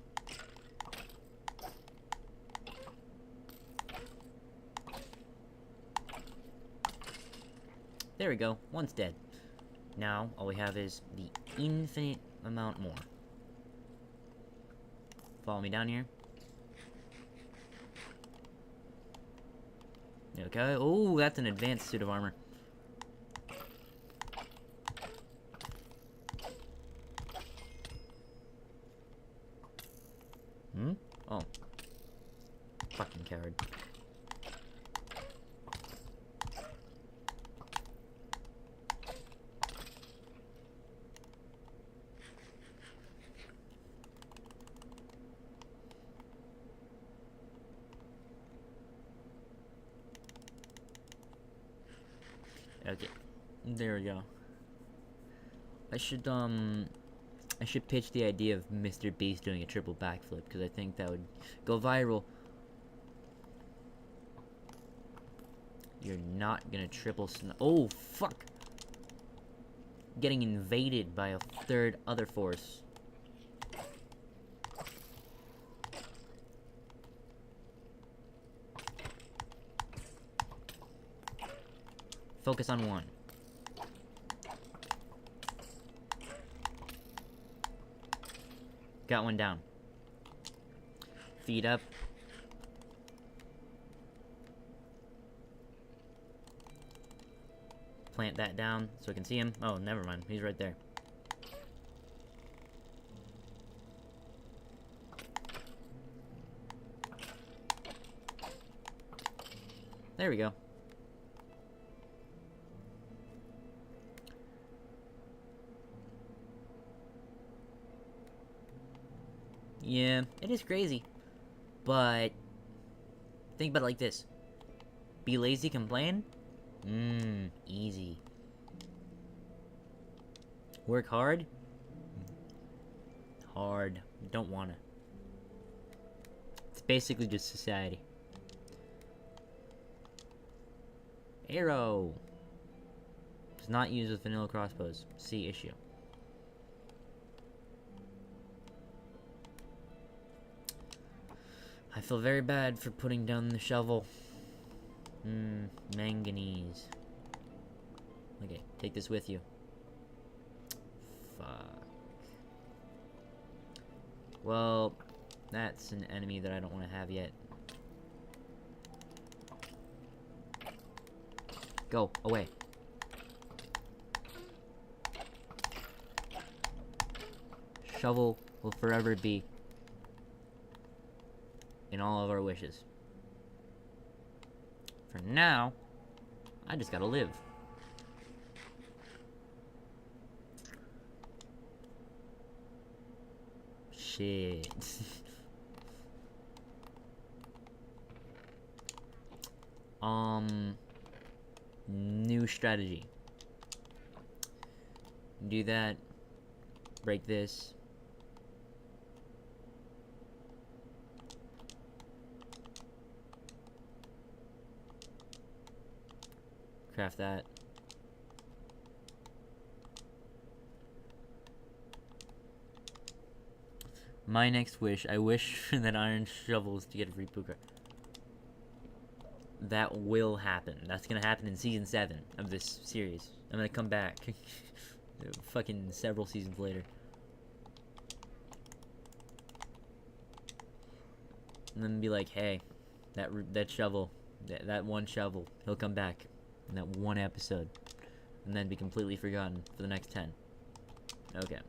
Speaker 1: There we go. One's dead. Now, all we have is the infinite amount more. Follow me down here. Okay. Oh, that's an advanced suit of armor. Hmm? Oh. Fucking coward. Okay. There we go. I should pitch the idea of Mr. Beast doing a triple backflip, because I think that would go viral. You're not gonna triple oh, fuck! Getting invaded by a third other force. Focus on one. Got one down. Feet up. Plant that down so I can see him. Oh, never mind. He's right there. There we go. Yeah, it is crazy. But think about it like this. Be lazy, complain? Easy. Work hard? Hard. Don't wanna. It's basically just society. Arrow. Does not use with vanilla crossbows. See issue. I feel very bad for putting down the shovel. Manganese. Okay, take this with you. Fuck. Well, that's an enemy that I don't want to have yet. Go, away. Shovel will forever be in all of our wishes. For now, I just gotta live. Shit. New strategy. Do that break this. Craft that. My next wish, I wish that iron shovels to get a free puka. That will happen. That's gonna happen in season 7 of this series. I'm gonna come back fucking several seasons later. And then be like, hey, that shovel, that one shovel, he'll come back in that one episode. And then be completely forgotten for the next 10. Okay.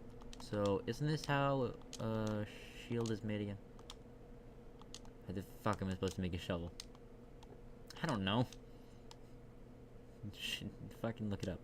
Speaker 1: So, isn't this how shield is made again? How the fuck am I supposed to make a shovel? I don't know. Fucking look it up.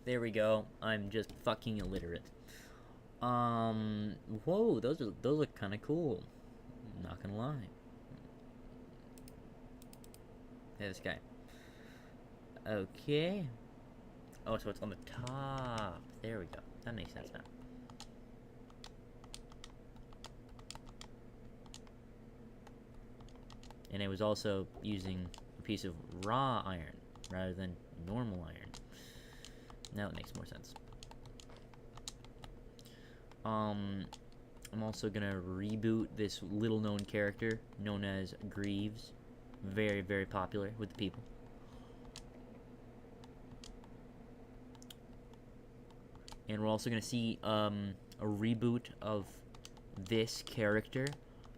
Speaker 1: There we go. I'm just fucking illiterate. Whoa, those look kind of cool. Not gonna lie. Hey, this guy. Okay. Oh, so it's on the top. There we go. That makes sense now. And it was also using a piece of raw iron rather than normal iron. Now it makes more sense. I'm also gonna reboot this little-known character known as Greaves. Very, very popular with the people. And we're also gonna see a reboot of this character.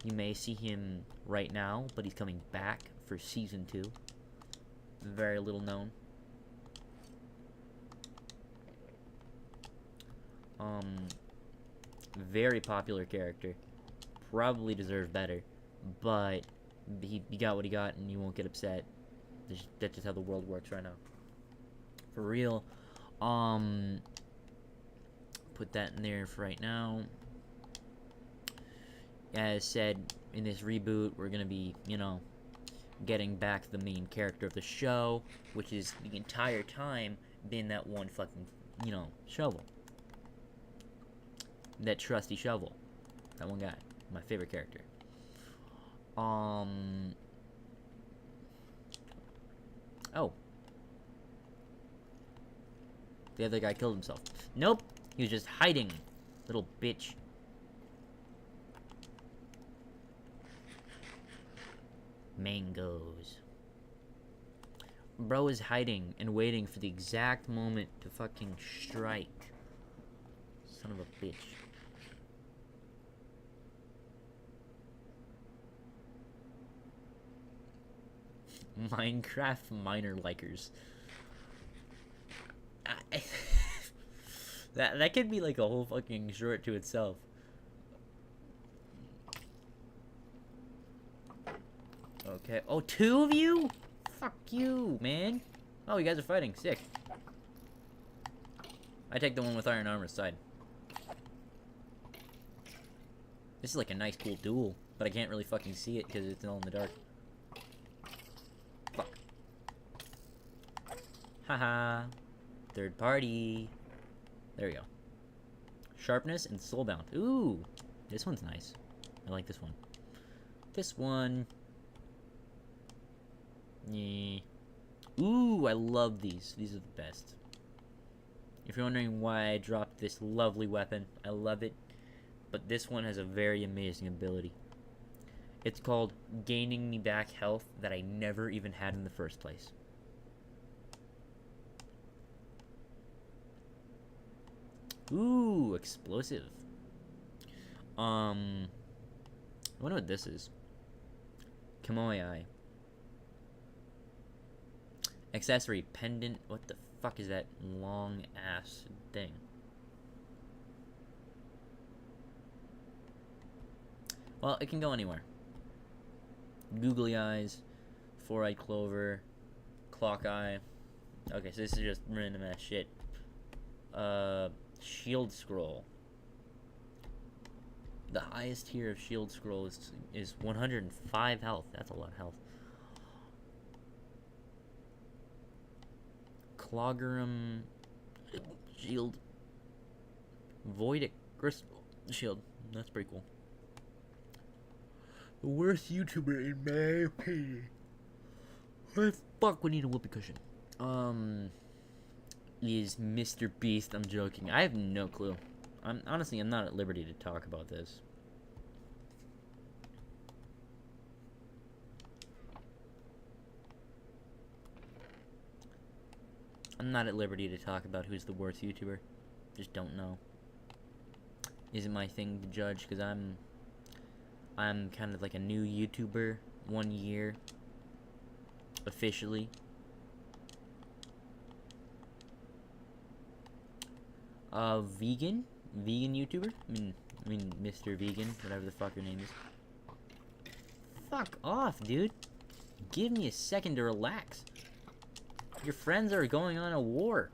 Speaker 1: You may see him right now, but he's coming back for season 2. Very little known. Very popular character. Probably deserved better, but he got what he got, and you won't get upset. That's just how the world works right now. For real. Put that in there for right now. As said, in this reboot, we're gonna be, you know, getting back the main character of the show, which is the entire time been that one fucking, you know, shovel. That trusty shovel. That one guy. My favorite character. Oh. The other guy killed himself. Nope. He was just hiding. Little bitch. Mangoes. Bro is hiding and waiting for the exact moment to fucking strike. Son of a bitch. Minecraft miner likers. That could be like a whole fucking short to itself. Okay. Oh, 2 of you? Fuck you, man. Oh, you guys are fighting. Sick. I take the one with iron armor side. This is like a nice, cool duel, but I can't really fucking see it because it's all in the dark. Fuck. Haha. Third party. There we go. Sharpness and soulbound. Ooh, this one's nice. I like this one. This one. Yeah. Ooh, I love these. These are the best. If you're wondering why I dropped this lovely weapon, I love it. But this one has a very amazing ability. It's called gaining me back health that I never even had in the first place. Ooh, explosive. I wonder what this is. Kamoi. Accessory, pendant. What the fuck is that long ass thing? Well, it can go anywhere. Googly eyes, four-eyed clover, clock eye. Okay, so this is just random ass shit. Shield scroll. The highest tier of shield scroll is 105 health. That's a lot of health. Cloggerum shield. Voidic crystal shield. That's pretty cool. The worst YouTuber in my opinion. Why the fuck we need a whoopee cushion? Is Mr. Beast. I'm joking. I have no clue. I'm not at liberty to talk about this. I'm not at liberty to talk about who's the worst YouTuber. Just don't know. Isn't my thing to judge, because I'm kind of like a new YouTuber. 1 year. Officially. Vegan YouTuber? I mean, Mr. Vegan, whatever the fuck your name is. Fuck off, dude. Give me a second to relax. Your friends are going on a war.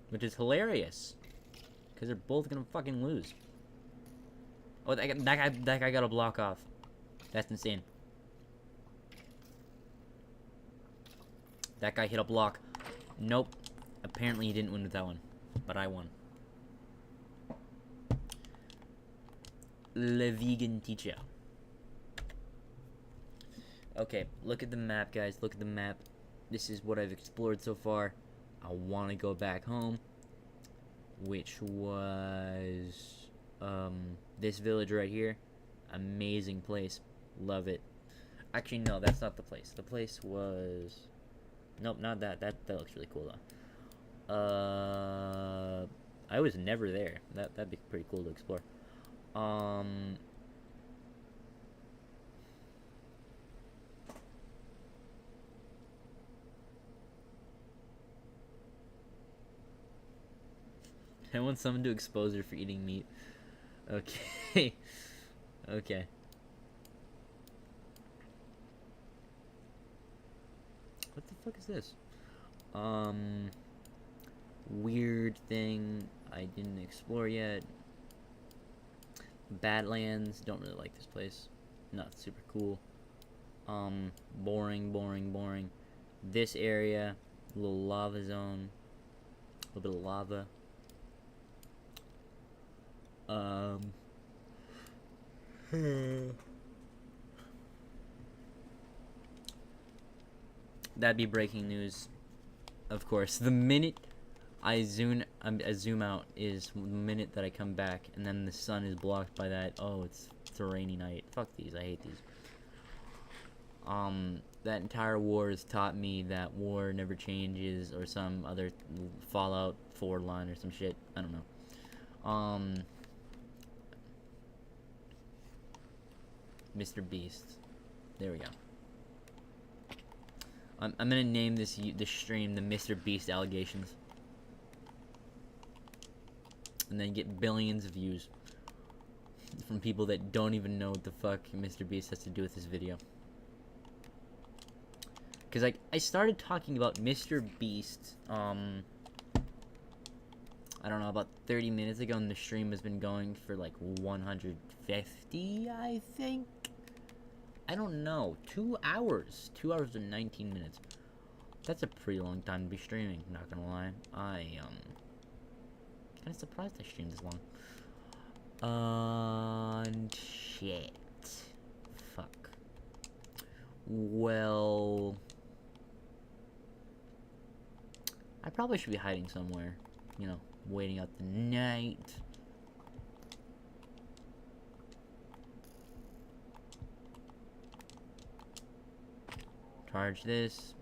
Speaker 1: Which is hilarious. Because they're both gonna fucking lose. Oh, that guy got a block off. That's insane. That guy hit a block. Nope. Apparently he didn't win with that one. But I won. Le vegan teacher. Okay, look at the map, guys. Look at the map. This is what I've explored so far. I want to go back home. Which was... this village right here. Amazing place. Love it. Actually, no, that's not the place. The place was... Nope, not that. That looks really cool, though. I was never there. That'd be pretty cool to explore. I want someone to expose her for eating meat. Okay. Okay. What the fuck is this? Weird thing I didn't explore yet. Badlands, don't really like this place. Not super cool. Boring. This area, little lava zone. A little bit of lava. That'd be breaking news, of course. The minute I zoom out is the minute that I come back, and then the sun is blocked by that. Oh, it's a rainy night. Fuck these. I hate these. That entire war has taught me that war never changes, or some other Fallout 4 line or some shit. I don't know. Mr. Beast. There we go. I'm gonna name this stream the Mr. Beast Allegations. And then get billions of views from people that don't even know what the fuck Mr. Beast has to do with this video. Because I started talking about Mr. Beast, I don't know, about 30 minutes ago, and the stream has been going for like 150, I think? I don't know. 2 hours. 2 hours and 19 minutes. That's a pretty long time to be streaming, not gonna lie. Kinda surprised I streamed this long. Shit. Fuck. Well... I probably should be hiding somewhere. You know, waiting out the night. Charge this.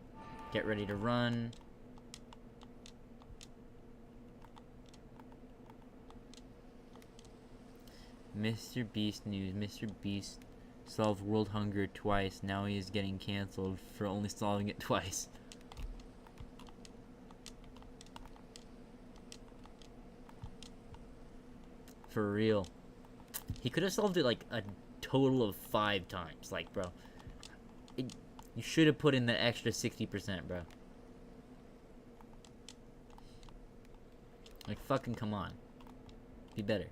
Speaker 1: Get ready to run. Mr. Beast news. Mr. Beast solved world hunger twice. Now he is getting cancelled for only solving it twice. For real. He could have solved it like a total of 5 times. Like, bro, you should have put in the extra 60%, bro. Like, fucking come on. Be better.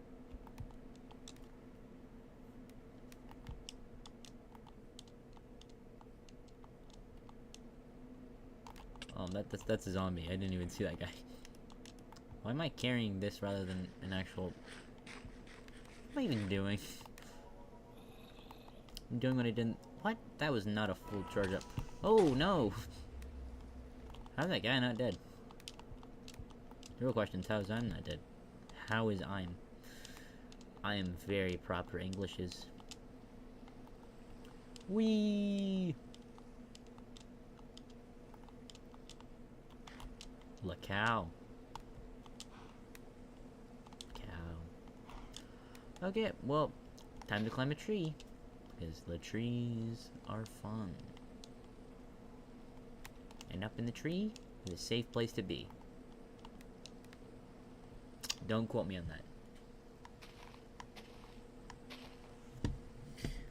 Speaker 1: Oh, that's a zombie. I didn't even see that guy. Why am I carrying this rather than an actual... What am I even doing? I'm doing what I didn't... What? That was not a full charge up. Oh, no! How's that guy not dead? The real question is, how is I'm not dead? How is I'm? I am very proper Englishes. Wee. La cow. Cow. Okay, well, time to climb a tree. Because the trees are fun. And up in the tree is a safe place to be. Don't quote me on that.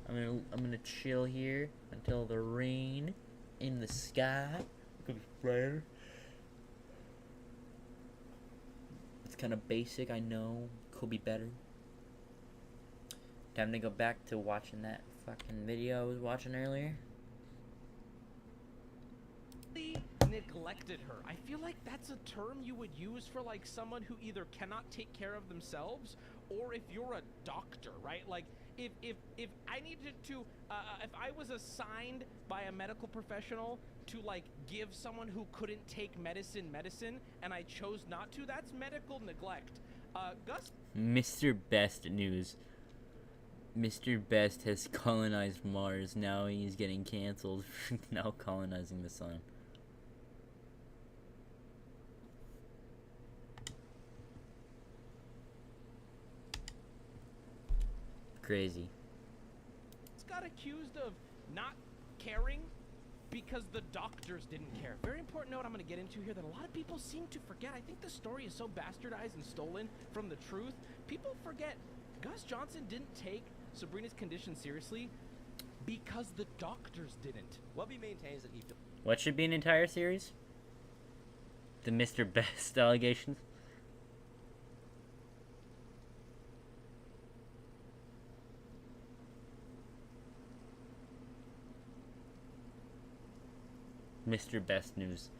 Speaker 1: I'm gonna chill here until the rain in the sky comes brighter. It's kind of basic, I know. Could be better. Time to go back to watching that fucking video I was watching earlier.
Speaker 15: Neglected her. I feel like that's a term you would use for like someone who either cannot take care of themselves, or if you're a doctor, right? Like if I needed to if I was assigned by a medical professional to like give someone who couldn't take medicine and I chose not to, that's medical neglect. Gus,
Speaker 1: Mr. Best news. Mr. Best has colonized Mars. Now he's getting canceled for now colonizing the sun. Crazy.
Speaker 15: got accused of not caring because the doctors didn't care. Very important note I'm going to get into here that a lot of people seem to forget. I think the story is so bastardized and stolen from the truth. People forget Gus Johnson didn't take Sabrina's condition seriously because the doctors didn't.
Speaker 9: Wubby maintains that he...
Speaker 1: What should be an entire series? The Mr. Best allegations? Mr. Best news.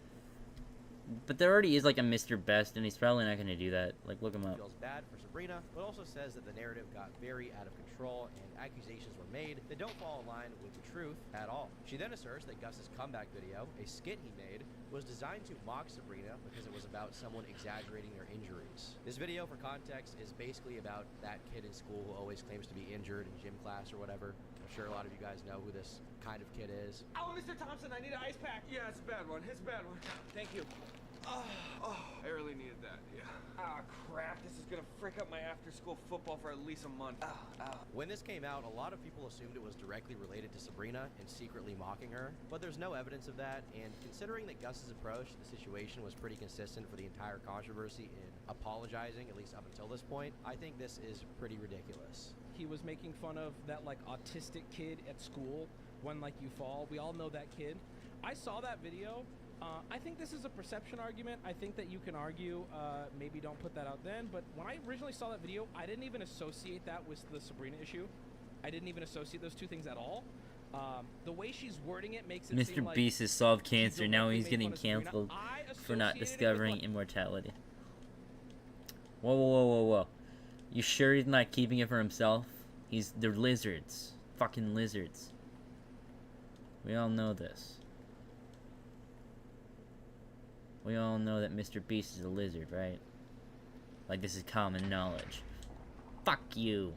Speaker 1: But there already is like a Mr. Best, and he's probably not going to do that. Like, look him up.
Speaker 9: Feels bad for Sabrina, but also says that the narrative got very out of control and accusations were made that don't fall in line with the truth at all. She then asserts that Gus's comeback video, a skit he made, was designed to mock Sabrina because it was about someone exaggerating their injuries. This video, for context, is basically about that kid in school who always claims to be injured in gym class or whatever. I'm sure a lot of you guys know who this kind of kid is.
Speaker 6: Oh, Mr. Thompson, I need an ice pack. Yeah, it's a bad one. It's a bad one. Thank you. Oh, I really needed that, yeah. Ah, crap. This is gonna frick up my after-school football for at least a month.
Speaker 9: When this came out, a lot of people assumed it was directly related to Sabrina and secretly mocking her, but there's no evidence of that, and considering that Gus's approach to the situation was pretty consistent for the entire controversy in apologizing, at least up until this point, I think this is pretty ridiculous.
Speaker 15: He was making fun of that, like, autistic kid at school when, like, you fall. We all know that kid. I saw that video. I think this is a perception argument. I think that you can argue, maybe don't put that out then, but when I originally saw that video, I didn't even associate that with the Sabrina issue. I didn't even associate those two things at all. The way she's wording it makes it seem like
Speaker 1: Mr. Beast has solved cancer, now he's getting canceled for not discovering immortality. Whoa, whoa, whoa, whoa, whoa. You sure he's not keeping it for himself? They're lizards. Fucking lizards. We all know this. We all know that Mr. Beast is a lizard, right? Like, this is common knowledge. Fuck you.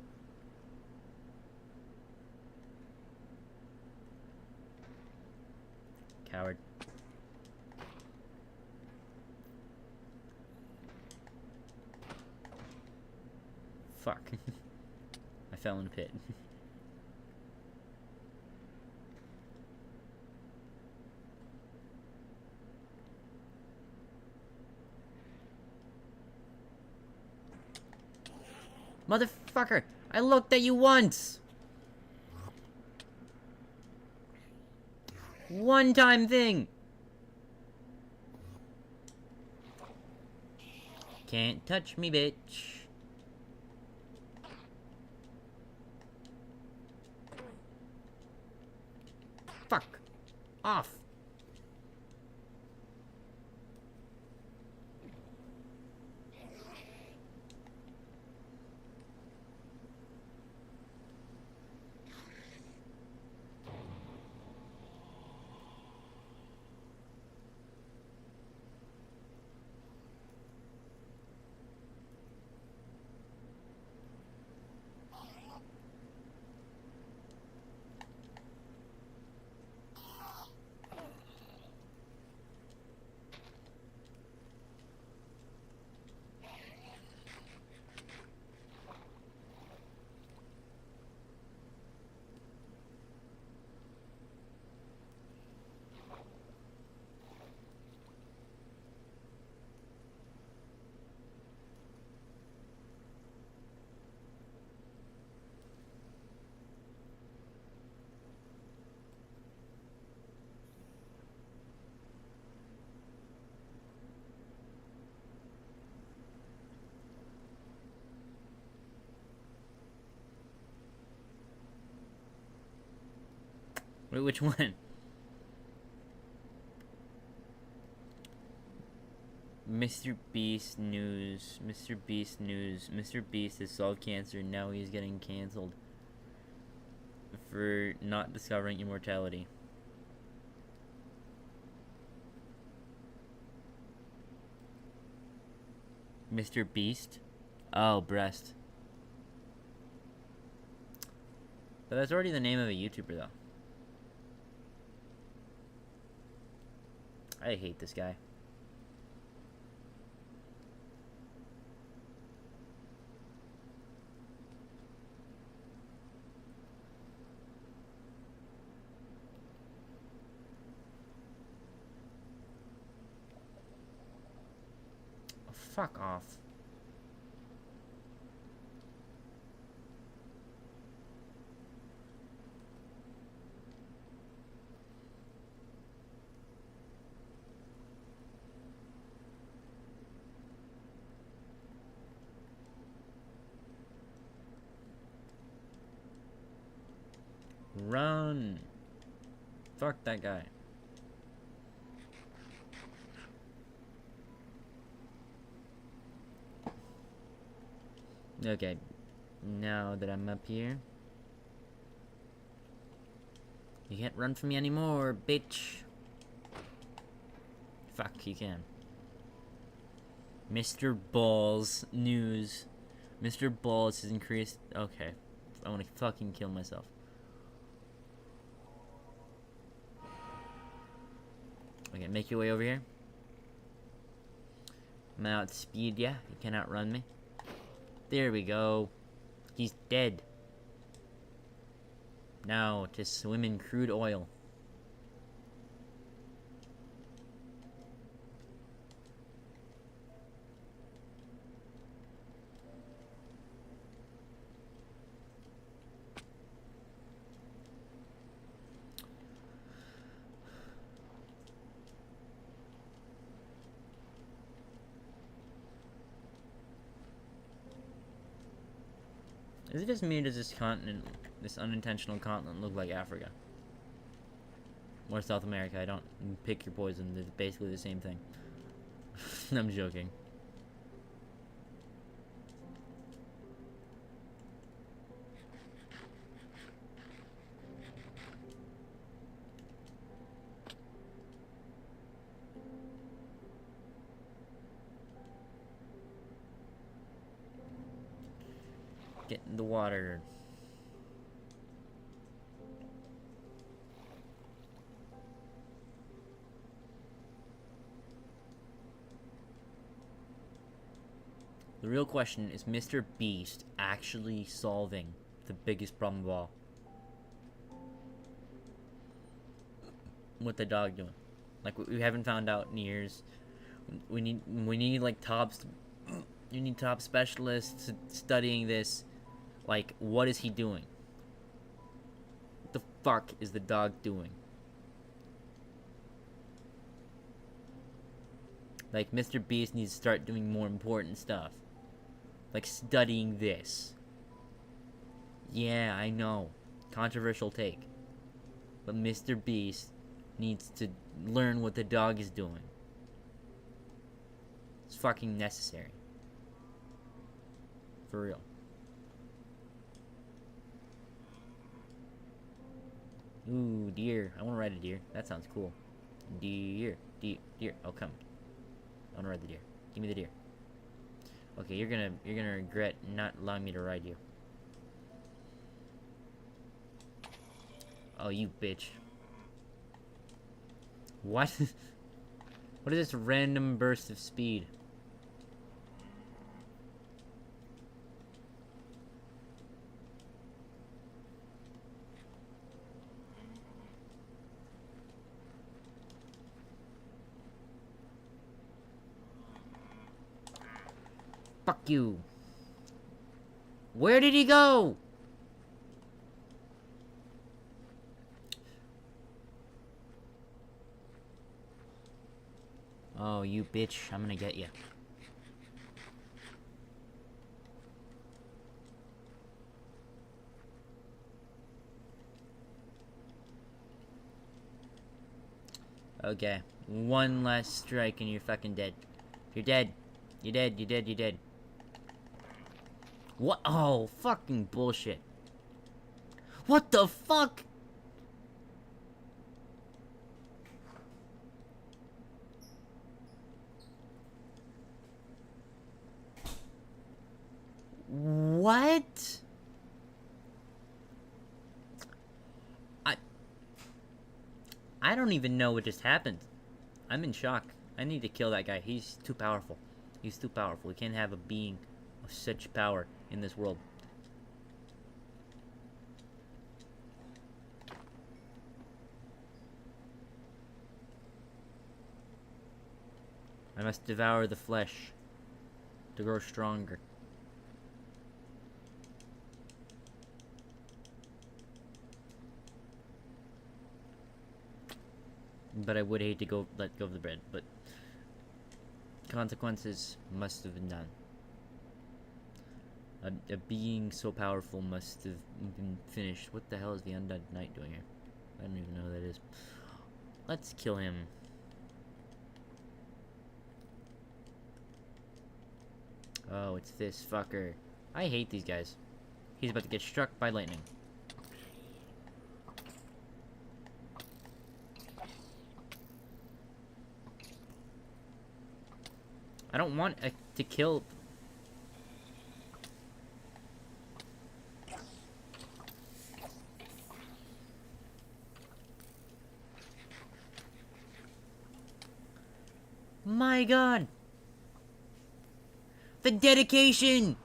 Speaker 1: Coward. Fuck. I fell in a pit. Motherfucker! I looked at you once! One-time thing! Can't touch me, bitch. Fuck. Off. Wait, which one? Mr. Beast news. Mr. Beast news. Mr. Beast has solved cancer. Now he's getting canceled for not discovering immortality. Mr. Beast? Oh, breast. But that's already the name of a YouTuber, though. I hate this guy. Oh, fuck off. Run! Fuck that guy. Okay, now that I'm up here, you can't run from me anymore, bitch. Fuck, you can. Mr. Balls news. Mr. Balls has increased. Okay, I want to fucking kill myself. Okay, make your way over here. I'm gonna outspeed ya. You cannot run me. There we go. He's dead. Now to swim in crude oil. Is it just me or does this continent, this unintentional continent, look like Africa? Or South America? I don't pick your poison. They're basically the same thing. I'm joking. Get in the water. The real question is Mr. Beast actually solving the biggest problem of all? What the dog doing? Like, we haven't found out in years. We need like you need top specialists studying this. Like, what is he doing? What the fuck is the dog doing? Like, Mr. Beast needs to start doing more important stuff. Like, studying this. Yeah, I know. Controversial take. But Mr. Beast needs to learn what the dog is doing. It's fucking necessary. For real. Ooh, deer. I want to ride a deer. That sounds cool. Deer. Deer. Oh, come. I want to ride the deer. Give me the deer. Okay, you're gonna regret not allowing me to ride you. Oh, you bitch. What? What is this random burst of speed? Fuck you. Where did he go? Oh, you bitch. I'm gonna get you. Okay. One last strike and you're fucking dead. You're dead. You're dead. You're dead. You're dead. What? Oh, fucking bullshit. What the fuck? What? I don't even know what just happened. I'm in shock. I need to kill that guy. He's too powerful. He's too powerful. We can't have a being of such power in this world. I must devour the flesh to grow stronger. But I would hate to let go of the bread, but consequences must have been done. A being so powerful must have been finished. What the hell is the Undead Knight doing here? I don't even know who that is. Let's kill him. Oh, it's this fucker. I hate these guys. He's about to get struck by lightning. I don't want to kill... My God! The dedication!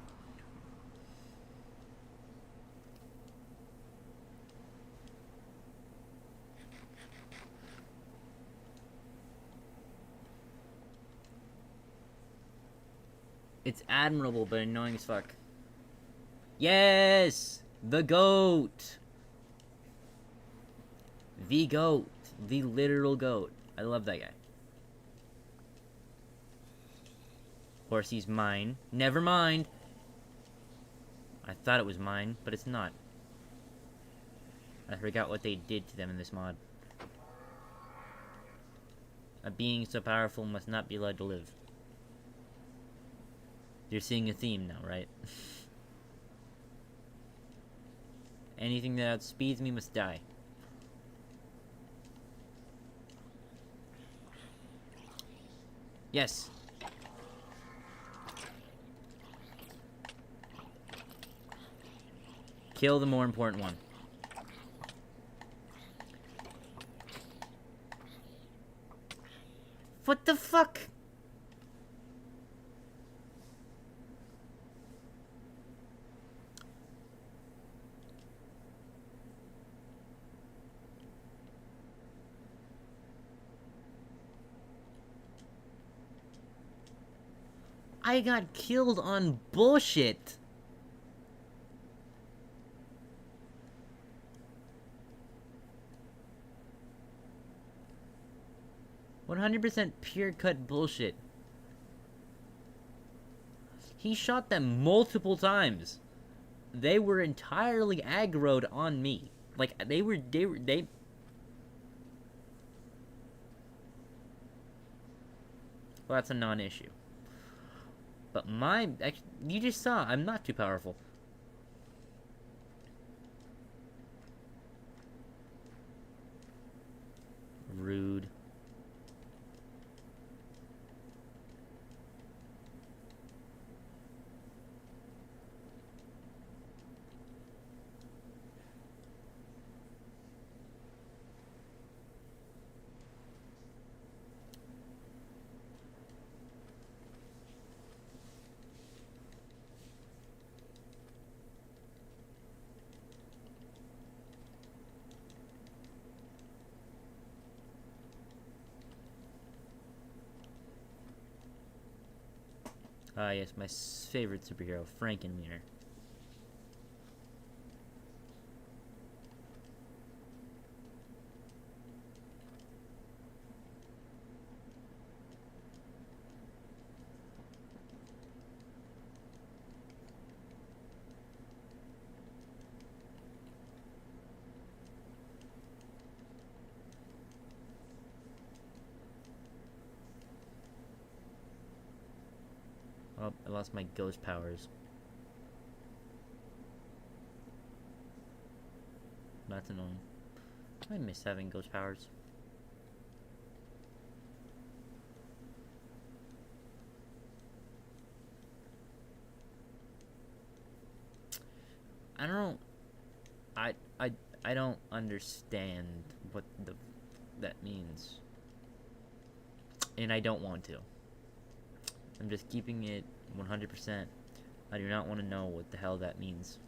Speaker 1: It's admirable, but annoying as fuck. Yes! The goat! The goat. The literal goat. I love that guy. Of course, he's mine. Never mind! I thought it was mine, but it's not. I forgot what they did to them in this mod. A being so powerful must not be allowed to live. You're seeing a theme now, right? Anything that outspeeds me must die. Yes. Kill the more important one. What the fuck? I got killed on bullshit. 100% pure cut bullshit. He shot them multiple times. They were entirely aggroed on me. Like, they... Well, that's a non-issue. But you just saw, I'm not too powerful. Rude. Ah, yes, my favorite superhero, Frankenweenie. Oh, I lost my ghost powers. That's annoying. I miss having ghost powers. I don't... I don't understand what that means. And I don't want to. I'm just keeping it 100%. I do not want to know what the hell that means.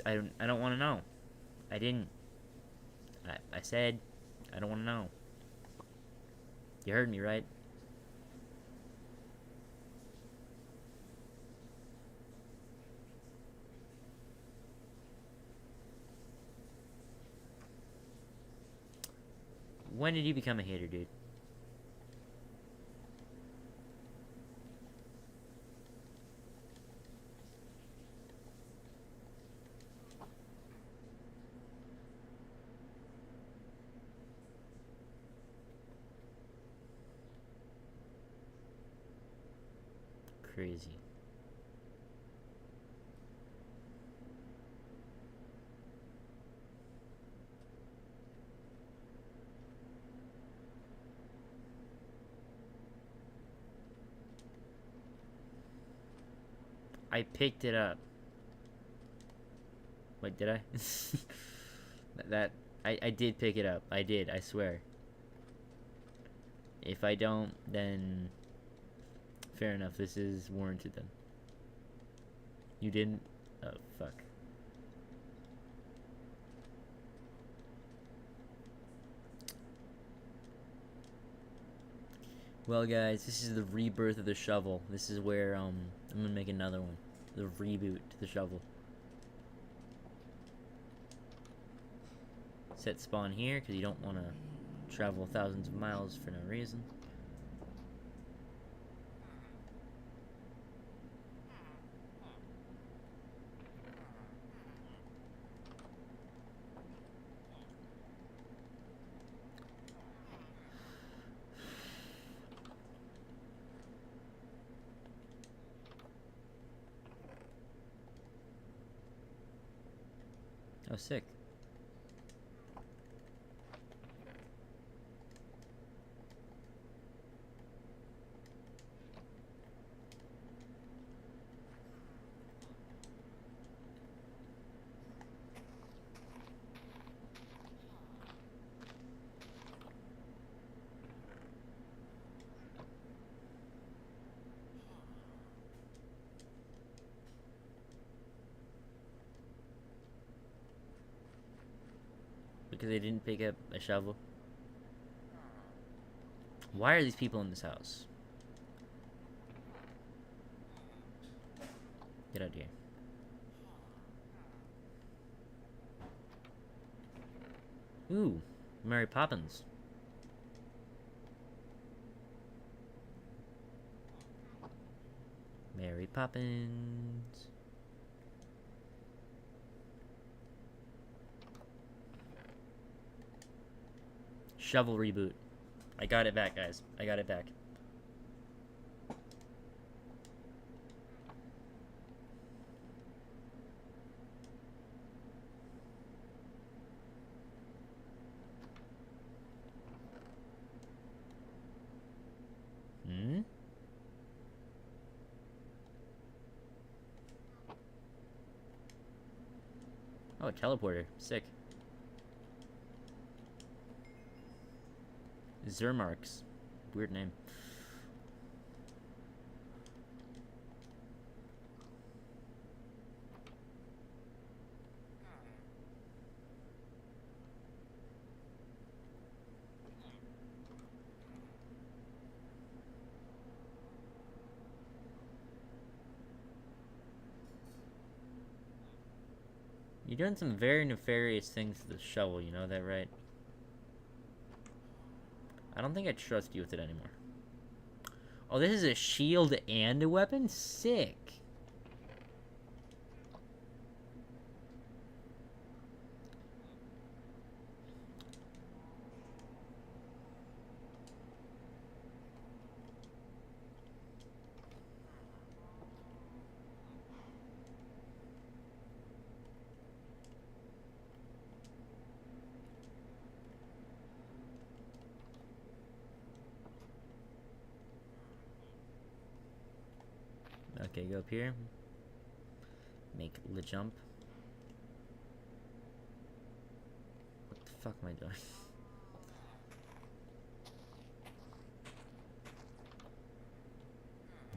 Speaker 1: I don't want to know. I didn't. I said, I don't want to know. You heard me, right? When did you become a hater, dude? Crazy. I picked it up. Wait, did I? I did pick it up. I did, I swear. If I don't, then fair enough. This is warranted then. You didn't? Oh, fuck. Well, guys, this is the rebirth of the shovel. This is where, I'm gonna make another one. The reboot to the shovel. Set spawn here, because you don't want to travel thousands of miles for no reason. Oh, sick. Because they didn't pick up a shovel. Why are these people in this house? Get out of here. Ooh, Mary Poppins. Mary Poppins. Shovel reboot. I got it back, guys. I got it back. Hmm? Oh, a teleporter. Sick. Zermarks. Weird name. You're doing some very nefarious things to the shovel, you know that, right? I don't think I trust you with it anymore. Oh, this is a shield and a weapon? Sick. Okay, go up here. Make the jump. What the fuck am I doing?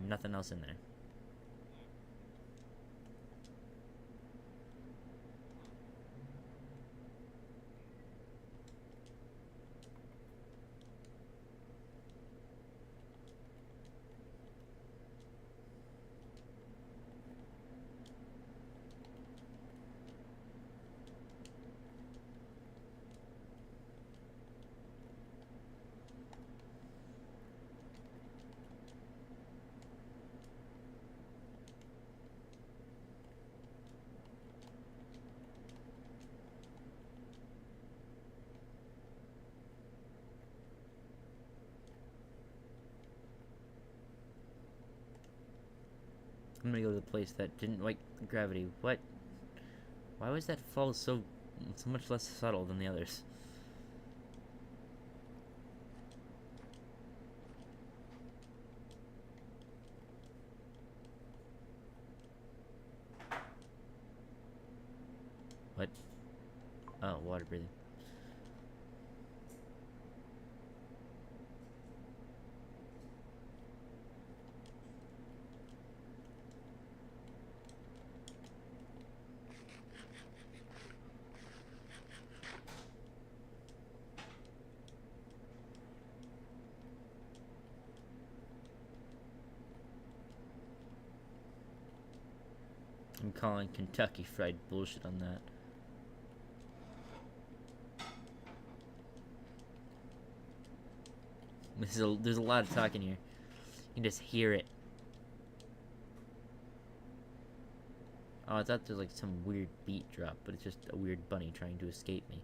Speaker 1: Nothing else in there. I'm gonna go to the place that didn't like gravity. What? Why was that fall so much less subtle than the others? What? Oh, water breathing. I'm calling Kentucky Fried bullshit on that. There's a lot of talking here. You can just hear it. Oh, I thought there was like some weird beat drop, but it's just a weird bunny trying to escape me.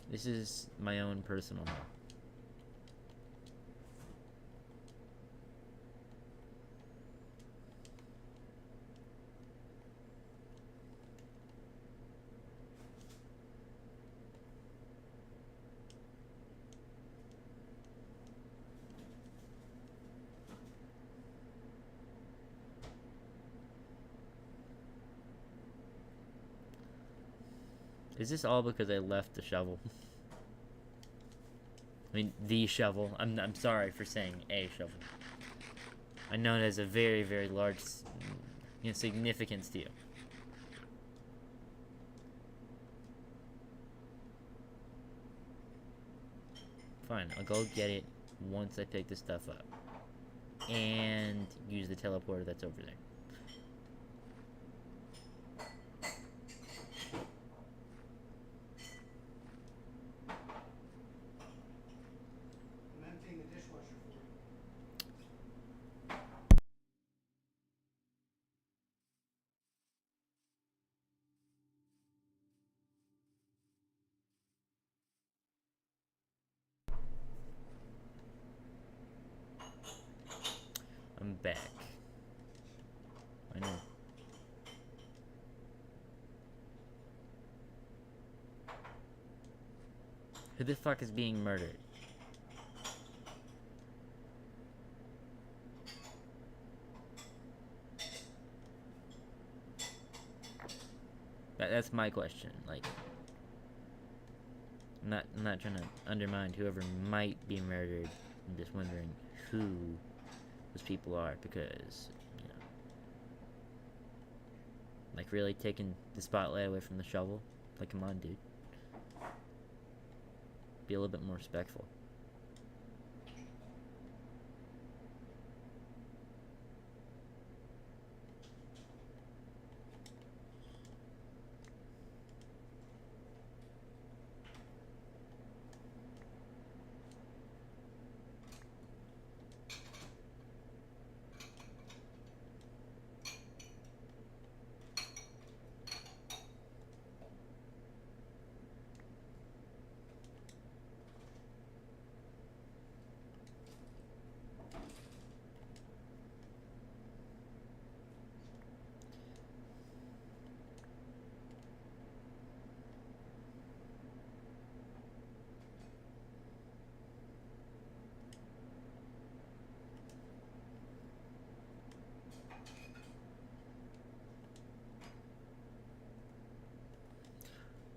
Speaker 1: This is my own personal hell. Is this all because I left the shovel? I mean, the shovel. I'm sorry for saying a shovel. unknown as a very, very large, significance to you. Fine, I'll go get it once I pick this stuff up. And use the teleporter that's over there.
Speaker 12: I'm emptying the dishwasher for you.
Speaker 1: I'm back. I know. Who the fuck is being murdered? That's my question. Like, I'm not trying to undermine whoever might be murdered. I'm just wondering who those people are, because, like, really taking the spotlight away from the shovel. Like, come on, dude. Be a little bit more respectful.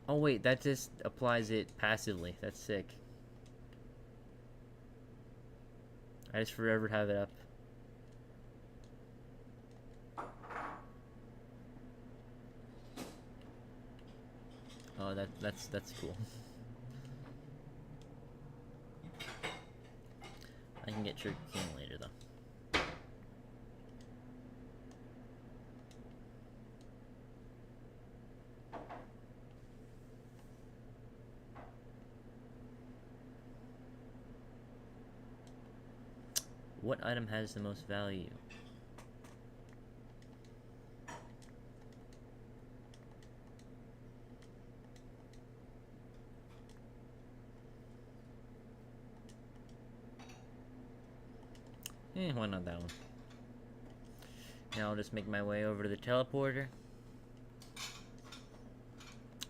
Speaker 1: Oh wait, that just applies it passively. That's sick. I just forever have it up. Oh, that's cool. I can get Sugar Cane later though. What item has the most value? Why not that one? Now I'll just make my way over to the teleporter.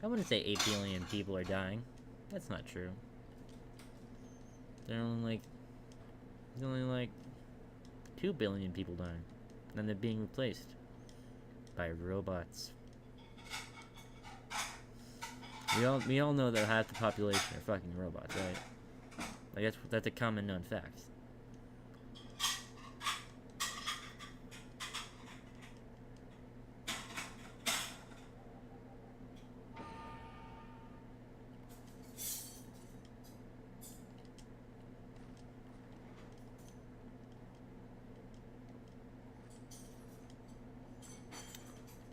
Speaker 1: I wouldn't say 8 billion people are dying. That's not true. There's only like 2 billion people dying. And they're being replaced by robots. We all know that half the population are fucking robots, right? Like that's a common known fact.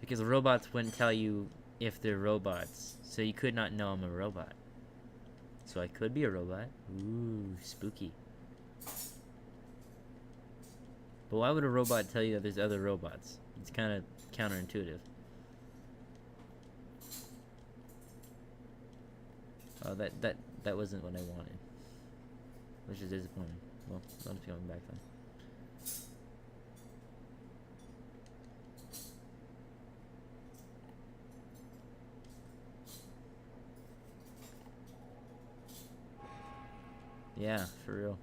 Speaker 1: Because the robots wouldn't tell you if they're robots, so you could not know I'm a robot. So I could be a robot. Ooh, spooky. But why would a robot tell you that there's other robots? It's kind of counterintuitive. Oh, that wasn't what I wanted. Which is disappointing. Well, I'll just be going back then. Yeah, for real.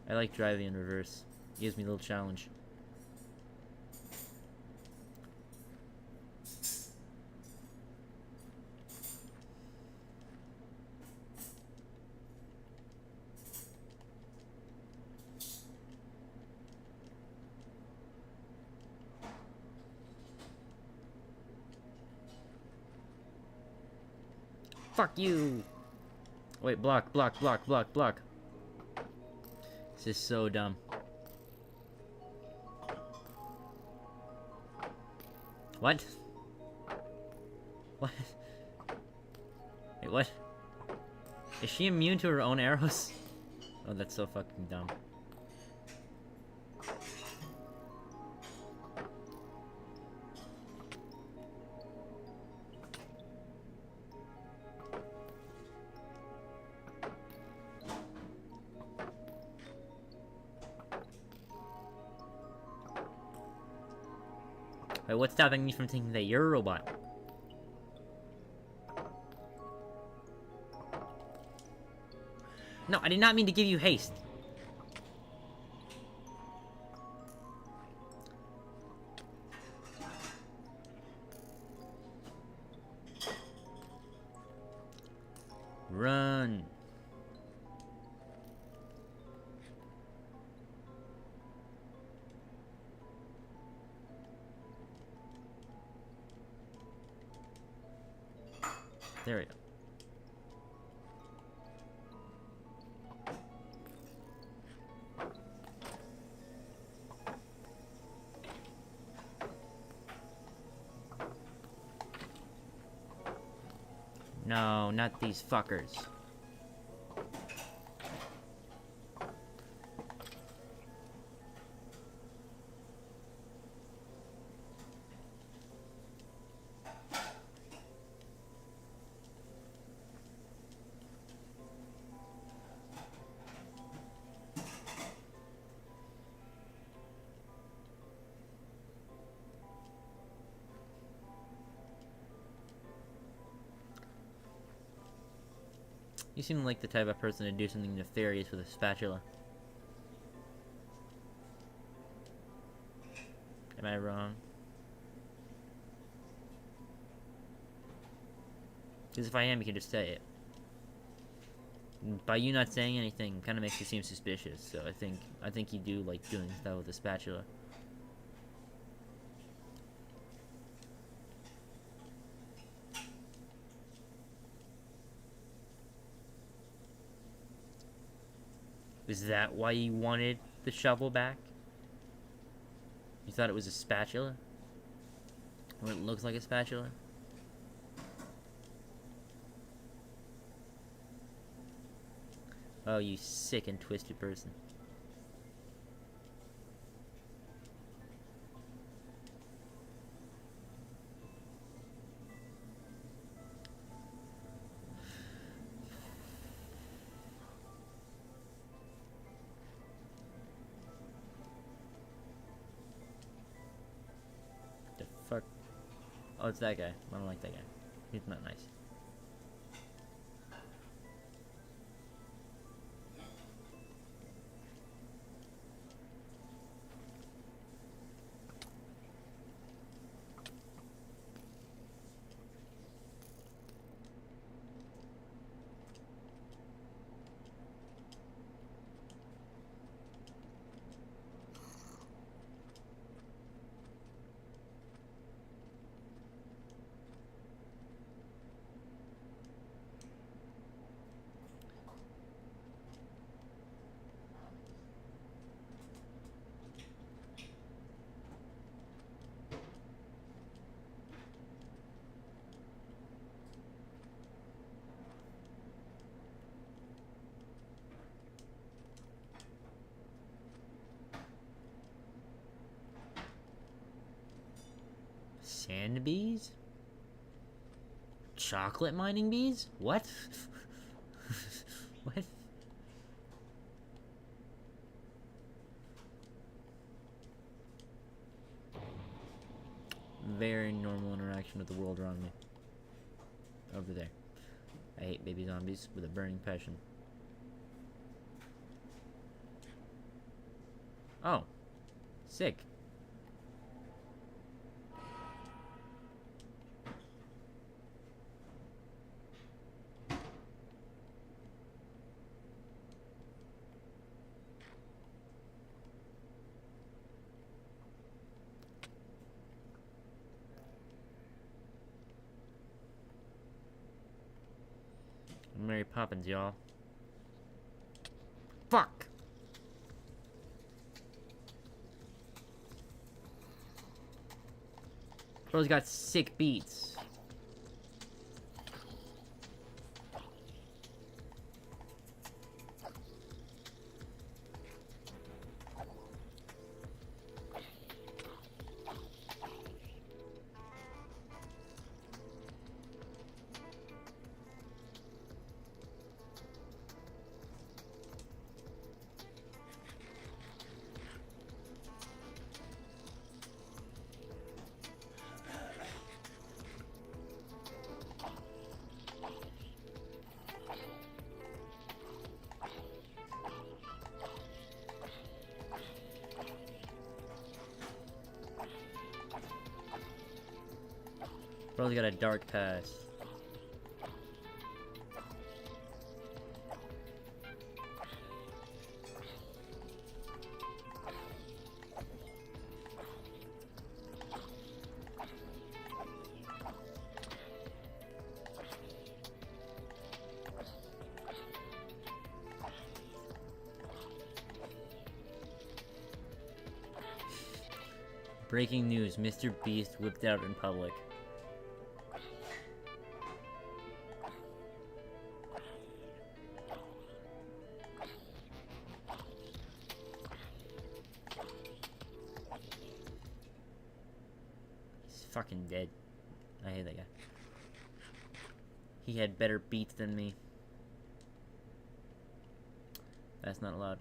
Speaker 1: I like driving in reverse. It gives me a little challenge. Fuck you! Wait, block, block, block, block, block. This is so dumb. What? What? Wait, what? Is she immune to her own arrows? Oh, that's so fucking dumb. Wait, what's stopping you from thinking that you're a robot? No, I did not mean to give you haste. Run. There we go. No, not these fuckers. You seem like the type of person to do something nefarious with a spatula. Am I wrong? Because if I am, you can just say it. By you not saying anything, kind of makes you seem suspicious. So I think you do like doing stuff with a spatula. Is that why you wanted the shovel back? You thought it was a spatula? Or it looks like a spatula? Oh, you sick and twisted person. Fuck. Oh, it's that guy. I don't like that guy. He's not nice. Sand bees? Chocolate mining bees? What? What? Very normal interaction with the world around me. Over there. I hate baby zombies with a burning passion. Oh. Sick. Happens, y'all. Fuck! Bro's got sick beats. Bro's got a dark past. Breaking news, Mr. Beast whipped out in public. He's fucking dead. I hate that guy. He had better beats than me. That's not allowed.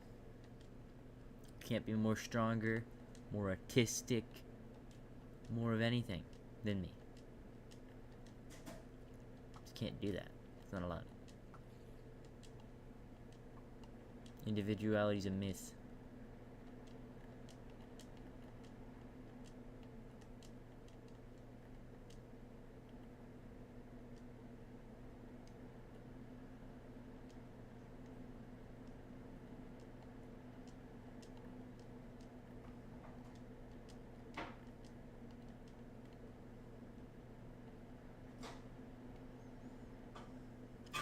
Speaker 1: Can't be more stronger, more artistic, more of anything than me. Just can't do that. It's not allowed. Individuality's a myth.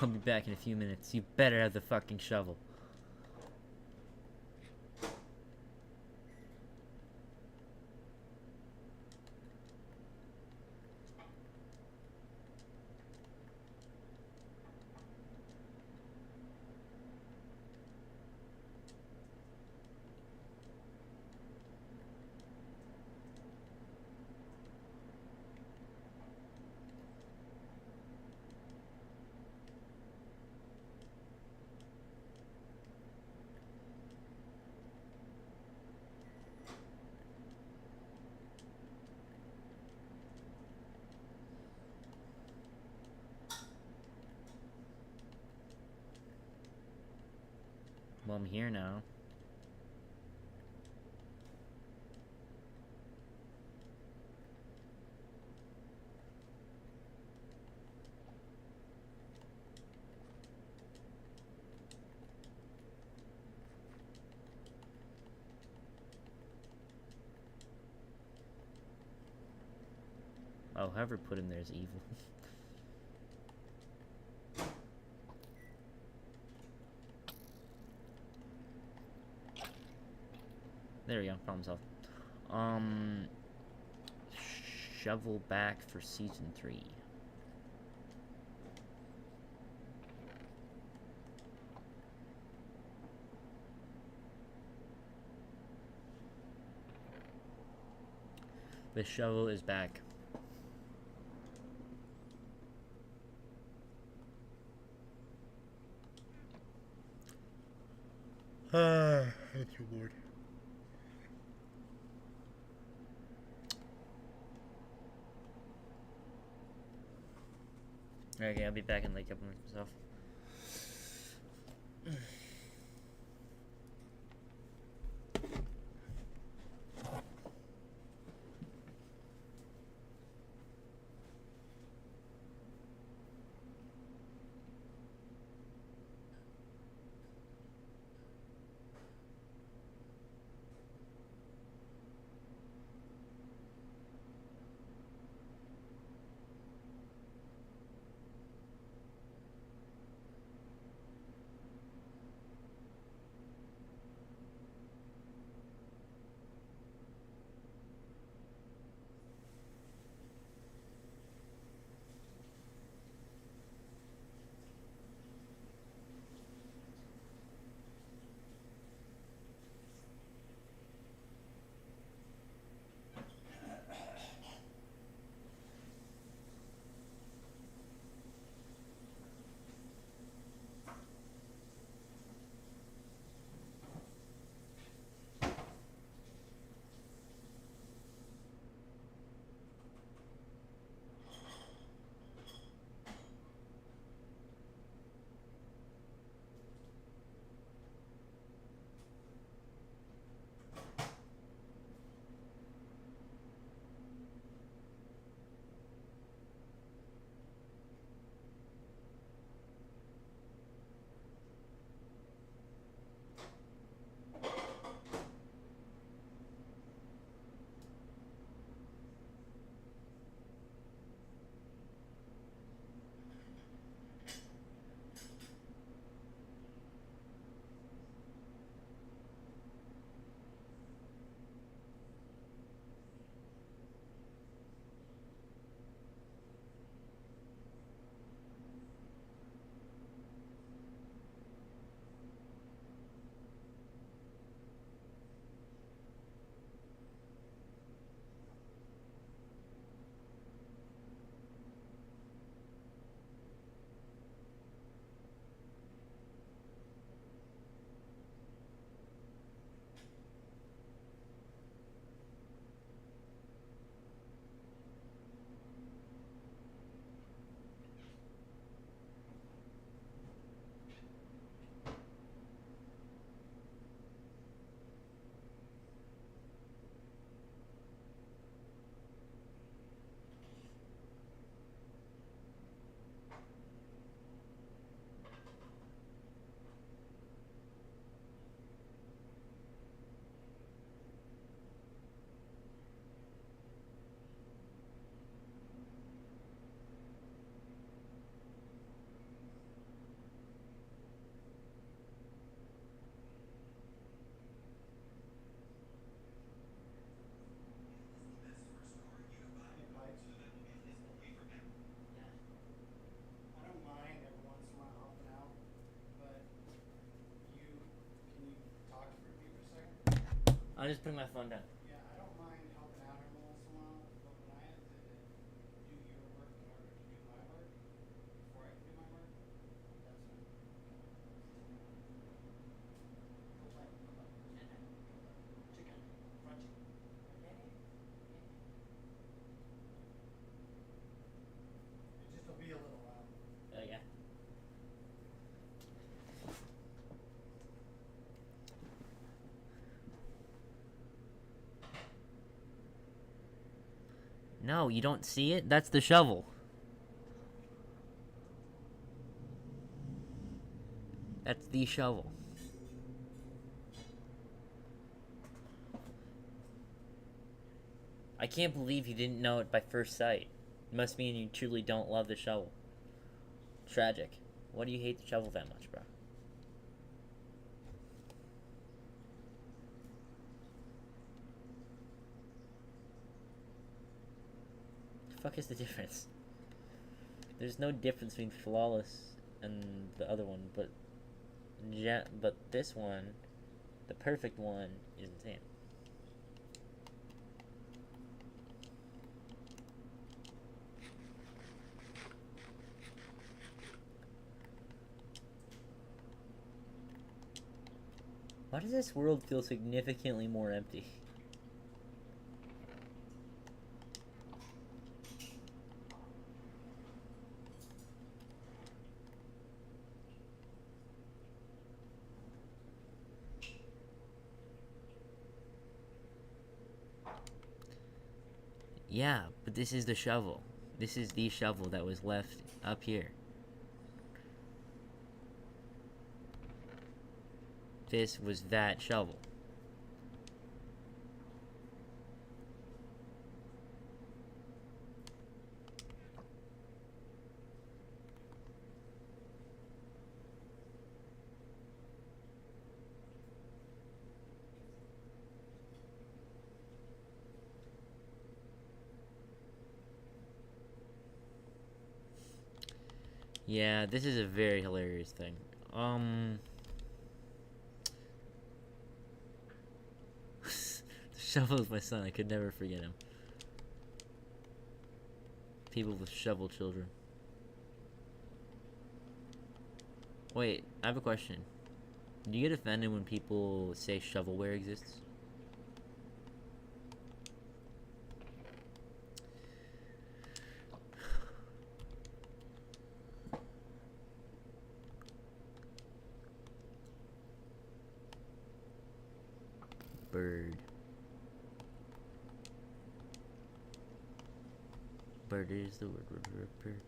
Speaker 1: I'll be back in a few minutes. You better have the fucking shovel. Well, I'm here now. Oh, whoever put him there is evil. There we go, problem solved. Shovel back for season 3. The shovel is back. Thank you, Lord. Okay, I'll be back in like a couple minutes myself. I'm just putting my phone down.
Speaker 12: Yeah, I don't mind helping out every once in a while, but when I have to do your work in order to do my work, before I can do my work, that's not. Chicken, fried chicken. It just will be a little loud.
Speaker 1: Oh yeah. No, you don't see it? That's the shovel. That's the shovel. I can't believe you didn't know it by first sight. It must mean you truly don't love the shovel. Tragic. Why do you hate the shovel that much, bro? The fuck is the difference? There's no difference between flawless and the other one, but this one, the perfect one, is insane. Why does this world feel significantly more empty? Yeah, but this is the shovel. This is the shovel that was left up here. This was that shovel. Yeah, this is a very hilarious thing. The shovel is my son. I could never forget him. People with shovel children. Wait, I have a question. Do you get offended when people say shovelware exists? Bird. Bird is the word. Bird.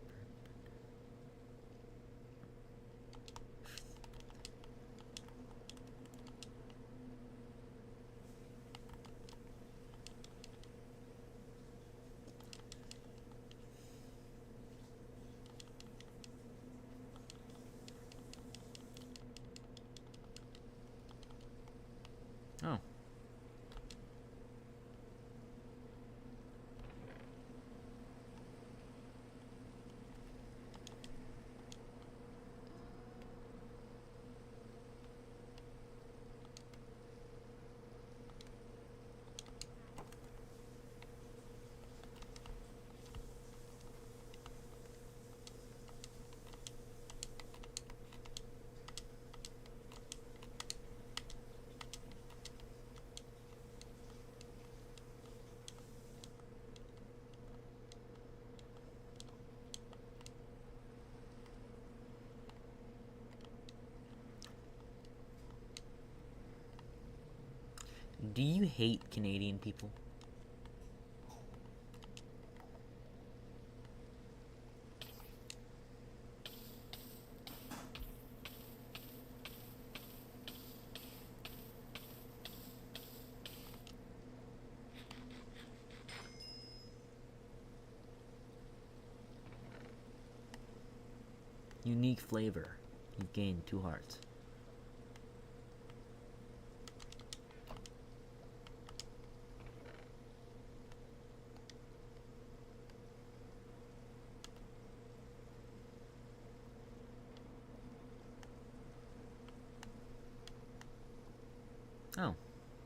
Speaker 1: Oh. Do you hate Canadian people? Unique flavor. You've gained 2 hearts. Oh,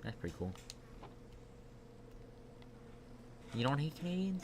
Speaker 1: that's pretty cool. You don't hate Canadians?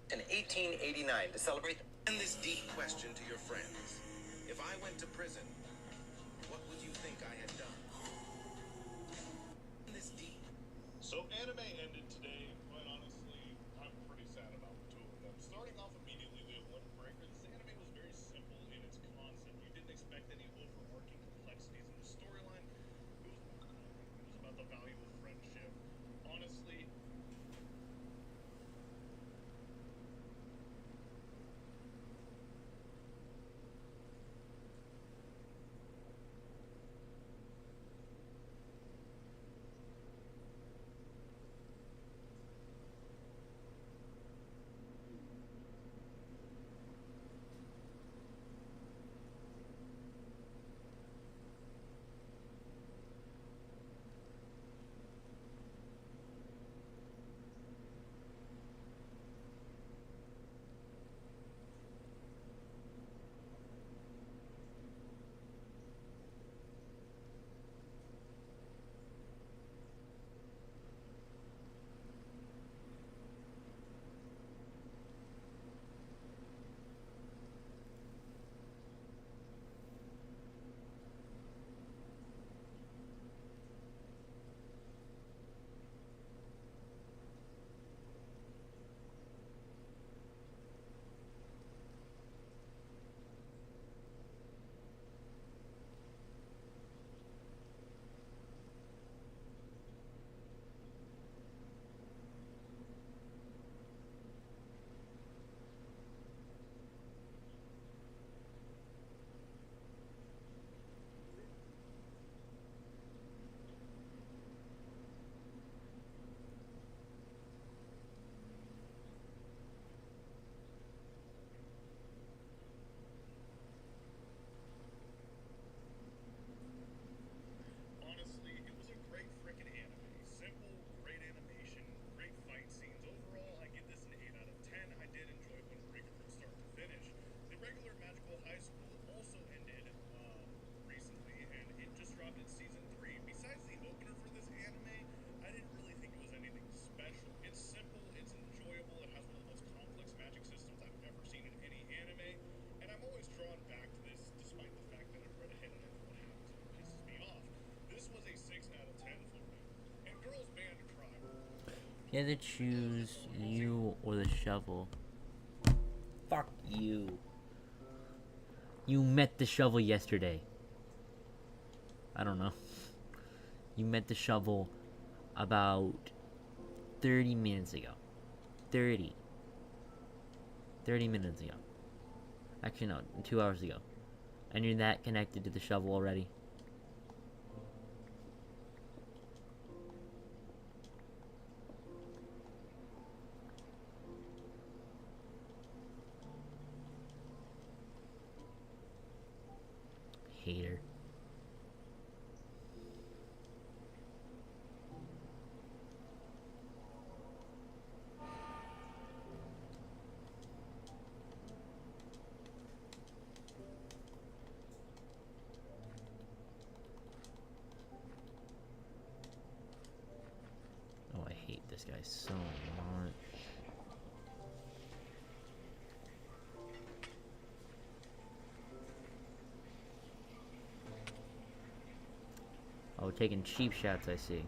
Speaker 16: In 1889 to celebrate. And this deep question to your friends. If I went to prison, what would you think I had done? This deep.
Speaker 17: So anime ended today. Quite honestly, I'm pretty sad about the two of them. Starting off immediately with Windbreaker, this anime was very simple in its concept. You didn't expect any overarching complexities in the storyline. It was about the value of friendship. Honestly, it was a great freaking anime. Simple, great animation, great fight scenes. Overall, I give this an 8 out of 10. I did enjoy Windbreaker from start to finish. The regular Magical High School also ended recently, and it just dropped its season 3. Besides the opener for this anime, I didn't really think it was anything special. It's simple, it's enjoyable, it has one of the most complex magic systems I've ever seen in any anime, and I'm always drawn back to this, despite the fact that I've read ahead and I know what happens and it pisses me off. This was a 6 out of 10 for me. And Girls Band Tribe.
Speaker 1: If you had to choose you or the shovel, fuck you. You met the shovel yesterday. I don't know. You met the shovel about 30 minutes ago. 30 minutes ago. Actually, no, 2 hours ago. And you're that connected to the shovel already. Hater. Oh, I hate this guy so much. Oh, taking cheap shots, I see.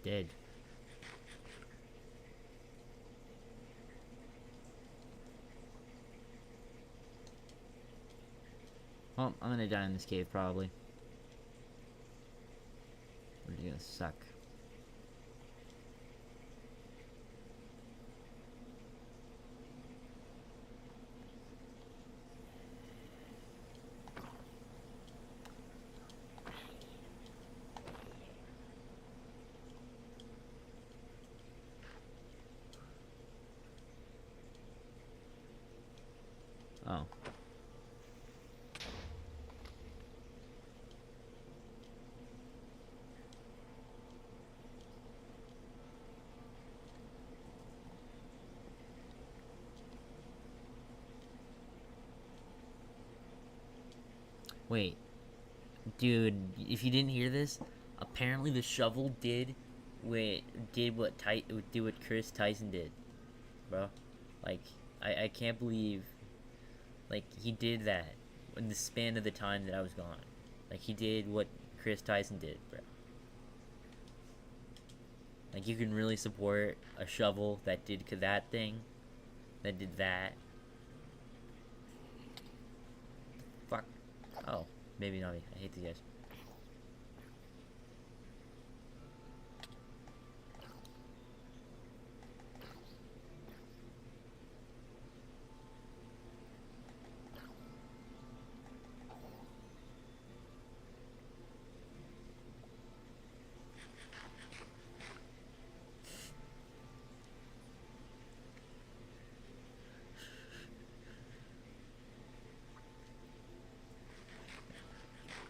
Speaker 1: Dead. Well, I'm gonna die in this cave probably. We're gonna suck. Oh. Wait. Dude, if you didn't hear this, apparently the shovel did what Chris Tyson did. Bro. Like, I can't believe, like, he did that in the span of the time that I was gone. Like, he did what Chris Tyson did, bro. Like, you can really support a shovel that did that thing, that did that. Fuck. Oh, maybe not me. I hate these guys.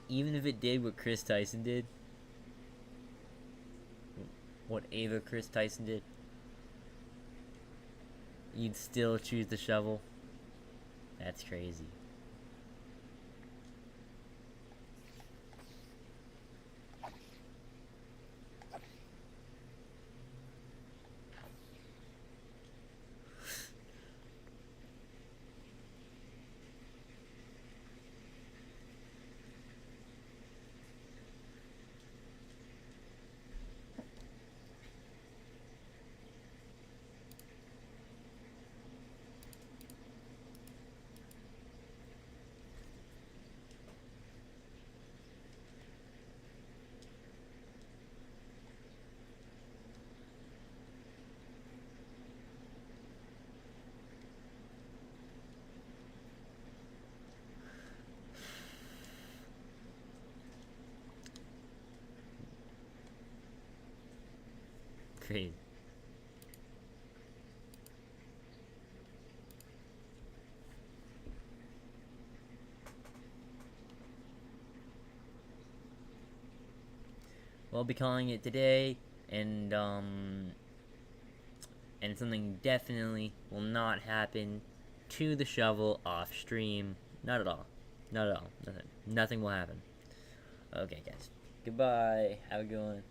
Speaker 1: Even if it did what Chris Tyson did, what Ava Chris Tyson did, you'd still choose the shovel? That's crazy. Crazy. We'll be calling it today, and something definitely will not happen to the shovel off stream. Not at all. Not at all. Nothing. Nothing will happen. Okay, guys. Goodbye. Have a good one.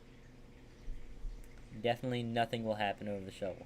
Speaker 1: Definitely nothing will happen over the shovel.